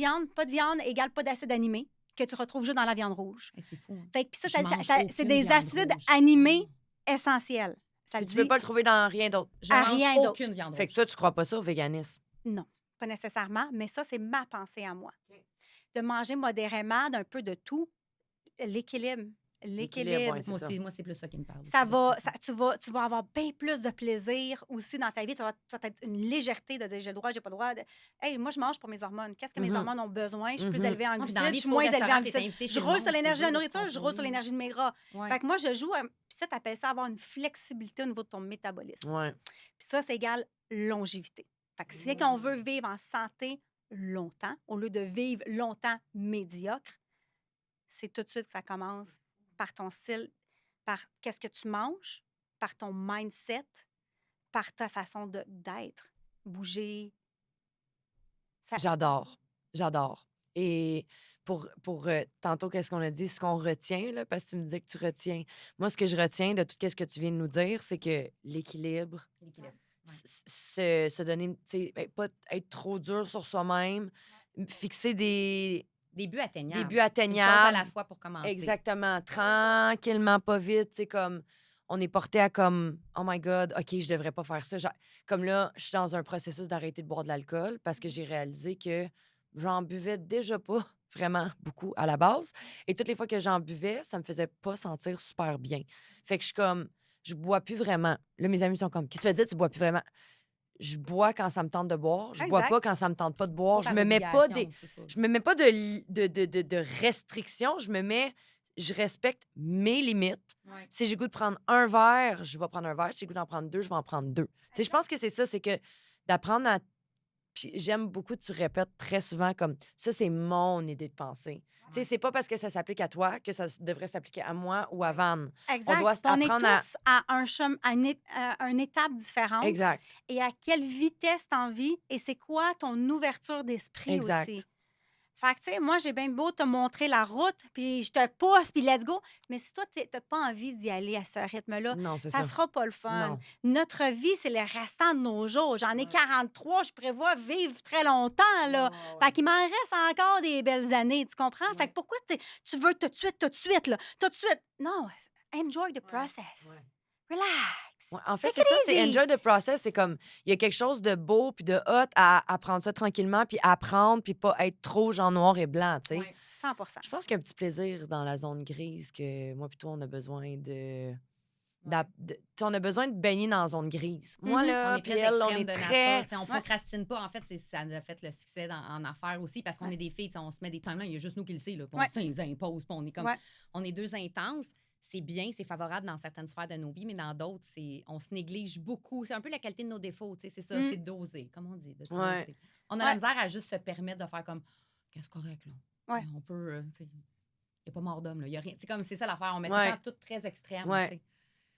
viande égale pas d'acide animé que tu retrouves juste dans la viande rouge. Hey, c'est fou. Hein. Fait que puis ça, Je mange c'est aucune des viande acides rouge. animés essentiels. Ça le Puis tu peux dit pas le trouver dans rien d'autre. Je à mange rien d'autre. aucune viande Fait que rouge. toi, tu crois pas ça au véganisme? Non, pas nécessairement, mais ça, c'est ma pensée à moi. OK. De manger modérément, d'un peu de tout, l'équilibre. L'équilibre, ouais, c'est ça. Moi, c'est plus ça qui me parle. Ça aussi, de va, toute façon. tu vas avoir bien plus de plaisir aussi dans ta vie. Tu vas être une légèreté de dire j'ai le droit, j'ai pas le droit. Hey, moi, je mange pour mes hormones. Qu'est-ce que mes Mhm. hormones ont besoin? Je suis plus Mhm. élevée en Non, puis dans glucides, la je vie, suis tu vas au moins élevée en restaurant, t'es glucides. invité Je chez le roule monde, sur c'est l'énergie de la dur de nourriture, je roule sur contrôler. l'énergie de mes gras. Ouais. Fait que moi, je joue, puis ça, t'appelles ça avoir une flexibilité au niveau de ton métabolisme. Ouais. Puis ça, c'est égal longévité. Fait que c'est qu'on veut vivre en santé longtemps, au lieu de vivre longtemps médiocre, c'est tout de suite que ça commence par ton style, par qu'est-ce que tu manges, par ton mindset, par ta façon d'être, bouger. Ça, J'adore. J'adore. Et pour tantôt, qu'est-ce qu'on a dit? Ce qu'on retient, là, parce que tu me disais que tu retiens. Moi, ce que je retiens de tout ce que tu viens de nous dire, c'est que l'équilibre, L'équilibre. Ouais. se donner, tu sais, pas être trop dur sur soi-même, fixer Des buts des atteignables. buts Une chose à atteignables. la fois pour commencer. Exactement. Tranquillement, pas vite. Tu sais, comme on est porté à comme, oh my God, OK, je devrais pas faire ça. Comme là, je suis dans un processus d'arrêter de boire de l'alcool parce que j'ai réalisé que j'en buvais déjà pas vraiment beaucoup à la base. Et toutes les fois que j'en buvais, ça me faisait pas sentir super bien. Fait que je suis comme, je bois plus vraiment. Là, mes amis sont comme, qu'est-ce que tu veux dire, tu bois plus vraiment? Je bois quand ça me tente de boire. Je bois exact. pas quand ça me tente pas de boire. Pas Je par me mets pas obligation, c'est ça. je me mets pas de restrictions. Je respecte mes limites. Ouais. Si j'ai goût de prendre un verre, je vais prendre un verre. Si j'ai goût d'en prendre deux, je vais en prendre deux. Tu sais, je pense que c'est ça, c'est que d'apprendre à. Puis j'aime beaucoup, tu répètes très souvent comme ça, c'est mon idée de pensée. Tu sais, c'est pas parce que ça s'applique à toi que ça devrait s'appliquer à moi ou à Van. Exact. doit Puis on est apprendre à- tous à un chemin, à une étape différente. Exact. Et à quelle vitesse t'en vis et c'est quoi ton ouverture d'esprit Exact. aussi. Fait que, tu sais, moi, j'ai bien beau te montrer la route, puis je te pousse, puis let's go. Mais si toi, tu n'as pas envie d'y aller à ce rythme-là, Non, c'est ça ça. sera pas le fun. Non. Notre vie, c'est le restant de nos jours. J'en ai Ouais. 43, je prévois vivre très longtemps, là. Fait qu'il m'en reste encore des belles années, tu comprends? Fait Ouais. que pourquoi tu veux tout de suite, là? Tout de suite. Non, enjoy the process. Ouais. Relax. Ouais, en fait, Take c'est it ça, c'est easy. enjoy the process. C'est comme, il y a quelque chose de beau puis de hot à prendre ça tranquillement, puis apprendre, puis pas être trop genre noir et blanc, tu sais. Ouais. 100 Je pense qu'il y a un petit plaisir dans la zone grise que moi puis toi, on a besoin de... tu sais, on a besoin de baigner dans la zone grise. Moi, Mhm. On là, est puis très elle, on extrême est de très... nature. On procrastine pas. En fait, ça a fait le succès en affaires aussi parce qu'on Ouais. est des filles. On se met des timelines. Il y a juste nous qui le sait. Là, puis Ouais. on s'impose. Puis on est comme. Ouais. On est deux intenses. C'est bien, c'est favorable dans certaines sphères de nos vies, mais dans d'autres, on se néglige beaucoup. C'est un peu la qualité de nos défauts. C'est ça, Mm. c'est doser, comme on dit. Ouais. Doser. On a Ouais. la misère à juste se permettre de faire comme qu'est-ce correct, là. Ouais. On peut. Il n'y a pas mort d'homme. Il y a rien. C'est ça l'affaire. On met Ouais. tout le temps tout très extrême. Ouais. tu sais.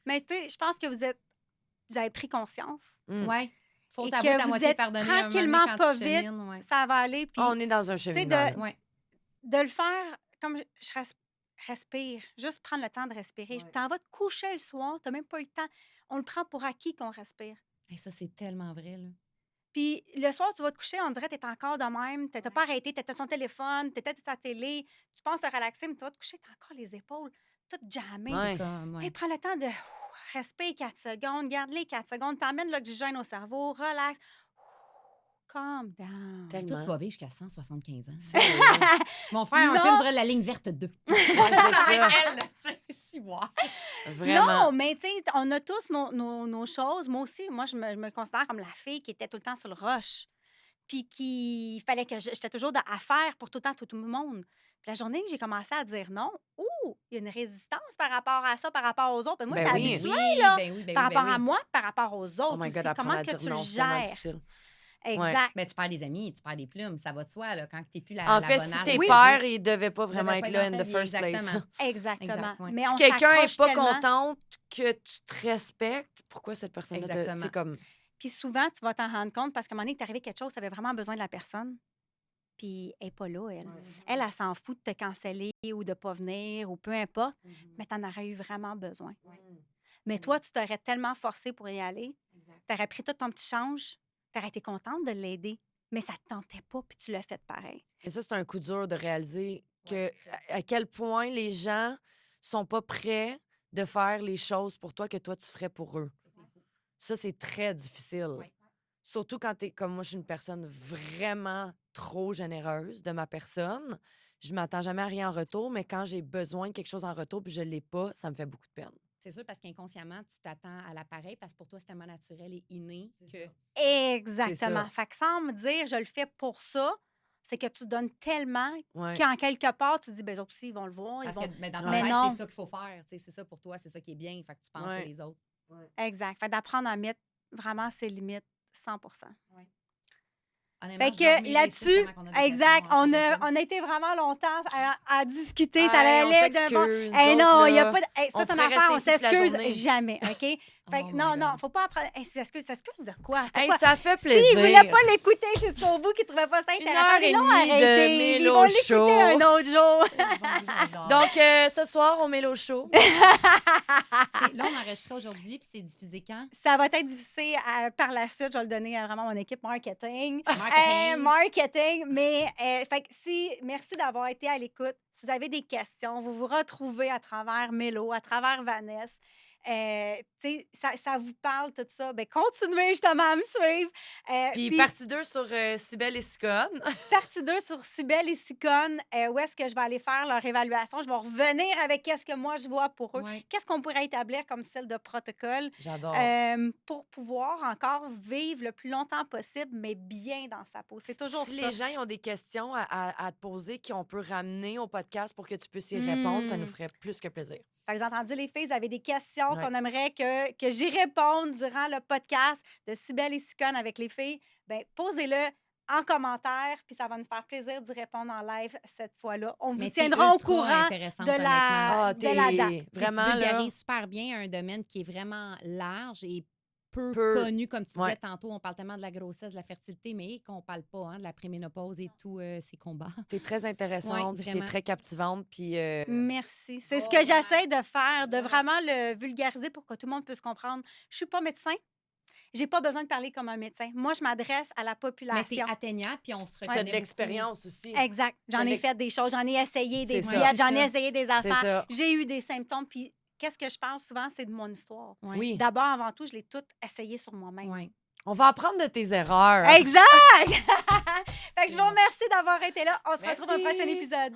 Mais tu sais, je pense que vous avez pris conscience. Mm. Ouais. Faut Et t'avouer que ta vous moitié êtes pardonner un moment donné tranquillement quand pas tu vite. chemines, ouais. Ça va aller. Puis, Ah, on est dans un tu sais, cheminement. là. Ouais. de le faire comme respire. Juste prendre le temps de respirer. Ouais. T'en vas te coucher le soir, t'as même pas eu le temps. On le prend pour acquis qu'on respire. Hey, ça, c'est tellement vrai, là. Puis le soir, tu vas te coucher, on dirait que tu es encore de même. Tu n'as pas arrêté, tu étais ton téléphone, tu étais sur ta télé. Tu penses te relaxer, mais tu vas te coucher, tu as encore les épaules toutes jammées. Ouais. Comme, ouais. Hey, prends le temps de respirer 4 secondes, garde-les 4 secondes, t'emmènes l'oxygène au cerveau, relax. Calm down. Toi, tu Tellement. vas vivre jusqu'à 175 ans. Sérieux. Mon frère, un Non. film dirait La ligne verte 2. Ouais, c'est ça. Elle, si, ouais. Vraiment. Non, mais tu sais, on a tous nos choses. Moi aussi, moi, je me considère comme la fille qui était tout le temps sur le rush. Puis qu'il fallait que j'étais toujours à faire pour tout le temps tout le monde. Puis la journée que j'ai commencé à dire non, il y a une résistance par rapport à ça, par rapport aux autres. Puis moi, Ben j'étais oui. habituée, là, Ben par oui, rapport à moi, par rapport aux autres Oh my aussi. God, apprendre Comment à que dire tu le non, c'est tellement gères? difficile. Exact. Mais tu perds des amis, tu perds des plumes, ça va de soi, là, quand tu n'es plus la En la fait, bonne si âge tes de Oui. pères, service. ils devaient pas vraiment devaient être pas là être in dans the ta vie, first place. exactement. Exactement. Exact, ouais. Mais Si on quelqu'un s'accroche est pas tellement. contente que tu te respectes, pourquoi cette personne-là te... Exactement. C'est comme... Puis souvent, tu vas t'en rendre compte parce qu'à un moment donné, t'es arrivé quelque chose, tu avais vraiment besoin de la personne. Puis elle n'est pas là, elle. Elle s'en fout de te canceller ou de ne pas venir ou peu importe, mais tu en aurais eu vraiment besoin. Mais toi, tu t'aurais tellement forcé pour y aller, tu aurais pris tout ton petit change, tu aurais été contente de l'aider, mais ça ne te tentait pas, puis tu l'as fait pareil. Et ça, c'est un coup dur de réaliser que à quel point les gens sont pas prêts de faire les choses pour toi que toi, tu ferais pour eux. Ça, c'est très difficile. Ouais. Surtout quand t'es comme moi, je suis une personne vraiment trop généreuse de ma personne. Je m'attends jamais à rien en retour, mais quand j'ai besoin de quelque chose en retour puis je l'ai pas, ça me fait beaucoup de peine. C'est sûr, parce qu'inconsciemment, tu t'attends à l'appareil parce que pour toi, c'est tellement naturel et inné que. Exactement. Fait que sans me dire, je le fais pour ça, c'est que tu donnes tellement Ouais. qu'en quelque part, tu dis, ben, les autres aussi, ils vont le voir. Parce Ils vont... que dans ta Mais tête, non. c'est ça qu'il faut faire. C'est ça pour toi, c'est ça qui est bien. Fait que tu penses Ouais. que les autres. Exact. Fait d'apprendre à mettre vraiment ses limites 100 Honnêtement, Fait je que dormirais ici là-dessus, pendant qu'on a des exact, questions, pour vrai. on a été vraiment longtemps à discuter. Ça Hey, on allait d'un bon. s'excuse, Hey, nous non, autres, il n'y a là, pas de. Hey, ça, on c'est une pourrait affaire, on rester ici toute la s'excuse journée. jamais, OK? Fait Oh que my non, God. faut pas apprendre. Hey, s'excuse de quoi? Hey, Pourquoi? ça fait S'ils plaisir. ne voulaient pas l'écouter jusqu'au bout, qu'ils ne trouvaient pas ça Une intéressant, heure ils et l'ont demie de arrêté. Ils Mélo vont l'écouter Show. un autre jour. Donc, ce soir, au Mélo Show. Là, on enregistre aujourd'hui, puis c'est diffusé quand? Ça va être diffusé par la suite. Je vais le donner à vraiment mon équipe marketing. Marketing. Mais fait que merci d'avoir été à l'écoute. Si vous avez des questions, vous vous retrouvez à travers Mélo, à travers Vanessa. Ça vous parle, tout ça. Ben, continuez justement à me suivre. Puis Puis partie 2 sur Cybèle et Sicone. partie 2 sur Cybèle et Sicone, où est-ce que je vais aller faire leur évaluation. Je vais revenir avec qu'est-ce que moi je vois pour eux. Ouais. Qu'est-ce qu'on pourrait établir comme style de protocole J'adore. pour pouvoir encore vivre le plus longtemps possible, mais bien dans sa peau. C'est toujours Si ça. les gens ils ont des questions à te poser qu'on peut ramener au podcast pour que tu puisses y répondre, ça nous ferait plus que plaisir. Fait que vous avez entendu, les filles, vous avez des questions Ouais. qu'on aimerait que j'y réponde durant le podcast de Cybèle et Sicone avec les filles. Bien, posez-le en commentaire, puis ça va nous faire plaisir d'y répondre en live cette fois-là. On vous Mais tiendra au courant intéressante, de la, Ah, de la date. Tu vraiment, là, vulgarises super bien un domaine qui est vraiment large et peu connu, comme tu disais Ouais. tantôt. On parle tellement de la grossesse, de la fertilité, mais qu'on parle pas de la préménopause et tous ces combats. t'es très intéressante, puis t'es vraiment. très captivante, puis Merci. C'est ce Oh, que vraiment. j'essaie de faire, de Vraiment. vraiment le vulgariser pour que tout le monde puisse comprendre. Je suis pas médecin. J'ai pas besoin de parler comme un médecin. Moi, je m'adresse à la Mais population. t'es atteignable, puis on se t'as reconnaît de l'expérience aussi. Exact. J'en T'as ai l'ex- fait des choses, j'en ai essayé des C'est ça. diètes, j'en ai C'est ça. essayé des C'est affaires. ça. J'ai eu des symptômes. Puis qu'est-ce que je parle souvent, c'est de mon histoire. Ouais. Oui. D'abord, avant tout, je l'ai tout essayé sur moi-même. Ouais. On va apprendre de tes erreurs. Exact! Fait que je vous remercie d'avoir été là. On se retrouve au Merci. prochain épisode.